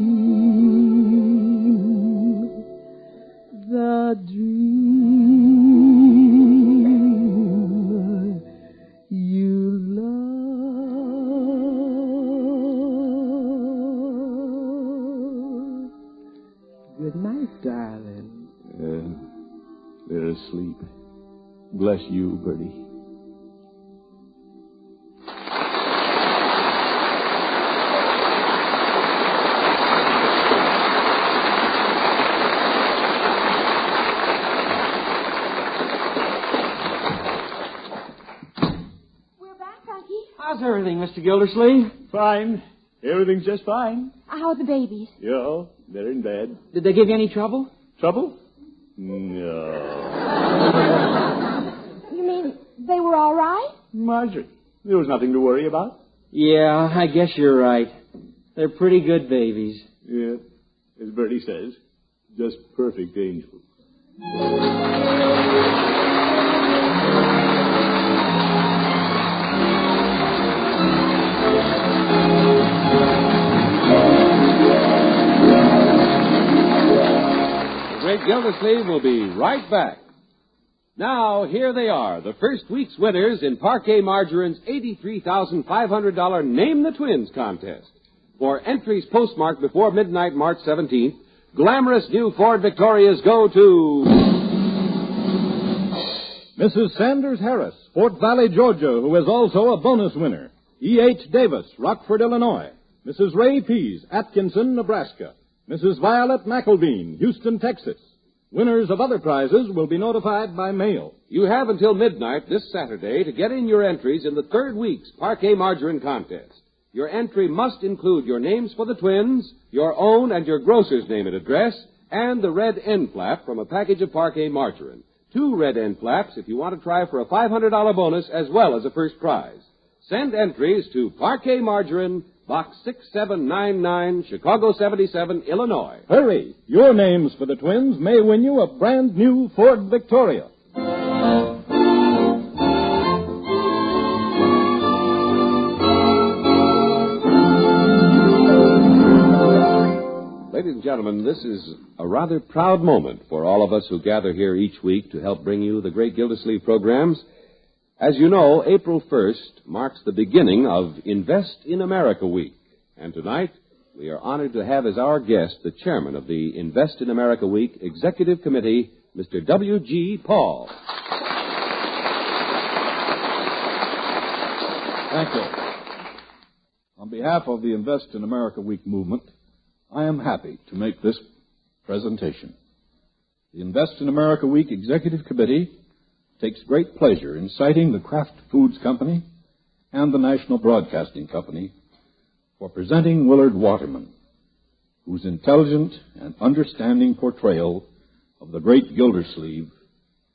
the dream you love. Good night, darling. They're asleep. Bless you, Bertie. How's everything, Mr. Gildersleeve? Fine. Everything's just fine. How are the babies? Yeah, they're in bed. Did they give you any trouble? Trouble? No. You mean they were all right? Marjorie, there was nothing to worry about. Yeah, I guess you're right. They're pretty good babies. Yeah, as Bertie says, just perfect angels. The Great Gildersleeve will be right back. Now, here they are, the first week's winners in Parquet Margarine's $83,500 Name the Twins contest. For entries postmarked before midnight, March 17th, glamorous new Ford Victorias go to Mrs. Sanders Harris, Fort Valley, Georgia, who is also a bonus winner. E.H. Davis, Rockford, Illinois. Mrs. Ray Pease, Atkinson, Nebraska. Mrs. Violet McElveen, Houston, Texas. Winners of other prizes will be notified by mail. You have until midnight this Saturday to get in your entries in the third week's Parquet Margarine contest. Your entry must include your names for the twins, your own and your grocer's name and address, and the red end flap from a package of Parquet Margarine. 2 red end flaps if you want to try for a $500 bonus as well as a first prize. Send entries to Parquet Margarine, Box 6799, Chicago 77, Illinois. Hurry! Your names for the twins may win you a brand new Ford Victoria. Ladies and gentlemen, this is a rather proud moment for all of us who gather here each week to help bring you the Great Gildersleeve programs. As you know, April 1st marks the beginning of Invest in America Week. And tonight, we are honored to have as our guest the chairman of the Invest in America Week Executive Committee, Mr. W.G. Paul. Thank you. On behalf of the Invest in America Week movement, I am happy to make this presentation. The Invest in America Week Executive Committee takes great pleasure in citing the Kraft Foods Company and the National Broadcasting Company for presenting Willard Waterman, whose intelligent and understanding portrayal of the great Gildersleeve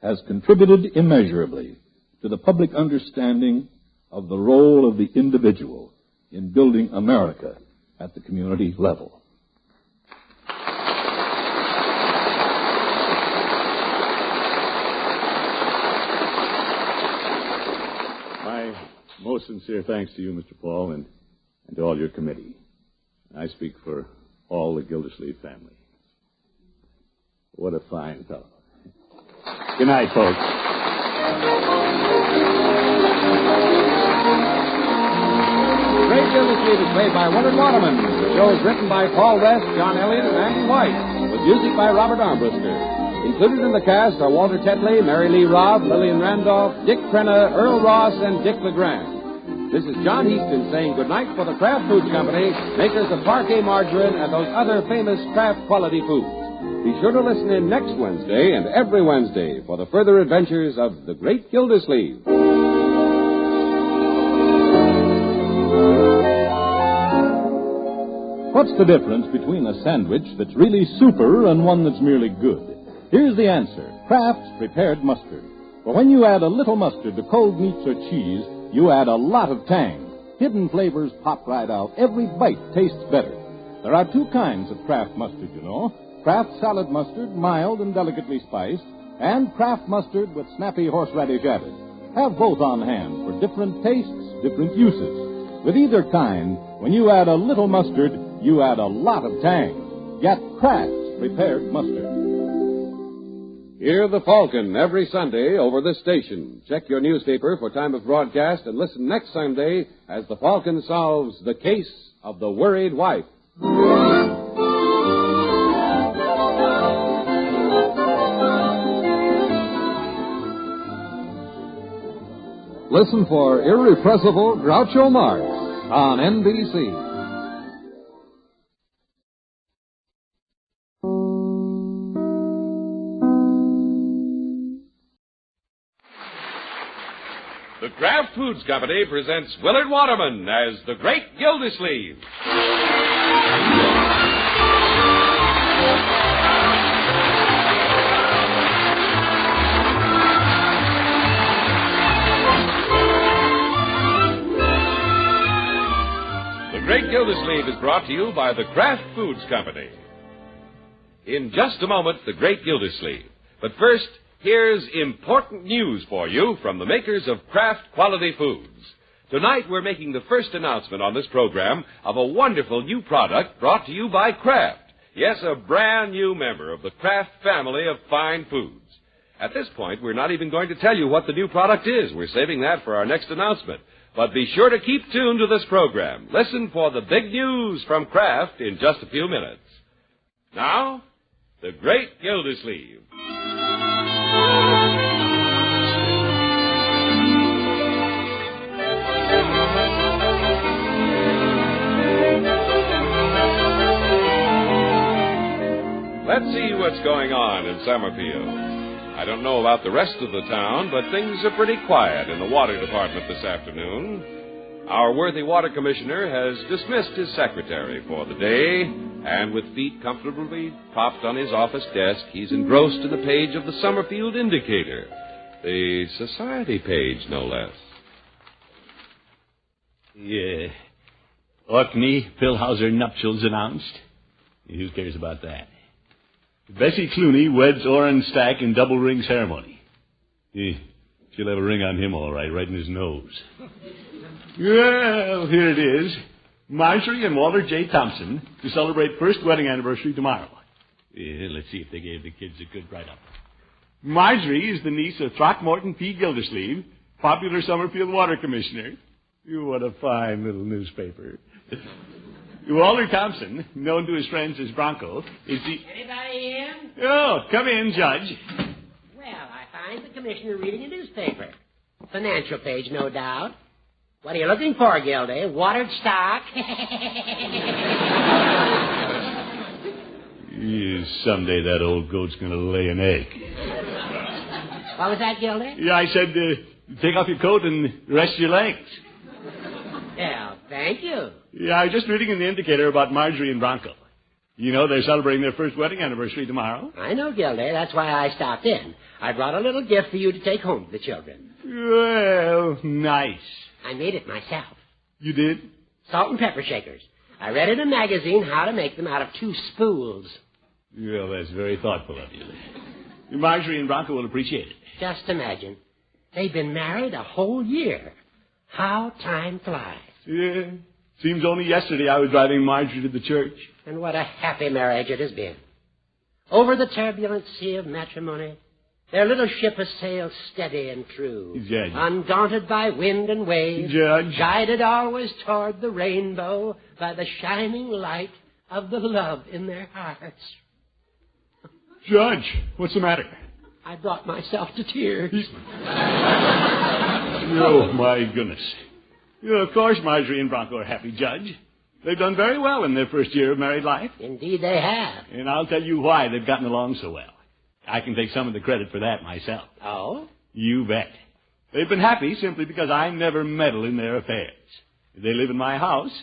has contributed immeasurably to the public understanding of the role of the individual in building America at the community level. Most sincere thanks to you, Mr. Paul, and to all your committee. I speak for all the Gildersleeve family. What a fine fellow. Good night, folks. Great Gildersleeve is played by Willard Waterman. The show is written by Paul West, John Elliott, and Andy White, with music by Robert Armbruster. Included in the cast are Walter Tetley, Mary Lee Robb, Lillian Randolph, Dick Crenna, Earl Ross, and Dick LeGrand. This is John Heaston saying goodnight for the Kraft Foods Company, makers of Parquet Margarine and those other famous Kraft quality foods. Be sure to listen in next Wednesday and every Wednesday for the further adventures of the Great Gildersleeve. What's the difference between a sandwich that's really super and one that's merely good? Here's the answer. Kraft's Prepared Mustard. For when you add a little mustard to cold meats or cheese, you add a lot of tang. Hidden flavors pop right out. Every bite tastes better. There are 2 kinds of Kraft mustard, you know. Kraft salad mustard, mild and delicately spiced, and Kraft mustard with snappy horseradish added. Have both on hand for different tastes, different uses. With either kind, when you add a little mustard, you add a lot of tang. Get Kraft's Prepared Mustard. Hear the Falcon every Sunday over this station. Check your newspaper for time of broadcast and listen next Sunday as the Falcon solves the case of the worried wife. Listen for Irrepressible Groucho Marx on NBC. The Kraft Foods Company presents Willard Waterman as the Great Gildersleeve. The Great Gildersleeve Gildersleeve is brought to you by the Kraft Foods Company. In just a moment, the great Gildersleeve. But first, here's important news for you from the makers of Kraft Quality Foods. Tonight, we're making the first announcement on this program of a wonderful new product brought to you by Kraft. Yes, a brand new member of the Kraft family of fine foods. At this point, we're not even going to tell you what the new product is. We're saving that for our next announcement. But be sure to keep tuned to this program. Listen for the big news from Kraft in just a few minutes. Now, the great Gildersleeve. Let's see what's going on in Summerfield. I don't know about the rest of the town, but things are pretty quiet in the water department this afternoon. Our worthy water commissioner has dismissed his secretary for the day, and with feet comfortably propped on his office desk, he's engrossed in the page of the Summerfield Indicator, the society page, no less. Yeah. Orkney Pillhauser nuptials announced. Who cares about that? Bessie Clooney weds Orrin Stack in double ring ceremony. She'll have a ring on him all right in his nose. Well, here it is. Marjorie and Walter J. Thompson to celebrate first wedding anniversary tomorrow. Let's see if they gave the kids a good write-up. Marjorie is the niece of Throckmorton P. Gildersleeve, popular Summerfield water commissioner. What a fine little newspaper. Walter Thompson, known to his friends as Bronco, is the... Anybody in? Oh, come in, Judge. Well, I find the commissioner reading a newspaper. Financial page, no doubt. What are you looking for, Gildy? Watered stock? Someday that old goat's going to lay an egg. What was that, Gildy? Yeah, I said, take off your coat and rest your legs. Well, thank you. Yeah, I was just reading in the Indicator about Marjorie and Bronco. You know, they're celebrating their first wedding anniversary tomorrow. I know, Gildy. That's why I stopped in. I brought a little gift for you to take home to the children. Well, nice. I made it myself. You did? Salt and pepper shakers. I read in a magazine how to make them out of 2 spools. Well, that's very thoughtful of you. Marjorie and Bronco will appreciate it. Just imagine. They've been married a whole year. How time flies. Yeah. Seems only yesterday I was driving Marjorie to the church. And what a happy marriage it has been. Over the turbulent sea of matrimony, their little ship has sailed steady and true. Judge. Undaunted by wind and wave. Judge. Guided always toward the rainbow by the shining light of the love in their hearts. Judge, what's the matter? I brought myself to tears. Oh, my goodness. Of course Marjorie and Bronco are happy, Judge. They've done very well in their first year of married life. Indeed they have. And I'll tell you why they've gotten along so well. I can take some of the credit for that myself. Oh? You bet. They've been happy simply because I never meddle in their affairs. They live in my house,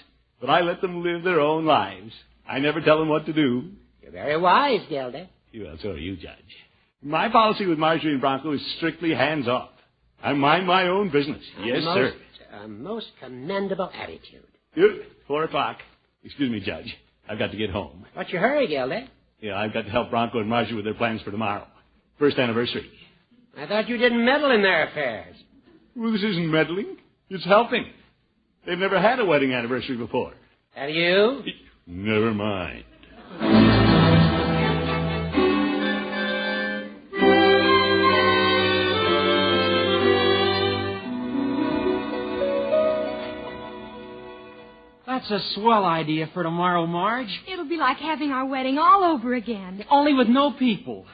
but I let them live their own lives. I never tell them what to do. You're very wise, Gildy. Well, so are you, Judge. My policy with Marjorie and Bronco is strictly hands-off. I mind my own business. Yes, sir. A most commendable attitude. 4:00. Excuse me, Judge. I've got to get home. What's your hurry, Gildy? Yeah, I've got to help Bronco and Marjorie with their plans for tomorrow. First anniversary. I thought you didn't meddle in their affairs. Well, this isn't meddling. It's helping. They've never had a wedding anniversary before. Have you? Never mind. That's a swell idea for tomorrow, Marge. It'll be like having our wedding all over again. Only with no people.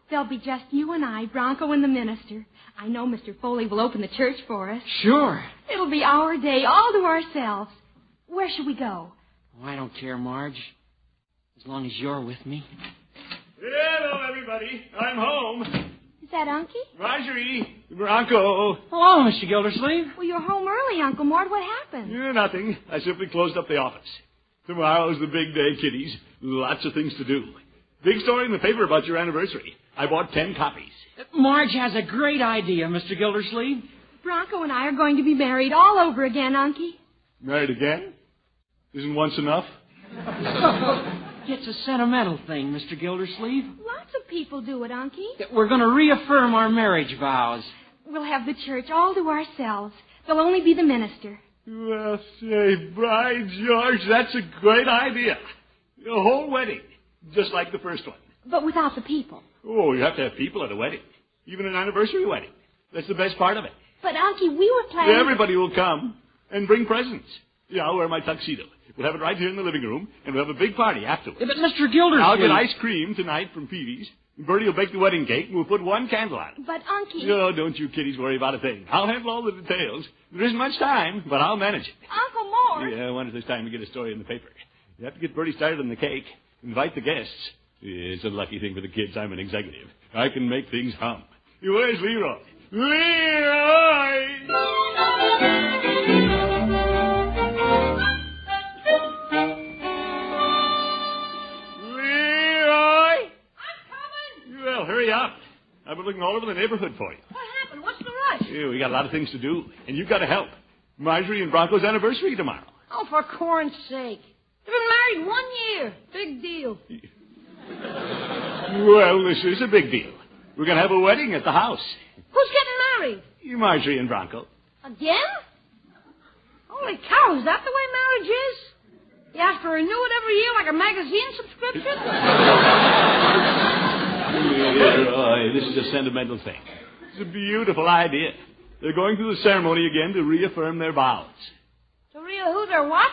There'll be just you and I, Bronco and the minister. I know Mr. Foley will open the church for us. Sure. It'll be our day all to ourselves. Where shall we go? Oh, I don't care, Marge. As long as you're with me. Hello, everybody. I'm home. Is that Unky? Marjorie, Bronco. Hello, Mr. Gildersleeve. Well, you're home early, Uncle Mort. What happened? Nothing. I simply closed up the office. Tomorrow's the big day, kiddies. Lots of things to do. Big story in the paper about your anniversary. I bought 10 copies. Marge has a great idea, Mr. Gildersleeve. Bronco and I are going to be married all over again, Unky. Married again? Isn't once enough? It's a sentimental thing, Mr. Gildersleeve. Lots of people do it, Unky. We're going to reaffirm our marriage vows. We'll have the church all to ourselves. There'll only be the minister. Well, say, by George, that's a great idea. A whole wedding, just like the first one. But without the people. Oh, you have to have people at a wedding. Even an anniversary wedding. That's the best part of it. But, Unky, we were planning... Everybody will come and bring presents. Yeah, I'll wear my tuxedo. We'll have it right here in the living room, and we'll have a big party afterwards. Yeah, but Mr. Gildersleeve... I'll get ice cream tonight from Peavy's. Bertie will bake the wedding cake, and we'll put one candle on it. But, Unky... No, don't you kiddies worry about a thing. I'll handle all the details. There isn't much time, but I'll manage it. Uncle Mort... Yeah, I wonder if there's time to get a story in the paper. You have to get Bertie started on the cake. Invite the guests. Yeah, it's a lucky thing for the kids I'm an executive. I can make things hum. Where's Leroy? Leroy! Well, hurry up. I've been looking all over the neighborhood for you. What happened? What's the rush? Yeah, we got a lot of things to do, and you've got to help. Marjorie and Bronco's anniversary tomorrow. Oh, for corn's sake. They've been married 1 year. Big deal. Well, this is a big deal. We're going to have a wedding at the house. Who's getting married? Marjorie and Bronco. Again? Holy cow, is that the way marriage is? You have to renew it every year like a magazine subscription? Leroy, this is a sentimental thing. It's a beautiful idea. They're going through the ceremony again to reaffirm their vows. To who their what?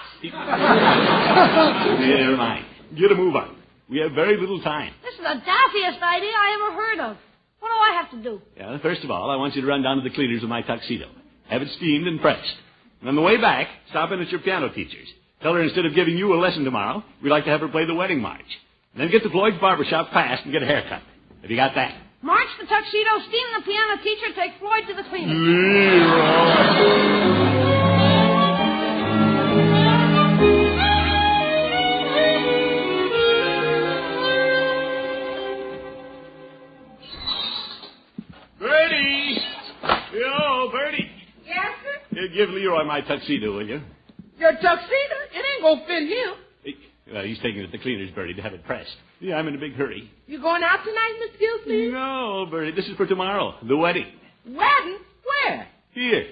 Never mind. Get a move on. We have very little time. This is the daffiest idea I ever heard of. What do I have to do? Yeah, first of all, I want you to run down to the cleaners with my tuxedo. Have it steamed and pressed. And on the way back, stop in at your piano teacher's. Tell her instead of giving you a lesson tomorrow, we'd like to have her play the wedding march. And then get to Floyd's barbershop fast and get a haircut. Have you got that? March the tuxedo, steam the piano teacher, take Floyd to the cleaner. Bertie! Yo, Bertie! Yes, sir? Give Leroy my tuxedo, will you? Your tuxedo? It ain't gonna fit him. Well, he's taking it to the cleaners, Bertie, to have it pressed. Yeah, I'm in a big hurry. You going out tonight, Miss Gilsleeve? No, Bertie, this is for tomorrow. The wedding. Wedding? Where? Here.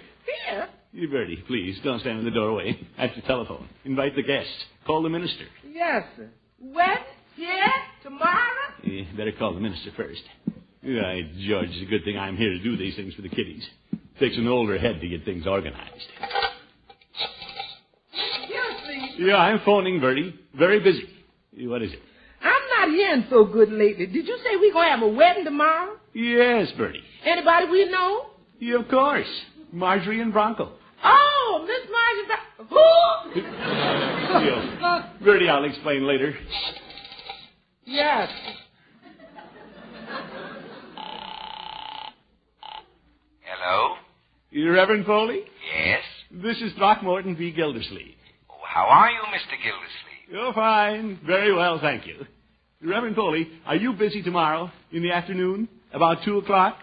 Here? You, Bertie, please, don't stand in the doorway. I have to telephone. Invite the guests. Call the minister. Yes, sir. Wedding? Here? Tomorrow? Yeah, better call the minister first. Right, George, it's a good thing I'm here to do these things for the kiddies. Takes an older head to get things organized. Yeah, I'm phoning, Bertie. Very busy. What is it? I'm not hearing so good lately. Did you say we're going to have a wedding tomorrow? Yes, Bertie. Anybody we know? Yeah, of course. Marjorie and Bronco. Oh, Miss Marjorie. Who? Yeah. Bertie, I'll explain later. Yes. Hello? Reverend Foley? Yes? This is Throckmorton V. Gildersleeve. How are you, Mr. Gildersleeve? Oh, fine. Very well, thank you. Reverend Foley, are you busy tomorrow in the afternoon? About 2 o'clock?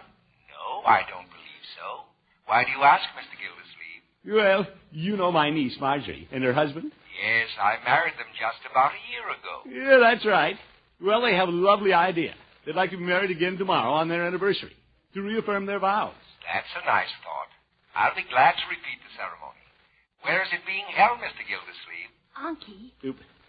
No, I don't believe so. Why do you ask, Mr. Gildersleeve? Well, you know my niece, Marjorie, and her husband? Yes, I married them just about a year ago. Yeah, that's right. Well, they have a lovely idea. They'd like to be married again tomorrow on their anniversary to reaffirm their vows. That's a nice thought. I'll be glad to repeat the ceremony. Where is it being held, Mr. Gildersleeve? Unky.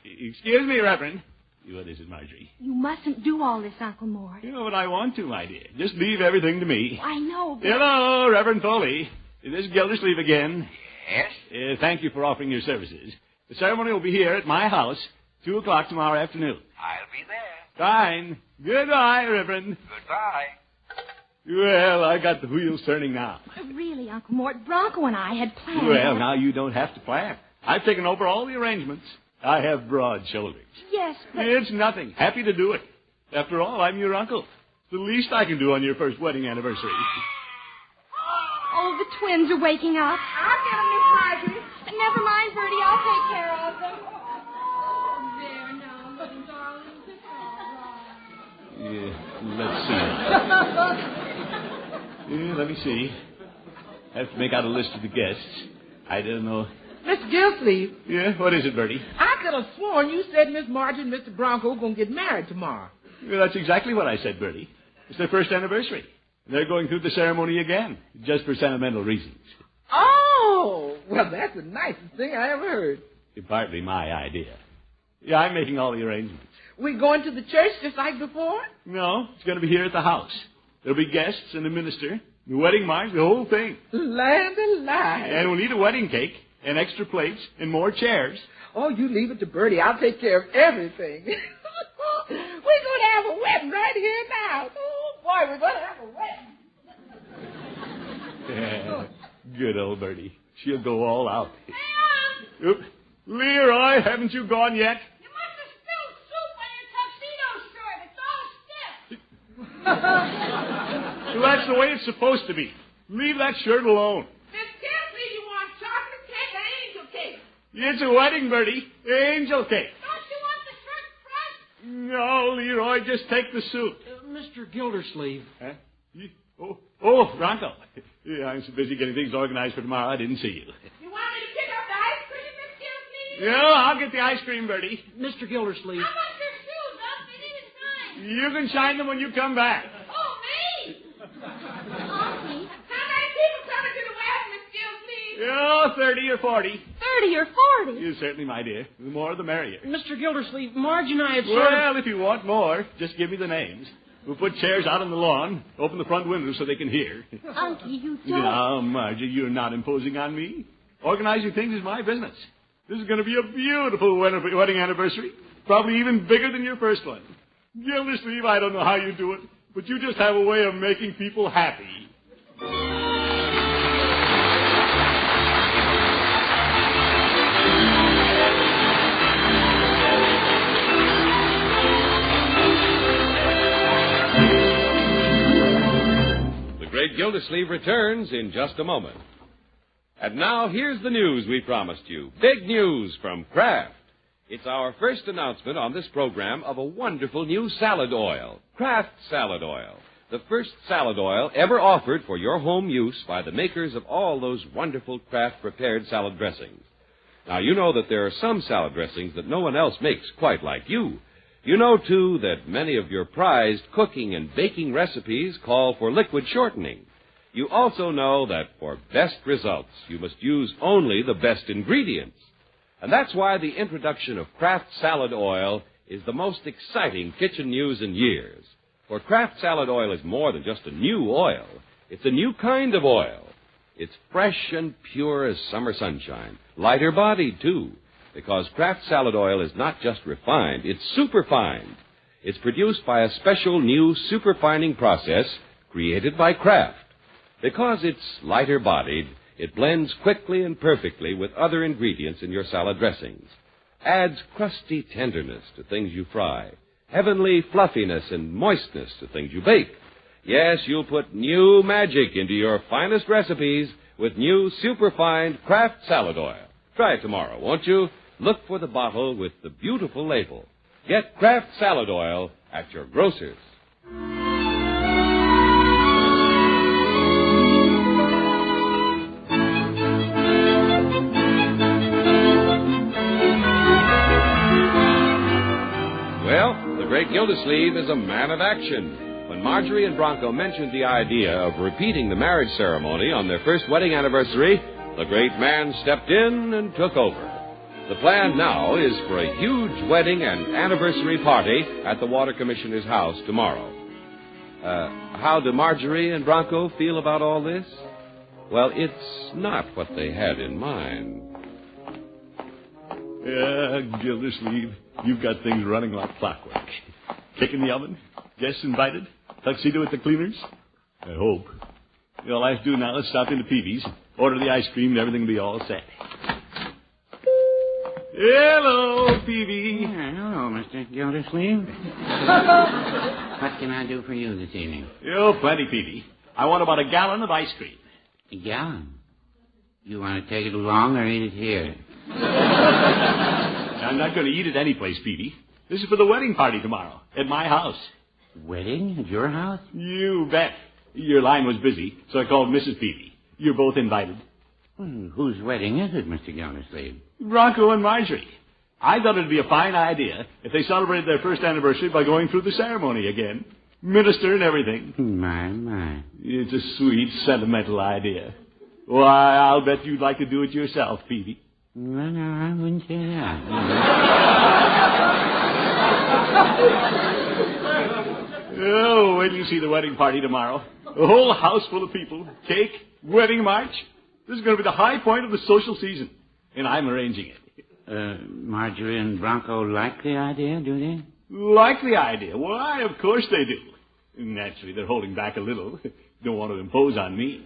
Excuse me, Reverend. What is it, Marjorie? You mustn't do all this, Uncle Mort. You know what I want to, my dear. Just leave everything to me. I know, but... Hello, Reverend Foley. This is Gildersleeve again. Yes? Thank you for offering your services. The ceremony will be here at my house, 2 o'clock tomorrow afternoon. I'll be there. Fine. Goodbye, Reverend. Goodbye. Well, I got the wheels turning now. Really, Uncle Mort, Bronco and I had planned... Well, now you don't have to plan. I've taken over all the arrangements. I have broad shoulders. Yes, but... It's nothing. Happy to do it. After all, I'm your uncle. It's the least I can do on your first wedding anniversary. Oh, the twins are waking up. I'll get them, Miss Marjorie. Never mind, Bertie. I'll take care of them. Oh, there now, little darling. It's all right. Let's see. Let me see. I have to make out a list of the guests. I don't know. Mr. Mr. Gillsleeve. Yeah, what is it, Bertie? I could have sworn you said Miss Margie and Mr. Bronco were going to get married tomorrow. Well, that's exactly what I said, Bertie. It's their first anniversary. They're going through the ceremony again, just for sentimental reasons. Oh, well, that's the nicest thing I ever heard. It's partly my idea. Yeah, I'm making all the arrangements. We going to the church just like before? No, it's going to be here at the house. There'll be guests and a minister, the wedding march, the whole thing. Land alive. And we'll need a wedding cake and extra plates and more chairs. Oh, you leave it to Bertie. I'll take care of everything. We're going to have a wedding right here now. Oh, boy, we're going to have a wedding. Good old Bertie. She'll go all out. Oop. Leroy, haven't you gone yet? You must have spilled soup on your tuxedo skirt. It's all stiff. Well, that's the way it's supposed to be. Leave that shirt alone. Miss Gillsleeve, you want chocolate cake or angel cake? It's a wedding, Bertie. Angel cake. Don't you want the shirt pressed? No, Leroy, just take the suit. Mr. Gildersleeve. Huh? Oh, Bronco. Yeah, I'm so busy getting things organized for tomorrow, I didn't see you. You want me to pick up the ice cream, Miss Gillsleeve? Yeah, I'll get the ice cream, Bertie. Mr. Gildersleeve. How about your shoes? I'll fit in and shine. You can shine them when you come back. Oh, me? How many people coming to the wedding, Miss Gillsleeve? Oh, 30 or 40. 30 or 40? You certainly, my dear. The more, the merrier. Mr. Gildersleeve, Marge and I have Well, if you want more, just give me the names. We'll put chairs out on the lawn, open the front windows so they can hear. Unky, you don't. Now, Margie, you're not imposing on me. Organizing things is my business. This is going to be a beautiful wedding anniversary, probably even bigger than your first one. Gildersleeve, I don't know how you do it, but you just have a way of making people happy. Great Gildersleeve returns in just a moment. And now, here's the news we promised you. Big news from Kraft. It's our first announcement on this program of a wonderful new salad oil, Kraft Salad Oil. The first salad oil ever offered for your home use by the makers of all those wonderful Kraft prepared salad dressings. Now, you know that there are some salad dressings that no one else makes quite like you. You know, too, that many of your prized cooking and baking recipes call for liquid shortening. You also know that for best results, you must use only the best ingredients. And that's why the introduction of Kraft Salad Oil is the most exciting kitchen news in years. For Kraft Salad Oil is more than just a new oil. It's a new kind of oil. It's fresh and pure as summer sunshine, lighter bodied, too. Because Kraft Salad Oil is not just refined, it's superfined. It's produced by a special new superfining process created by Kraft. Because it's lighter bodied, it blends quickly and perfectly with other ingredients in your salad dressings. Adds crusty tenderness to things you fry, heavenly fluffiness and moistness to things you bake. Yes, you'll put new magic into your finest recipes with new superfine Kraft Salad Oil. Try it tomorrow, won't you? Look for the bottle with the beautiful label. Get Kraft Salad Oil at your grocer's. Well, the great Gildersleeve is a man of action. When Marjorie and Bronco mentioned the idea of repeating the marriage ceremony on their first wedding anniversary, the great man stepped in and took over. The plan now is for a huge wedding and anniversary party at the Water Commissioner's house tomorrow. How do Marjorie and Bronco feel about all this? Well, it's not what they had in mind. Gildersleeve, you've got things running like clockwork. Cake in the oven? Guests invited? Tuxedo at the cleaners? I hope. All I have to do now is stop into Peavy's, order the ice cream, and everything will be all set. Hello, Peavy. Hello, Mr. Gildersleeve. What can I do for you this evening? Oh, plenty, Peavy. I want about a gallon of ice cream. A gallon? You want to take it along or eat it here? I'm not going to eat at any place, Peavy. This is for the wedding party tomorrow, at my house. Wedding? At your house? You bet. Your line was busy, so I called Mrs. Peavy. You're both invited. Well, whose wedding is it, Mr. Gildersleeve? Bronco and Marjorie. I thought it'd be a fine idea if they celebrated their first anniversary by going through the ceremony again. Minister and everything. My. It's a sweet, sentimental idea. Why, I'll bet you'd like to do it yourself, Peavy. Well, no, I wouldn't say that. Oh, wait till you see the wedding party tomorrow. A whole house full of people. Cake, wedding march. This is going to be the high point of the social season. And I'm arranging it. Marjorie and Bronco like the idea, do they? Like the idea? Why, of course they do. Naturally, they're holding back a little. Don't want to impose on me.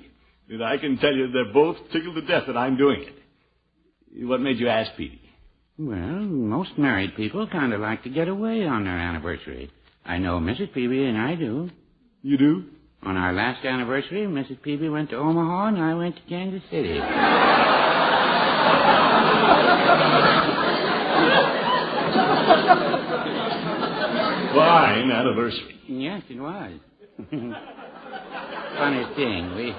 And I can tell you they're both tickled to death that I'm doing it. What made you ask, Petey? Well, most married people kind of like to get away on their anniversary. I know Mrs. Peavy and I do. You do? On our last anniversary, Mrs. Peavy went to Omaha and I went to Kansas City. Fine anniversary. Yes, it was. Funny thing,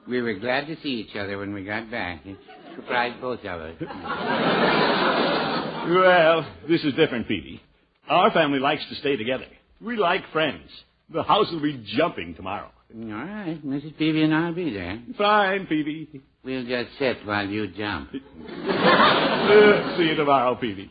we were glad to see each other when we got back. It surprised both of us. Well, this is different, Peavy. Our family likes to stay together. We like friends. The house will be jumping tomorrow. All right, Mrs. Peavy and I'll be there. Fine, Peavy. We'll just sit while you jump. See you tomorrow, Peavy.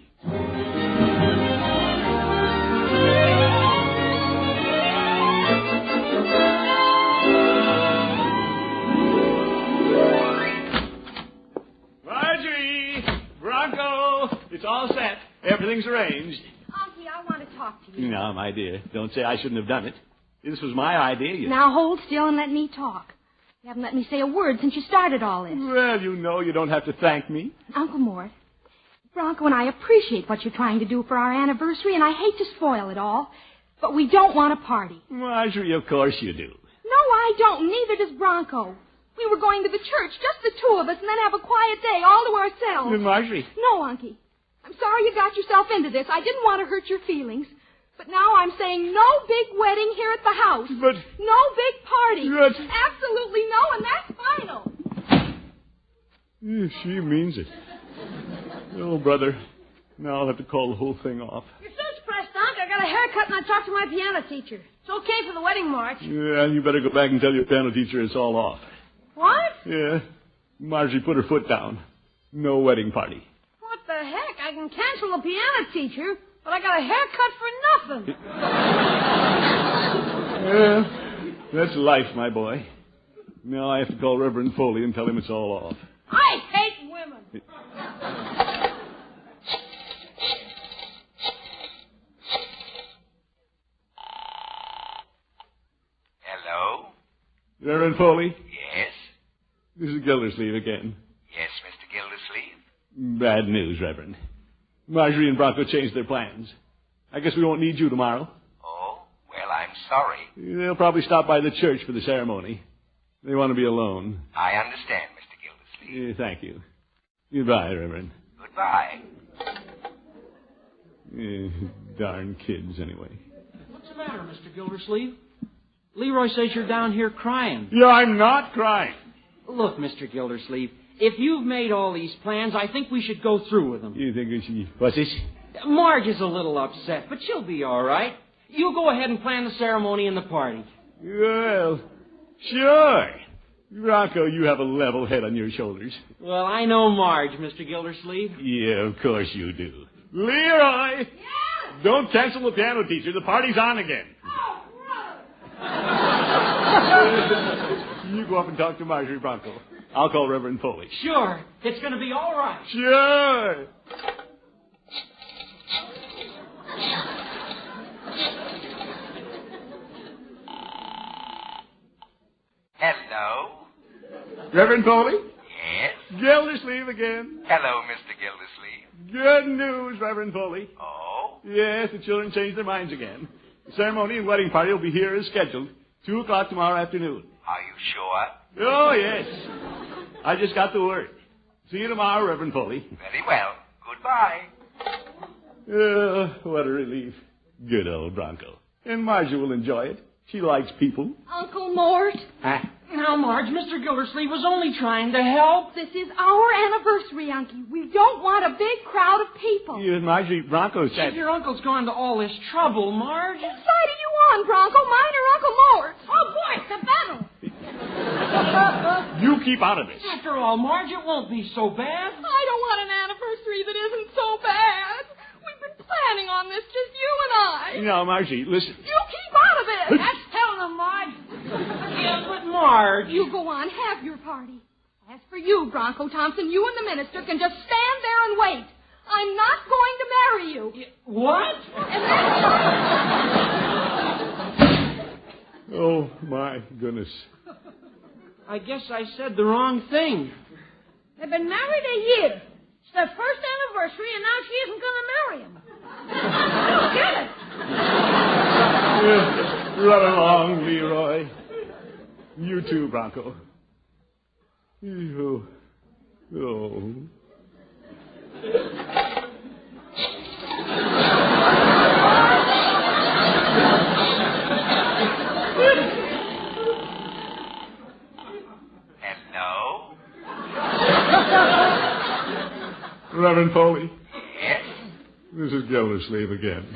Marjorie! Bronco! It's all set. Everything's arranged. Unky, I want to talk to you. No, my dear. Don't say I shouldn't have done it. This was my idea. Now hold still and let me talk. You haven't let me say a word since you started all this. Well, you know you don't have to thank me. Uncle Mort, Bronco and I appreciate what you're trying to do for our anniversary, and I hate to spoil it all, but we don't want a party. Marjorie, of course you do. No, I don't. Neither does Bronco. We were going to the church, just the two of us, and then have a quiet day all to ourselves. And Marjorie. No, Unky. I'm sorry you got yourself into this. I didn't want to hurt your feelings. But now I'm saying no big wedding here at the house. But... no big party. But... absolutely no, and that's final. She means it. Oh, brother. Now I'll have to call the whole thing off. You're so surprised, Unc. I got a haircut and I talked to my piano teacher. It's okay for the wedding march. Yeah, you better go back and tell your piano teacher it's all off. What? Yeah. Marjorie put her foot down. No wedding party. What the heck? I can cancel the piano teacher, but I got a haircut for nothing. Yeah, that's life, my boy. Now I have to call Reverend Foley and tell him it's all off. I hate women. Hello? Reverend Foley? Yes? This is Gildersleeve again. Yes, Mr. Gildersleeve? Bad news, Reverend. Marjorie and Bronco changed their plans. I guess we won't need you tomorrow. Oh, well, I'm sorry. They'll probably stop by the church for the ceremony. They want to be alone. I understand, Mr. Gildersleeve. Thank you. Goodbye, Reverend. Goodbye. Darn kids, anyway. What's the matter, Mr. Gildersleeve? Leroy says you're down here crying. Yeah, I'm not crying. Look, Mr. Gildersleeve, if you've made all these plans, I think we should go through with them. You think we should... What's this? Marge is a little upset, but she'll be all right. You go ahead and plan the ceremony and the party. Well, sure. Bronco, you have a level head on your shoulders. Well, I know Marge, Mr. Gildersleeve. Yeah, of course you do. Leroy! Yes? Don't cancel the piano teacher. The party's on again. Oh, You go up and talk to Marjorie, Bronco. I'll call Reverend Foley. Sure. It's going to be all right. Sure. Hello? Reverend Foley? Yes? Gildersleeve again. Hello, Mr. Gildersleeve. Good news, Reverend Foley. Oh? Yes, the children changed their minds again. The ceremony and wedding party will be here as scheduled, 2 o'clock tomorrow afternoon. Are you sure? Oh, yes. I just got the word. See you tomorrow, Reverend Foley. Very well. Goodbye. What a relief. Good old Bronco. And Marjorie will enjoy it. She likes people. Uncle Mort? Now, Marge, Mr. Gildersleeve was only trying to help. This is our anniversary, Unky. We don't want a big crowd of people. You and Marjorie Bronco said... If your uncle's gone to all this trouble, Marge... Whose side are you on, Bronco? Mine or Uncle Mort's? Oh, boy, it's a battle. You keep out of this. After all, Marge, it won't be so bad. I don't want an anniversary that isn't so bad. We've been planning on this, just you and I. No, Margie, listen. You keep out of it. That's telling them, Marge. Yeah, but Marge... You go on, have your party. As for you, Bronco Thompson, you and the minister can just stand there and wait. I'm not going to marry you. What? Oh, my goodness. I guess I said the wrong thing. They've been married a year. It's their first anniversary, and now she isn't going to marry him. I don't get it. Run along, Leroy. You too, Bronco. Oh. Reverend Foley. Yes? This is Gildersleeve again.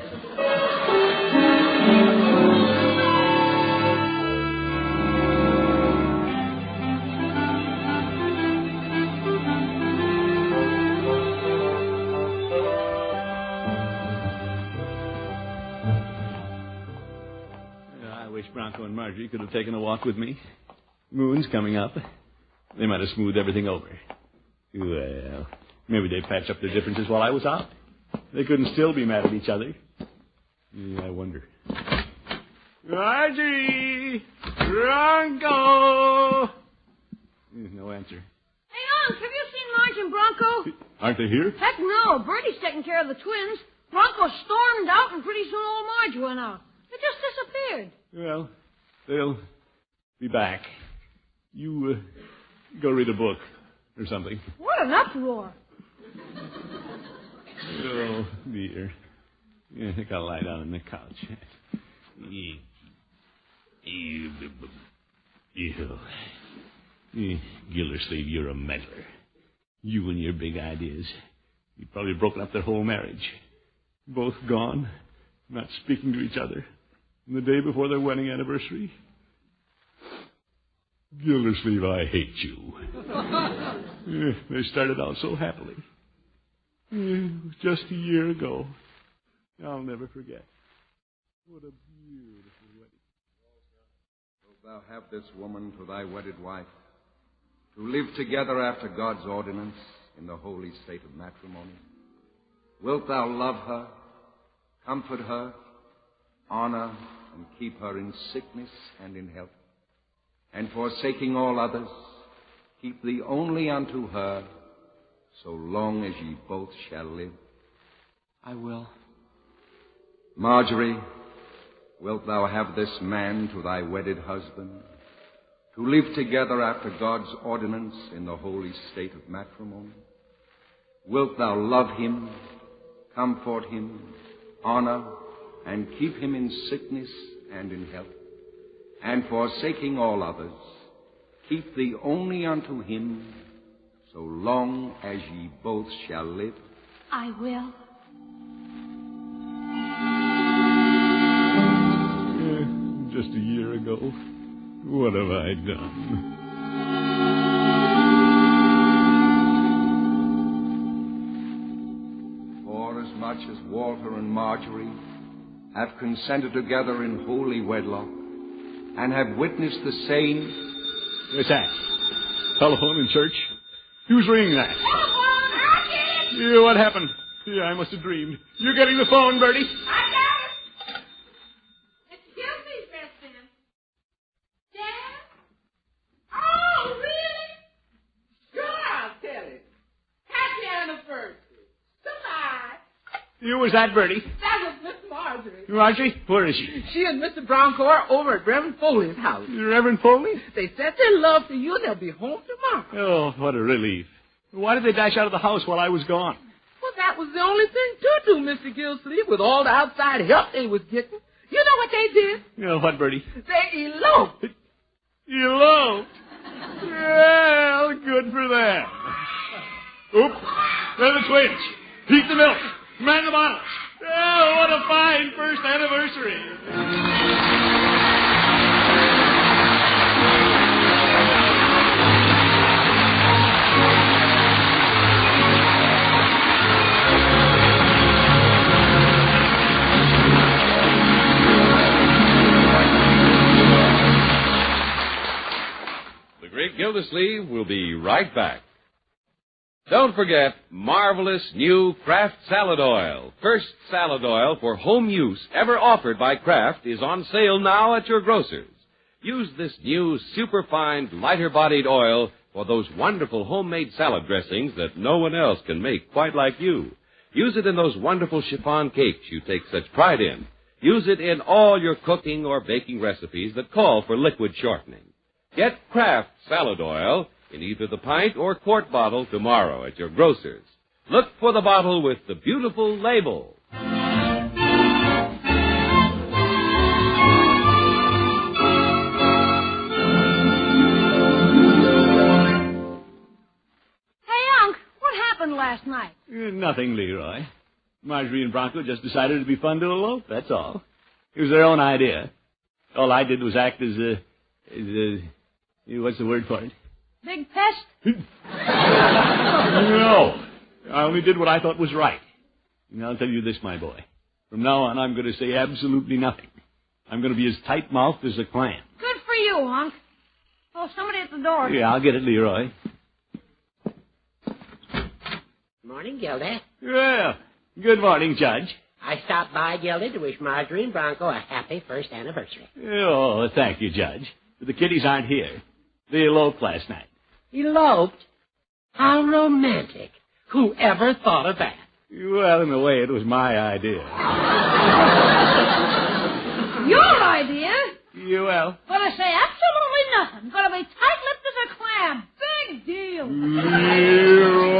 I wish Bronco and Marjorie could have taken a walk with me. Moon's coming up. They might have smoothed everything over. Well... maybe they'd patch up their differences while I was out. They couldn't still be mad at each other. Yeah, I wonder. Margie! Bronco! No answer. Hey, Unc, have you seen Marge and Bronco? Aren't they here? Heck no. Bertie's taking care of the twins. Bronco stormed out, and pretty soon old Marge went out. They just disappeared. Well, they'll be back. You go read a book or something. What an uproar. Oh, dear. Yeah, I think I'll lie down on the couch. Gildersleeve, you're a meddler. You and your big ideas. You've probably broken up their whole marriage. Both gone, not speaking to each other. And the day before their wedding anniversary. Gildersleeve, I hate you. They started out so happily. Just a year ago. I'll never forget. What a beautiful wedding. Wilt thou have this woman for thy wedded wife, to live together after God's ordinance in the holy state of matrimony? Wilt thou love her, comfort her, honor, and keep her in sickness and in health? And forsaking all others, keep thee only unto her, so long as ye both shall live? I will. Marjorie, wilt thou have this man to thy wedded husband, to live together after God's ordinance in the holy state of matrimony? Wilt thou love him, comfort him, honor, and keep him in sickness and in health? And forsaking all others, keep thee only unto him, so long as ye both shall live? I will. Just a year ago. What have I done? Forasmuch as Walter and Marjorie have consented together in holy wedlock, and have witnessed the same... What's that? Telephone in church? Who's ringing that? Yeah, what happened? Yeah, I must have dreamed. You're getting the phone, Bertie. I got it. It's Gilsey's best friend. Dad? Oh, really? Sure, I'll tell it. Happy anniversary. Goodbye. You was that, Bertie? That was Miss Marjorie. Marjorie? Where is she? She and Mr. Bronco are over at Reverend Foley's house. Reverend Foley? They said their love for you and they'll be home tomorrow. Oh, what a relief. Why did they dash out of the house while I was gone? Well, that was the only thing to do, Mr. Gilsleeve, with all the outside help they was getting. You know what they did? You know what, Bertie? They eloped. Eloped? Well, good for them. Oop, they're the twins. Heat the milk. Man the bottles. Oh, what a fine first anniversary. The Great Gildersleeve will be right back. Don't forget marvelous new Kraft salad oil. First salad oil for home use ever offered by Kraft is on sale now at your grocer's. Use this new superfine, lighter-bodied oil for those wonderful homemade salad dressings that no one else can make quite like you. Use it in those wonderful chiffon cakes you take such pride in. Use it in all your cooking or baking recipes that call for liquid shortening. Get Kraft salad oil in either the pint or quart bottle tomorrow at your grocer's. Look for the bottle with the beautiful label. Hey, Unc, what happened last night? Nothing, Leroy. Marjorie and Bronco just decided it'd be fun to elope, that's all. It was their own idea. All I did was act as what's the word for it? Big pest? No. I only did what I thought was right. And I'll tell you this, my boy. From now on, I'm going to say absolutely nothing. I'm going to be as tight-mouthed as a clam. Good for you, Unc. Oh, somebody at the door. Yeah, I'll get it, Leroy. Morning, Gildy. Well, good morning, Judge. I stopped by, Gildy, to wish Marjorie and Bronco a happy first anniversary. Oh, thank you, Judge. The kiddies aren't here. They eloped last night. Eloped? How romantic. Who ever thought of that? Well, in a way, it was my idea. Your idea? Well. Gonna say absolutely nothing. Gonna be tight-lipped as a clam. Big deal. Leroy.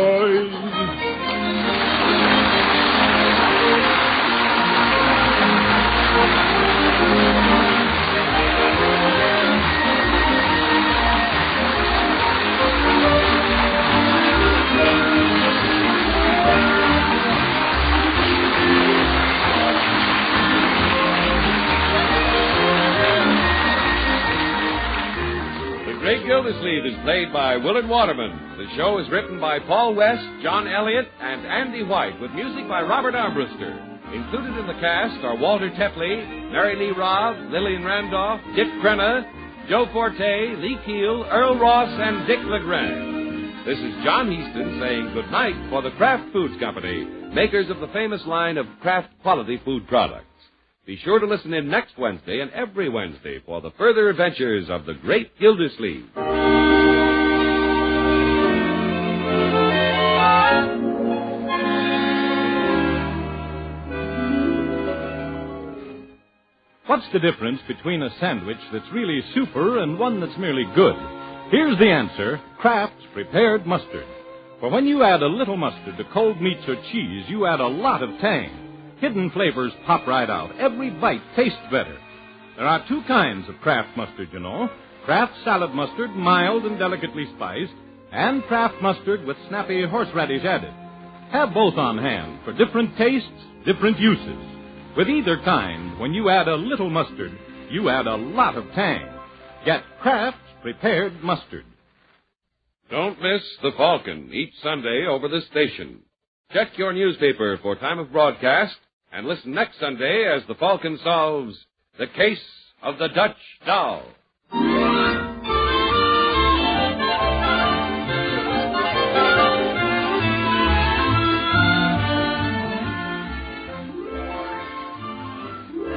The Great Gildersleeve is played by Willard Waterman. The show is written by Paul West, John Elliott, and Andy White, with music by Robert Armbruster. Included in the cast are Walter Tetley, Mary Lee Robb, Lillian Randolph, Dick Crenna, Joe Forte, Lee Keel, Earl Ross, and Dick LeGrand. This is John Heaston saying good night for the Kraft Foods Company, makers of the famous line of Kraft quality food products. Be sure to listen in next Wednesday and every Wednesday for the further adventures of the Great Gildersleeve. What's the difference between a sandwich that's really super and one that's merely good? Here's the answer: Kraft's Prepared Mustard. For when you add a little mustard to cold meats or cheese, you add a lot of tang. Hidden flavors pop right out. Every bite tastes better. There are two kinds of Kraft mustard, you know. Kraft salad mustard, mild and delicately spiced, and Kraft mustard with snappy horseradish added. Have both on hand for different tastes, different uses. With either kind, when you add a little mustard, you add a lot of tang. Get Kraft's Prepared Mustard. Don't miss The Falcon each Sunday over this station. Check your newspaper for time of broadcast and listen next Sunday as the Falcon solves the case of the Dutch doll.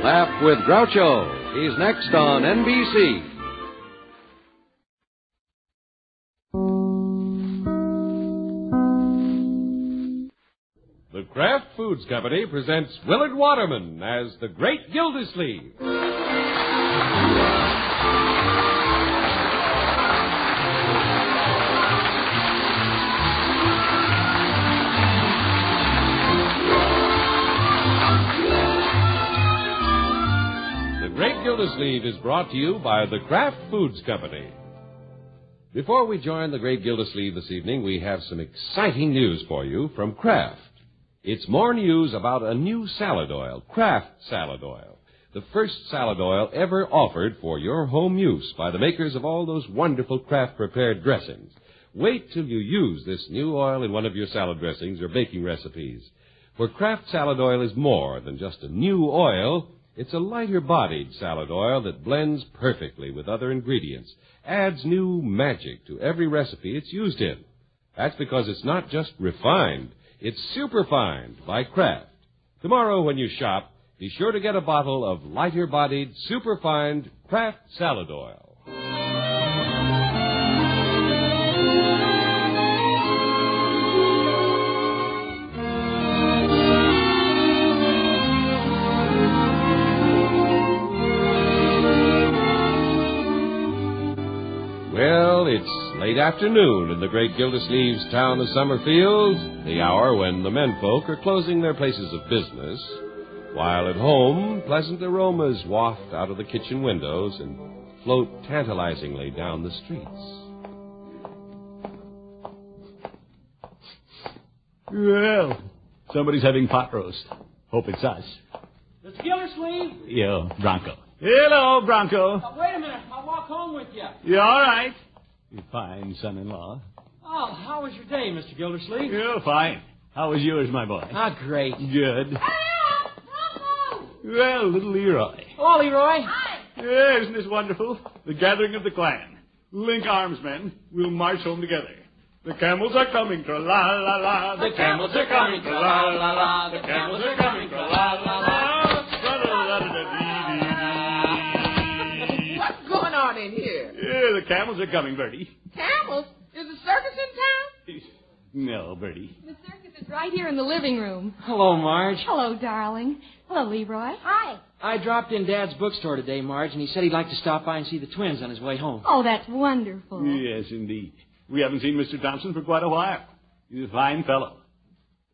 Laugh with Groucho. He's next on NBC. The Kraft Foods Company presents Willard Waterman as the Great Gildersleeve. The Great Gildersleeve is brought to you by the Kraft Foods Company. Before we join the great Gildersleeve this evening, we have some exciting news for you from Kraft. It's more news about a new salad oil, Kraft Salad Oil, the first salad oil ever offered for your home use by the makers of all those wonderful Kraft-prepared dressings. Wait till you use this new oil in one of your salad dressings or baking recipes. For Kraft Salad Oil is more than just a new oil. It's a lighter-bodied salad oil that blends perfectly with other ingredients, adds new magic to every recipe it's used in. That's because it's not just refined, it's superfined by Kraft. Tomorrow when you shop, be sure to get a bottle of lighter-bodied, superfined Kraft Salad Oil. Well, it's late afternoon in the great Gildersleeve's town of Summerfield, the hour when the menfolk are closing their places of business, while at home pleasant aromas waft out of the kitchen windows and float tantalizingly down the streets. Well, somebody's having pot roast. Hope it's us. Mr. Gildersleeve? Yo, Bronco. Hello, Bronco. Wait a minute. I'll walk home with you. You all right? You're fine, son-in-law. Oh, how was your day, Mr. Gildersleeve? You're fine. How was yours, my boy? Ah, great. Good. Bronco! Well, little Leroy. Hello, Leroy. Hi. Yeah, isn't this wonderful? The gathering of the clan. Link arms, men. We'll march home together. The camels are coming, tra-la-la-la. The camels are coming, tra-la-la-la. The camels are coming, tra-la-la-la. What's going on in here? Yeah, the camels are coming, Bertie. Camels? Is the circus in town? No, Bertie. The circus is right here in the living room. Hello, Marge. Hello, darling. Hello, Leroy. Hi. I dropped in Dad's bookstore today, Marge, and he said he'd like to stop by and see the twins on his way home. Oh, that's wonderful. Yes, indeed. We haven't seen Mr. Thompson for quite a while. He's a fine fellow.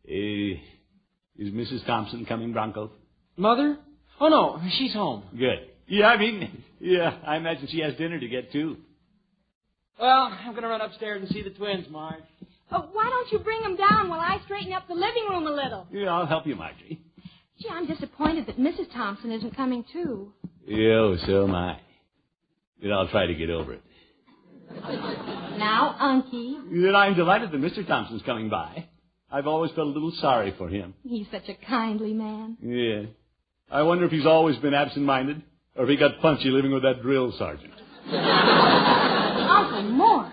Is Mrs. Thompson coming, Bronco? Mother? Oh, no, she's home. Good. Yeah, I imagine she has dinner to get, too. Well, I'm going to run upstairs and see the twins, Marge. Why don't you bring them down while I straighten up the living room a little? Yeah, I'll help you, Marjorie. Gee, I'm disappointed that Mrs. Thompson isn't coming, too. Yeah, so am I. But I'll try to get over it. Now, Unky. Then I'm delighted that Mr. Thompson's coming by. I've always felt a little sorry for him. He's such a kindly man. Yeah. I wonder if he's always been absent-minded, or if he got punchy living with that drill sergeant. Uncle Mort.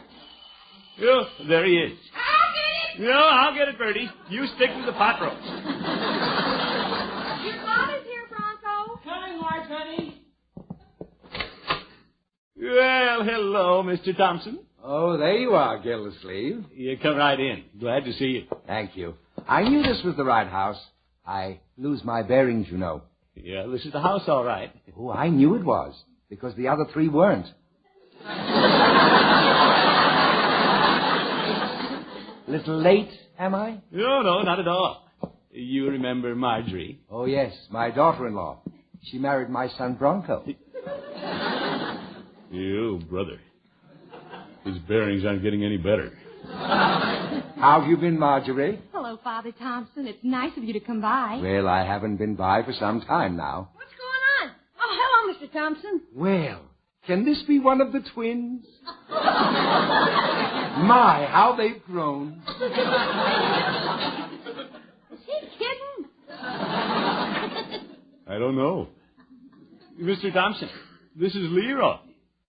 Yeah, there he is. I'll get it. No, I'll get it, Bertie. You stick to the pot roast. Your father's here, Bronco. Coming, Marge, honey. Well, hello, Mr. Thompson. Oh, there you are, Gildersleeve. You come right in. Glad to see you. Thank you. I knew this was the right house. I lose my bearings, you know. Yeah, this is the house, all right. Oh, I knew it was, because the other three weren't. Little late, am I? No, not at all. You remember Marjorie? Oh, yes, my daughter-in-law. She married my son, Bronco. You, brother. His bearings aren't getting any better. How have you been, Marjorie? Hello, Father Thompson. It's nice of you to come by. Well, I haven't been by for some time now. What's going on? Oh, hello, Mr. Thompson. Well, can this be one of the twins? My, how they've grown. Is he kidding? I don't know. Mr. Thompson, this is Leroy.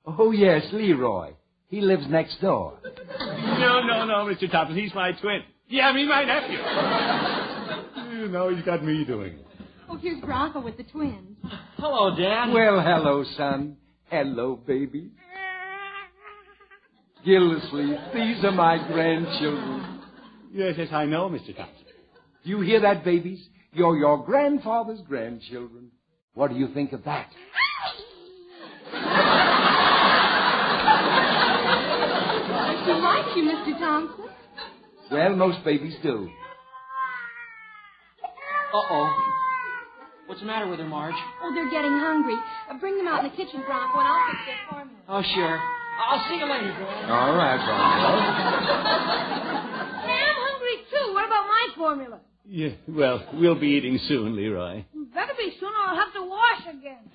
Oh, yes, Leroy. He lives next door. No, Mr. Thompson. He's my twin. Yeah, my nephew. Now he's got me doing it. Oh, here's Bronco with the twins. Hello, Dad. Well, hello, son. Hello, baby. Gildersleeve, these are my grandchildren. Yes, I know, Mr. Thompson. Do you hear that, babies? You're your grandfather's grandchildren. What do you think of that? She likes you, Mr. Thompson. Well, most babies do. Uh-oh. What's the matter with her, Marge? Oh, they're getting hungry. Bring them out in the kitchen, Bronco, and I'll fix their formula. Oh, sure. I'll see you later, girl. All right, Bronco. Hey, I'm hungry, too. What about my formula? Yeah, well, we'll be eating soon, Leroy. Better be soon or I'll have to wash again.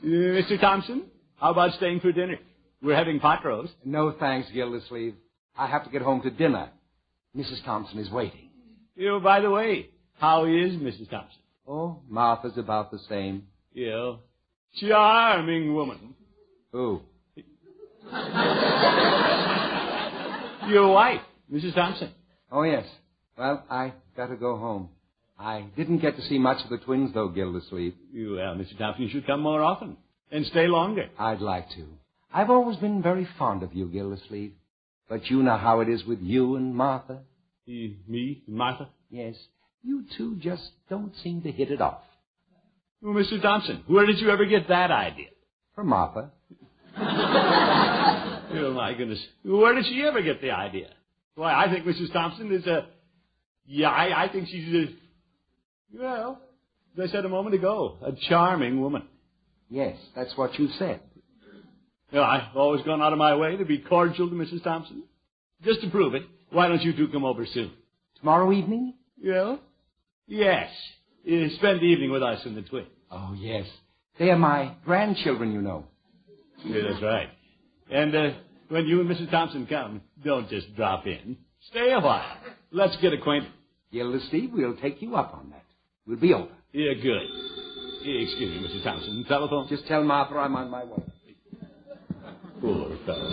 Mr. Thompson, how about staying for dinner? We're having pot roast. No thanks, Gildersleeve. I have to get home to dinner. Mrs. Thompson is waiting. By the way, how is Mrs. Thompson? Oh, Martha's about the same. Charming woman. Who? Your wife, Mrs. Thompson. Oh, yes. Well, I got to go home. I didn't get to see much of the twins, though, Gildersleeve. Well, Mr. Thompson, you should come more often and stay longer. I'd like to. I've always been very fond of you, Gildersleeve. But you know how it is with you and Martha. Me and Martha? Yes. You two just don't seem to hit it off. Well, Mr. Thompson, where did you ever get that idea? From Martha. Oh, my goodness. Where did she ever get the idea? Why, I think Mrs. Thompson is I think she's well, as I said a moment ago, a charming woman. Yes, that's what you said. I've always gone out of my way to be cordial to Mrs. Thompson. Just to prove it, why don't you two come over soon? Tomorrow evening? Yes. Spend the evening with us and the twins. Oh, yes. They are my grandchildren, you know. Yeah, that's right. And when you and Mrs. Thompson come, don't just drop in. Stay a while. Let's get acquainted. Gildersleeve, we'll take you up on that. We'll be over. Yeah, good. Excuse me, Mr. Thompson. Telephone? Just tell Martha I'm on my way. Poor fellow.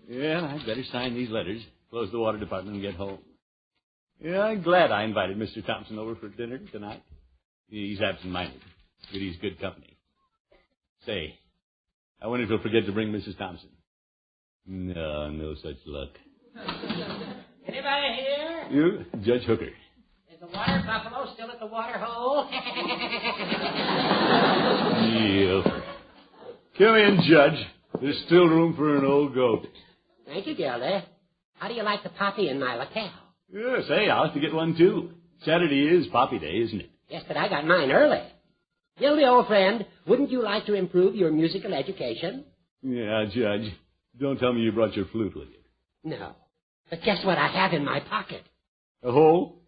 Yeah, I'd better sign these letters, close the water department, and get home. Yeah, I'm glad I invited Mr. Thompson over for dinner tonight. He's absent-minded, but he's good company. Say, I wonder if he'll forget to bring Mrs. Thompson. No such luck. Anybody here? You, Judge Hooker. Is the water buffalo still at the water hole? Yeah. Come in, Judge. There's still room for an old goat. Thank you, Gilda. How do you like the poppy in my locale? Yeah, say, I'll have to get one, too. Saturday is Poppy Day, isn't it? Yes, but I got mine early. Gildy, old friend, wouldn't you like to improve your musical education? Yeah, Judge. Don't tell me you brought your flute with you. No. But guess what I have in my pocket? A hole?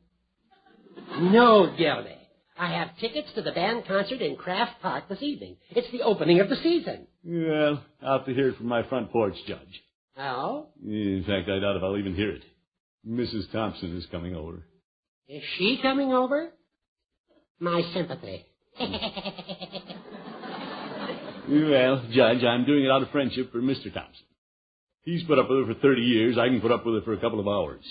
No, Gildy. I have tickets to the band concert in Kraft Park this evening. It's the opening of the season. Well, I'll have to hear it from my front porch, Judge. Oh? In fact, I doubt if I'll even hear it. Mrs. Thompson is coming over. Is she coming over? My sympathy. Well, Judge, I'm doing it out of friendship for Mr. Thompson. He's put up with her for 30 years. I can put up with her for a couple of hours.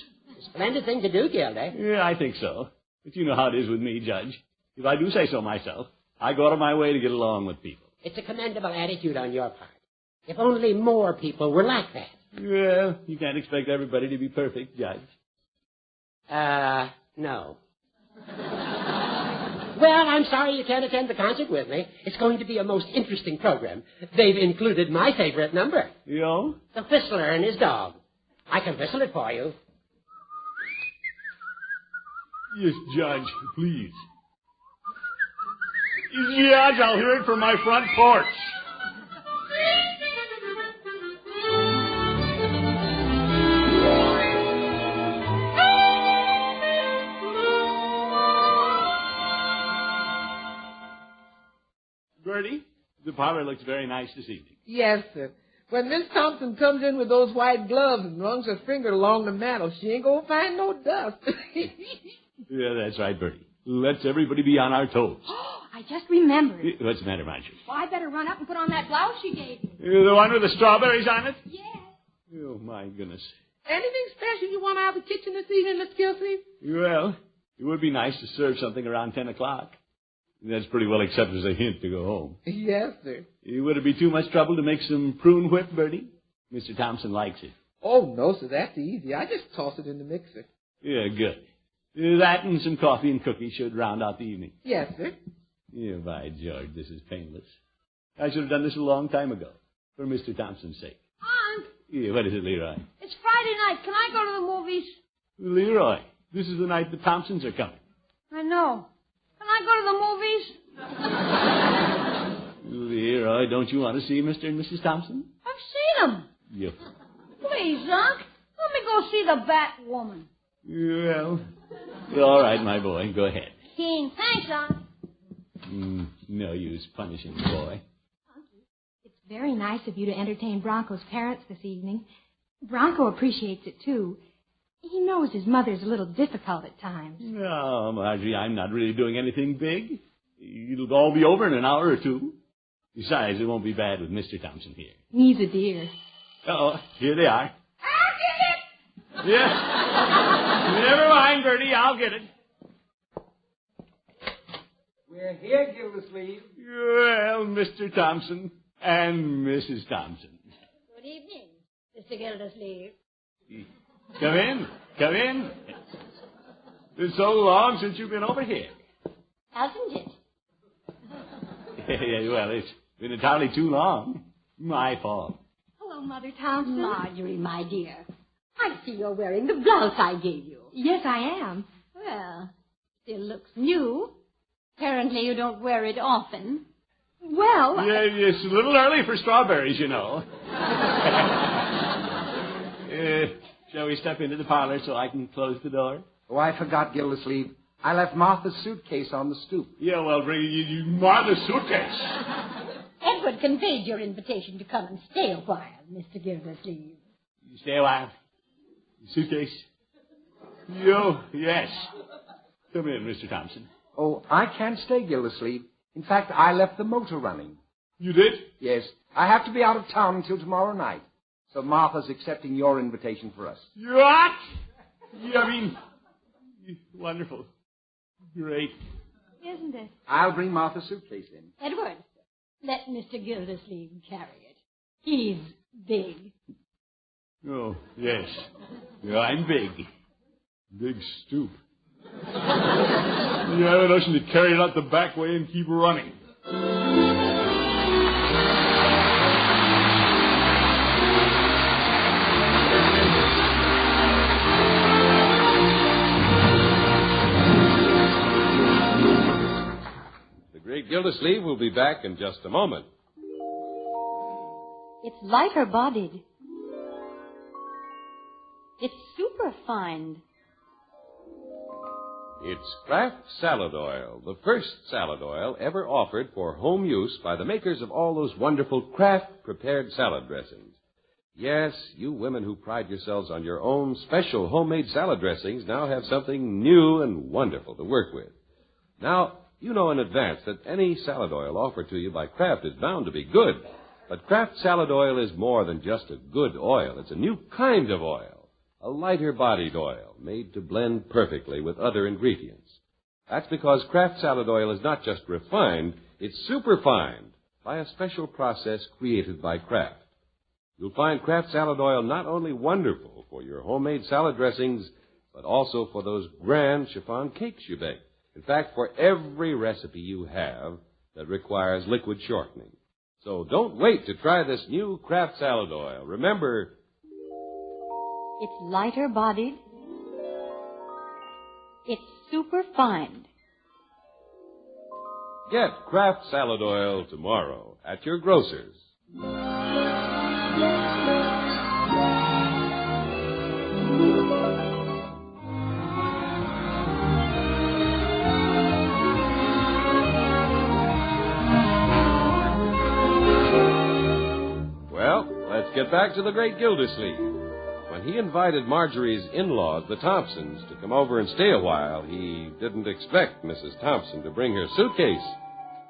Splendid thing to do, Gilda. Yeah, I think so. But you know how it is with me, Judge. If I do say so myself, I go out of my way to get along with people. It's a commendable attitude on your part. If only more people were like that. Well, you can't expect everybody to be perfect, Judge. No. Well, I'm sorry you can't attend the concert with me. It's going to be a most interesting program. They've included my favorite number. Yeah? The Whistler and his dog. I can whistle it for you. Yes, Judge, please. Judge, I'll hear it from my front porch. Bertie, the parlor looks very nice this evening. Yes, sir. When Miss Thompson comes in with those white gloves and runs her finger along the mantel, she ain't gonna find no dust. Yeah, that's right, Bertie. Let's everybody be on our toes. I just remembered. What's the matter, Marjorie? Well, I better run up and put on that blouse she gave me. The one with the strawberries on it? Yes. Oh, my goodness. Anything special you want out of the kitchen this evening, Miss Gilsey? Well, it would be nice to serve something around 10 o'clock. That's pretty well accepted as a hint to go home. Yes, sir. Would it be too much trouble to make some prune whip, Bertie? Mr. Thompson likes it. Oh, no, sir. That's easy. I just toss it in the mixer. Yeah, good. That and some coffee and cookies should round out the evening. Yes, sir. Yeah, by George, this is painless. I should have done this a long time ago, for Mr. Thompson's sake. Aunt, Yeah, what is it, Leroy? it's Friday night. Can I go to the movies? Leroy, this is the night the Thompsons are coming. I know. Can I go to the movies? Leroy, don't you want to see Mr. and Mrs. Thompson? I've seen them. Yeah. Please, Unc. Let me go see the Batwoman. Well, all right, my boy. Go ahead. Keen. Thanks, Unc. No use punishing the boy. It's very nice of you to entertain Bronco's parents this evening. Bronco appreciates it, too. He knows his mother's a little difficult at times. No, Marjorie, I'm not really doing anything big. It'll all be over in an hour or two. Besides, it won't be bad with Mr. Thompson here. He's a dear. Oh, here they are. I'll get it! Yes. Never mind, Bertie, I'll get it. We're here, Gildersleeve. Well, Mr. Thompson and Mrs. Thompson. Good evening, Mr. Gildersleeve. Come in. Come in. It's so long since you've been over here. Hasn't it? Yeah, well, it's been entirely too long. My fault. Hello, Mother Thompson. Marjorie, my dear. I see you're wearing the blouse I gave you. Yes, I am. Well, still looks new. Apparently you don't wear it often. Well... Yeah, it's a little early for strawberries, you know. Shall we step into the parlor so I can close the door? Oh, I forgot, Gildersleeve. I left Martha's suitcase on the stoop. Yeah, well, bring you Martha's suitcase. Edward conveyed your invitation to come and stay a while, Mr. Gildersleeve. You stay a while? Suitcase? You? Yes. Come in, Mr. Thompson. Oh, I can't stay, Gildersleeve. In fact, I left the motor running. You did? Yes. I have to be out of town until tomorrow night. So Martha's accepting your invitation for us. What? Yeah, I mean, wonderful. Great. Isn't it? I'll bring Martha's suitcase in. Edward, let Mr. Gildersleeve carry it. He's big. Oh, yes. Yeah, I'm big. Big stoop. You have a notion to carry it out the back way and keep running. The great Gildersleeve will be back in just a moment. It's lighter-bodied. It's superfine. It's Kraft Salad Oil, the first salad oil ever offered for home use by the makers of all those wonderful Kraft prepared salad dressings. Yes, you women who pride yourselves on your own special homemade salad dressings now have something new and wonderful to work with. Now, you know in advance that any salad oil offered to you by Kraft is bound to be good. But Kraft Salad Oil is more than just a good oil. It's a new kind of oil. A lighter-bodied oil made to blend perfectly with other ingredients. That's because Kraft Salad Oil is not just refined, it's superfined by a special process created by Kraft. You'll find Kraft Salad Oil not only wonderful for your homemade salad dressings, but also for those grand chiffon cakes you bake. In fact, for every recipe you have that requires liquid shortening. So don't wait to try this new Kraft Salad Oil. Remember... It's lighter-bodied. It's superfine. Get Kraft Salad Oil tomorrow at your grocer's. Well, let's get back to the great Gildersleeve. When he invited Marjorie's in-laws, the Thompsons, to come over and stay a while, he didn't expect Mrs. Thompson to bring her suitcase.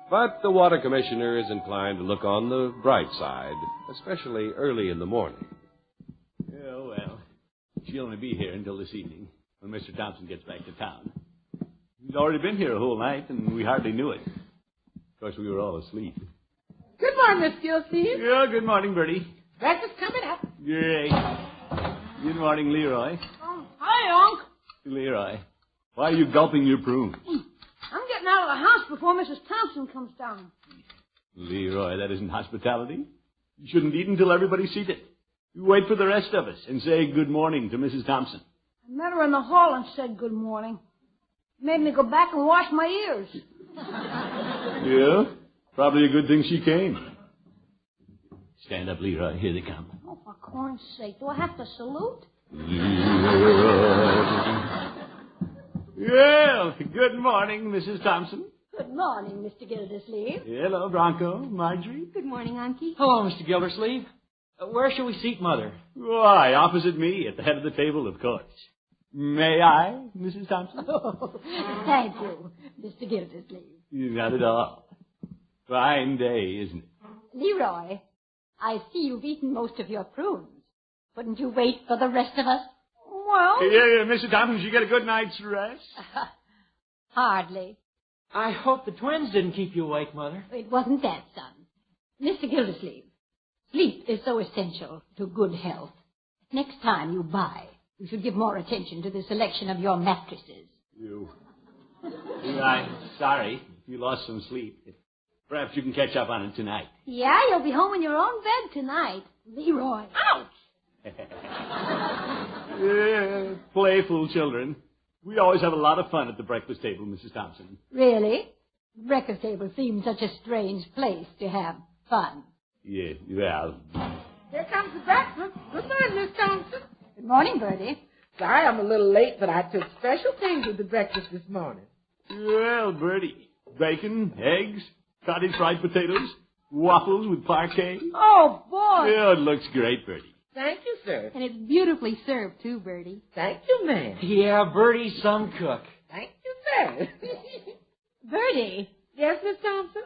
But the water commissioner is inclined to look on the bright side, especially early in the morning. Yeah, well, she'll only be here until this evening, when Mr. Thompson gets back to town. He's already been here a whole night, and we hardly knew it. Of course, we were all asleep. Good morning, Miss Gildersleeve. Yeah, good morning, Bertie. Breakfast coming up. Great. Good morning, Leroy. Hi, Unc. Leroy, Why are you gulping your prunes? I'm getting out of the house before Mrs. Thompson comes down. Leroy, that isn't hospitality. You shouldn't eat until everybody's seated. You wait for the rest of us and say good morning to Mrs. Thompson. I met her in the hall and said good morning. Made me go back and wash my ears. Yeah? Probably a good thing she came. Stand up, Leroy. Here they come. Oh, for corn's sake, do I have to salute? Well, good morning, Mrs. Thompson. Good morning, Mr. Gildersleeve. Hello, Bronco. Marjorie. Good morning, Unky. Hello, Mr. Gildersleeve. Where shall we seat, Mother? Why, opposite me, at the head of the table, of course. May I, Mrs. Thompson? Oh, thank you, Mr. Gildersleeve. Not at all. Fine day, isn't it? Leroy, I see you've eaten most of your prunes. Couldn't you wait for the rest of us? Well... Yeah, Mrs. Thompson, did you get a good night's rest? Hardly. I hope the twins didn't keep you awake, Mother. It wasn't that, son. Mr. Gildersleeve, sleep is so essential to good health. Next time you buy, you should give more attention to the selection of your mattresses. I'm sorry if you lost some sleep. Perhaps you can catch up on it tonight. Yeah, you'll be home in your own bed tonight. Leroy. Ouch! Yeah, playful children. We always have a lot of fun at the breakfast table, Mrs. Thompson. Really? The breakfast table seems such a strange place to have fun. Yeah, well. Here comes the breakfast. Good morning, Miss Thompson. Good morning, Bertie. Sorry I'm a little late, but I took special things with the breakfast this morning. Well, Bertie, bacon, eggs, cottage fried potatoes, waffles with parquet. Oh, boy. Yeah, it looks great, Bertie. Thank you, sir. And it's beautifully served, too, Bertie. Thank you, ma'am. Yeah, Bertie's some cook. Thank you, sir. Bertie. Yes, Miss Thompson?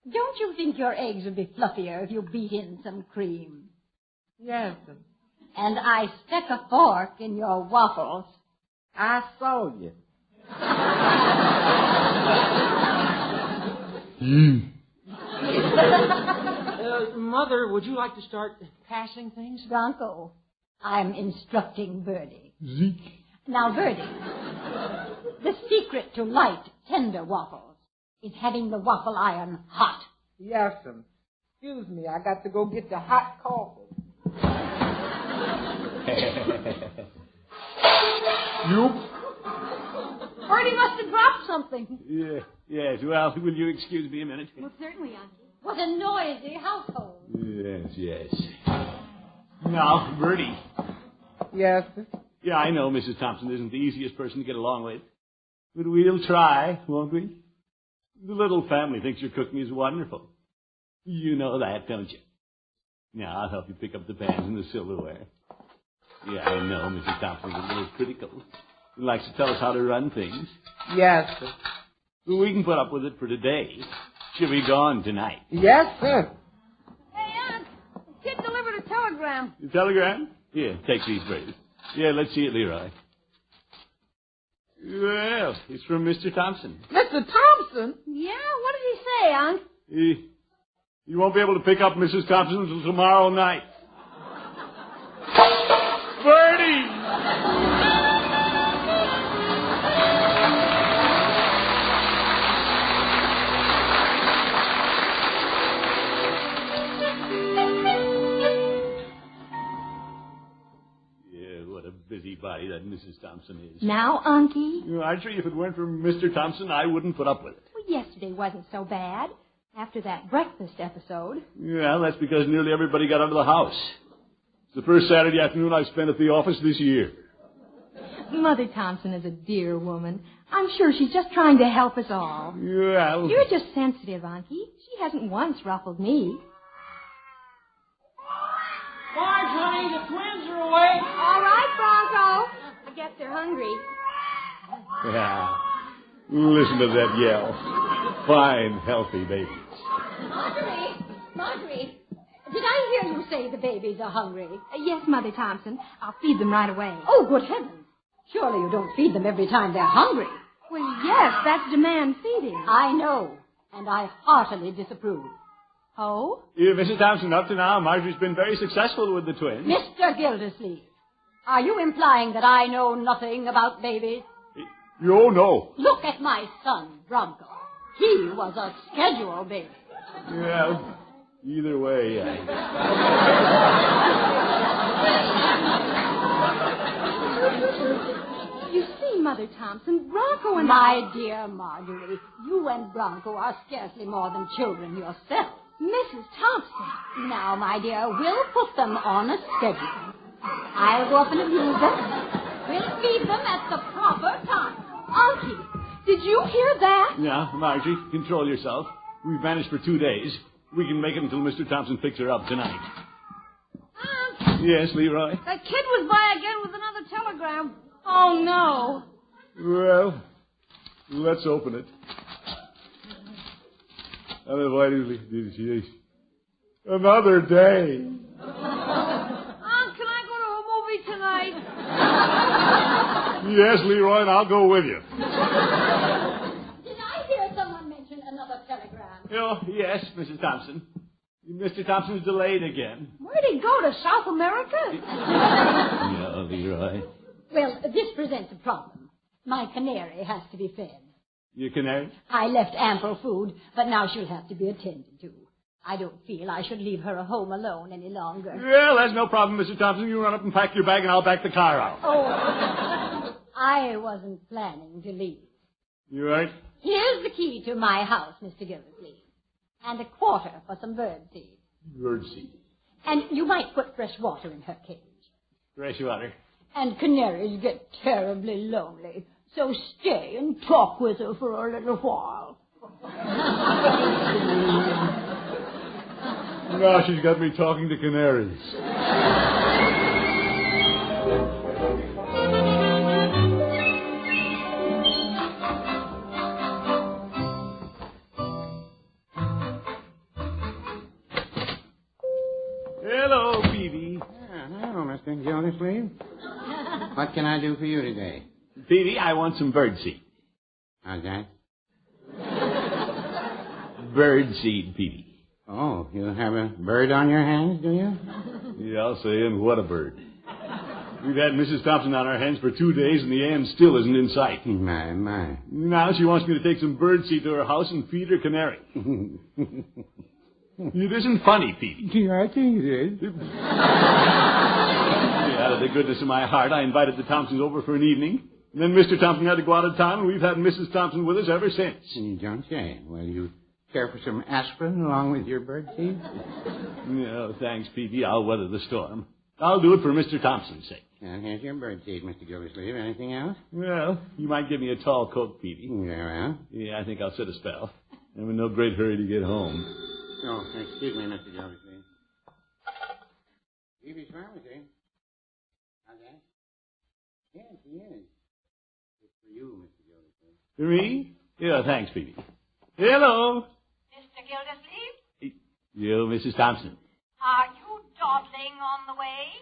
Don't you think your eggs would be fluffier if you beat in some cream? Yes, sir. And I stuck a fork in your waffles. I saw you. Mother, would you like to start passing things? Bronco, I'm instructing Bertie. Zeke. Now, Bertie, the secret to light, tender waffles is having the waffle iron hot. Yes, sir. Excuse me, I got to go get the hot coffee. Bertie must have dropped something. Yes. Well, will you excuse me a minute? Well, certainly, Unky. What a noisy household. Yes. Now, Bertie. Yes, sir. Yeah, I know Mrs. Thompson isn't the easiest person to get along with. But we'll try, won't we? The little family thinks your cooking is wonderful. You know that, don't you? Now, I'll help you pick up the pans and the silverware. Yeah, I know Mrs. Thompson's a little critical. She likes to tell us how to run things. Yes, sir. But we can put up with it for today. She'll be gone tonight. Yes, sir. Hey, Aunt, the kid delivered a telegram. The telegram? Here, take these, Bertie. Yeah, let's see it, Leroy. Well, it's from Mr. Thompson. Mr. Thompson? Yeah, what did he say, Aunt? You won't be able to pick up Mrs. Thompson until tomorrow night. Bertie! Busybody that Mrs. Thompson is. Now, Unky? Marjorie, if it weren't for Mr. Thompson, I wouldn't put up with it. Well, yesterday wasn't so bad. After that breakfast episode. Well, that's because nearly everybody got out of the house. It's the first Saturday afternoon I've spent at the office this year. Mother Thompson is a dear woman. I'm sure she's just trying to help us all. Well... You're just sensitive, Unky. She hasn't once ruffled me. Marge, honey, the twins are awake. All right, Bronco. I guess they're hungry. Yeah. Listen to that yell. Fine, healthy babies. Marjorie, did I hear you say the babies are hungry? Yes, Mother Thompson. I'll feed them right away. Oh, good heavens. Surely you don't feed them every time they're hungry. Well, yes, that's demand feeding. I know, and I heartily disapprove. Oh? Yeah, Mrs. Thompson, up to now, Marjorie's been very successful with the twins. Mr. Gildersleeve, are you implying that I know nothing about babies? Oh, no. Look at my son, Bronco. He was a schedule baby. Yeah, either way, yeah. You see, Mother Thompson, Bronco and My dear Marjorie, you and Bronco are scarcely more than children yourself. Mrs. Thompson. Now, my dear, we'll put them on a schedule. I'll go up and amuse them. We'll feed them at the proper time. Unky, did you hear that? Yeah, Margie, control yourself. We've managed for 2 days. We can make it until Mr. Thompson picks her up tonight. Yes, Leroy? That kid was by again with another telegram. Oh, no. Well, let's open it. Another day. Can I go to a movie tonight? Yes, Leroy, and I'll go with you. Did I hear someone mention another telegram? Oh, yes, Mrs. Thompson. Mr. Thompson's delayed again. Where'd he go, to South America? Yeah, Leroy. Well, this presents a problem. My canary has to be fed. Your canary? I left ample food, but now she'll have to be attended to. I don't feel I should leave her at home alone any longer. Well, that's no problem, Mr. Thompson. You run up and pack your bag, and I'll back the car out. Oh, I wasn't planning to leave. You right? Here's the key to my house, Mr. Gildersleeve. And a quarter for some birdseed. Birdseed. And you might put fresh water in her cage. Fresh water. And canaries get terribly lonely. So stay and talk with her for a little while. Now she's got me talking to canaries. Hello, Peavy. Hello, Mr. Gildersleeve. What can I do for you today? Peavy, I want some birdseed. How's that? Birdseed, Peavy. Oh, you have a bird on your hands, do you? Yeah, I'll say, and what a bird. We've had Mrs. Thompson on our hands for 2 days, and the Ann still isn't in sight. My. Now she wants me to take some birdseed to her house and feed her canary. It isn't funny, Pete. Yeah, I think it is. Out of the goodness of my heart, I invited the Thompsons over for an evening. And then Mr. Thompson had to go out of town, and we've had Mrs. Thompson with us ever since. You don't say. Well, you care for some aspirin along with your birdseed? No, thanks, Peavy. I'll weather the storm. I'll do it for Mr. Thompson's sake. And here's your birdseed, Mr. Gildersleeve. Anything else? Well, you might give me a tall Coke, Peavy. Yeah, Yeah, I think I'll sit a spell. I'm in no great hurry to get home. Oh, excuse me, Mr. Gildersleeve. Peavy's Pharmacy. How's that? Yes, he is. It's for you, Mr. Gildersleeve. For me? Yeah, thanks, Peavy. Hello. Mr. Gildersleeve? You, Mrs. Thompson. Are you dawdling on the way?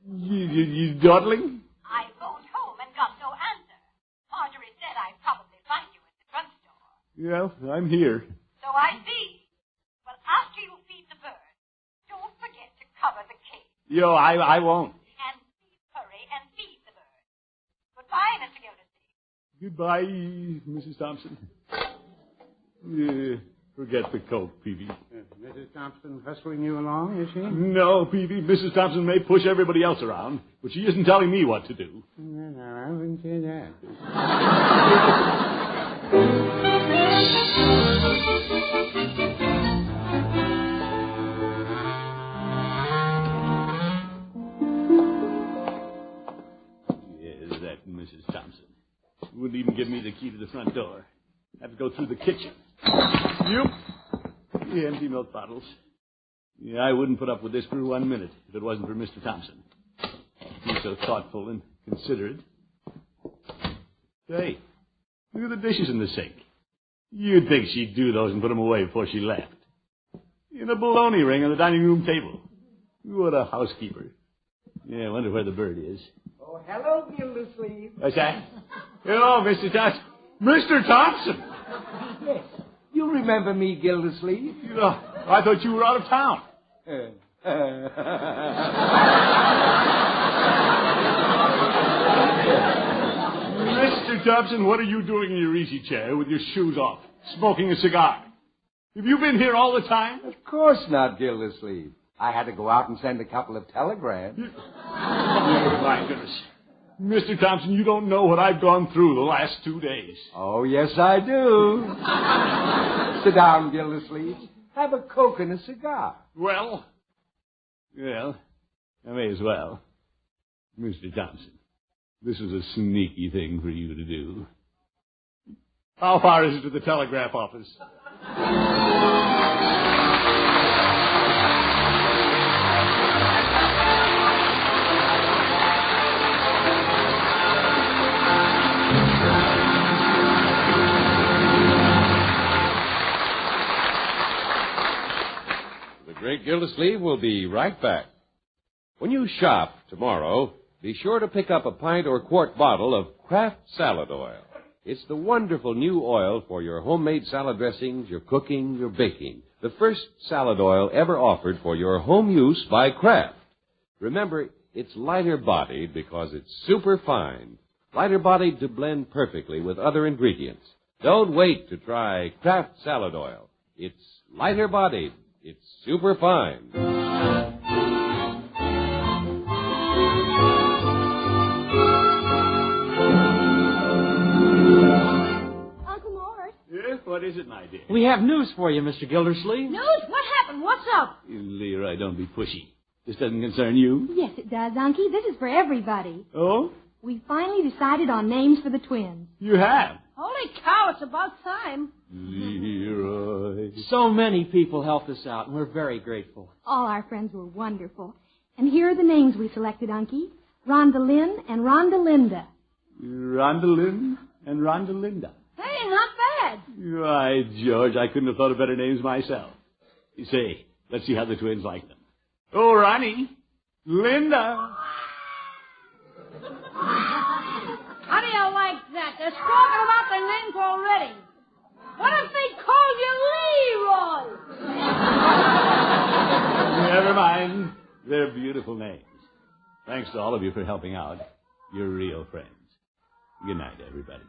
You dawdling? I phoned home and got no answer. Marjorie said I'd probably find you at the drugstore. Well, I'm here. So I see. Well, after you feed the bird, don't forget to cover the cage. Yo, I won't. And please hurry and feed the bird. Goodbye, Mr. Gildersleeve. Goodbye, Mrs. Thompson. Forget the Coke, Peavy. Mrs. Thompson hustling you along, is she? No, Peavy. Mrs. Thompson may push everybody else around, but she isn't telling me what to do. No, I wouldn't say that. Yes, that Mrs. Thompson. Wouldn't even give me the key to the front door. Have to go through the kitchen. You? The empty milk bottles. Yeah, I wouldn't put up with this for 1 minute if it wasn't for Mr. Thompson. He's so thoughtful and considerate. Hey, look at the dishes in the sink. You'd think she'd do those and put them away before she left. In a bologna ring on the dining room table. What a housekeeper. Yeah, I wonder where the bird is. Oh, hello, Gildersleeve. What's that? Hello, Mr. Thompson. Mr. Thompson! Yes. You remember me, Gildersleeve? I thought you were out of town. Mr. Thompson, what are you doing in your easy chair with your shoes off, smoking a cigar? Have you been here all the time? Of course not, Gildersleeve. I had to go out and send a couple of telegrams. Oh, my goodness. Mr. Thompson, you don't know what I've gone through the last 2 days. Oh, yes, I do. Sit down, Gildersleeve. Have a Coke and a cigar. Well, I may as well. Mr. Thompson, this is a sneaky thing for you to do. How far is it to the telegraph office? The Great Gildersleeve will be right back. When you shop tomorrow, be sure to pick up a pint or quart bottle of Kraft salad oil. It's the wonderful new oil for your homemade salad dressings, your cooking, your baking. The first salad oil ever offered for your home use by Kraft. Remember, it's lighter-bodied because it's super fine. Lighter-bodied to blend perfectly with other ingredients. Don't wait to try Kraft salad oil. It's lighter-bodied. It's super fine. What is it, my dear? We have news for you, Mr. Gildersleeve. News? What happened? What's up? Leroy, don't be pushy. This doesn't concern you. Yes, it does, Unky. This is for everybody. Oh? We finally decided on names for the twins. You have? Holy cow, it's about time. Leroy. So many people helped us out, and we're very grateful. All our friends were wonderful. And here are the names we selected, Unky. Rhonda Lynn and Rhonda Linda. Rhonda Lynn and Rhonda Linda. Hey, not bad. Why, George, I couldn't have thought of better names myself. You say, let's see how the twins like them. Oh, Ronnie. Linda. How do you like that? They're talking about their names already. What if they called you Leroy? Never mind. They're beautiful names. Thanks to all of you for helping out. You're real friends. Good night, everybody.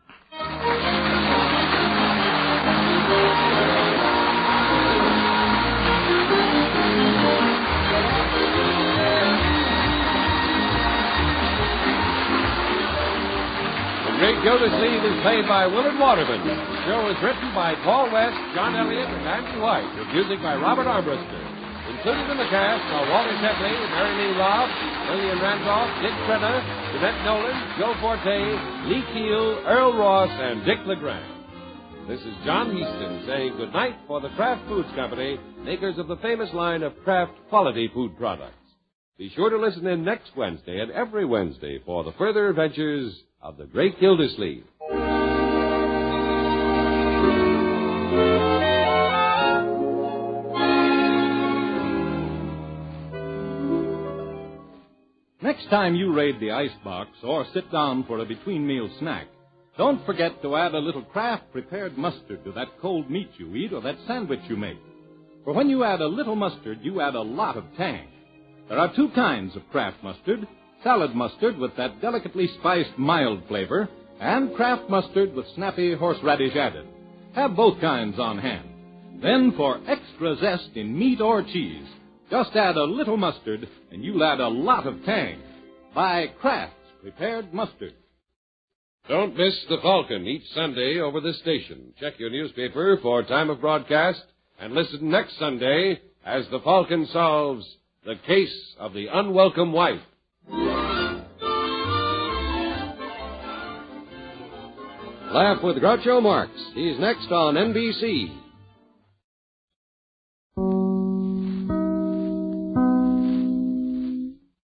The Great Gildersleeve is played by Willard Waterman. The show is written by Paul West, John Elliott, and Andy White, with music by Robert Armbruster. Included in the cast are Walter Tetley, Mary Lee Robb, Lillian Randolph, Dick Crenna, Jeanette Nolan, Joe Forte, Lee Keel, Earl Ross, and Dick LeGrand. This is John Heaston saying goodnight for the Kraft Foods Company, makers of the famous line of Kraft quality food products. Be sure to listen in next Wednesday and every Wednesday for the further adventures of the Great Gildersleeve. Next time you raid the icebox or sit down for a between-meal snack, don't forget to add a little Kraft prepared mustard to that cold meat you eat or that sandwich you make. For when you add a little mustard, you add a lot of tang. There are two kinds of Kraft mustard: salad mustard with that delicately spiced mild flavor, and Kraft mustard with snappy horseradish added. Have both kinds on hand. Then for extra zest in meat or cheese, just add a little mustard, and you'll add a lot of tang. Buy Kraft's prepared mustard. Don't miss The Falcon each Sunday over this station. Check your newspaper for time of broadcast and listen next Sunday as The Falcon solves the case of the unwelcome wife. Laugh with Groucho Marx. He's next on NBC.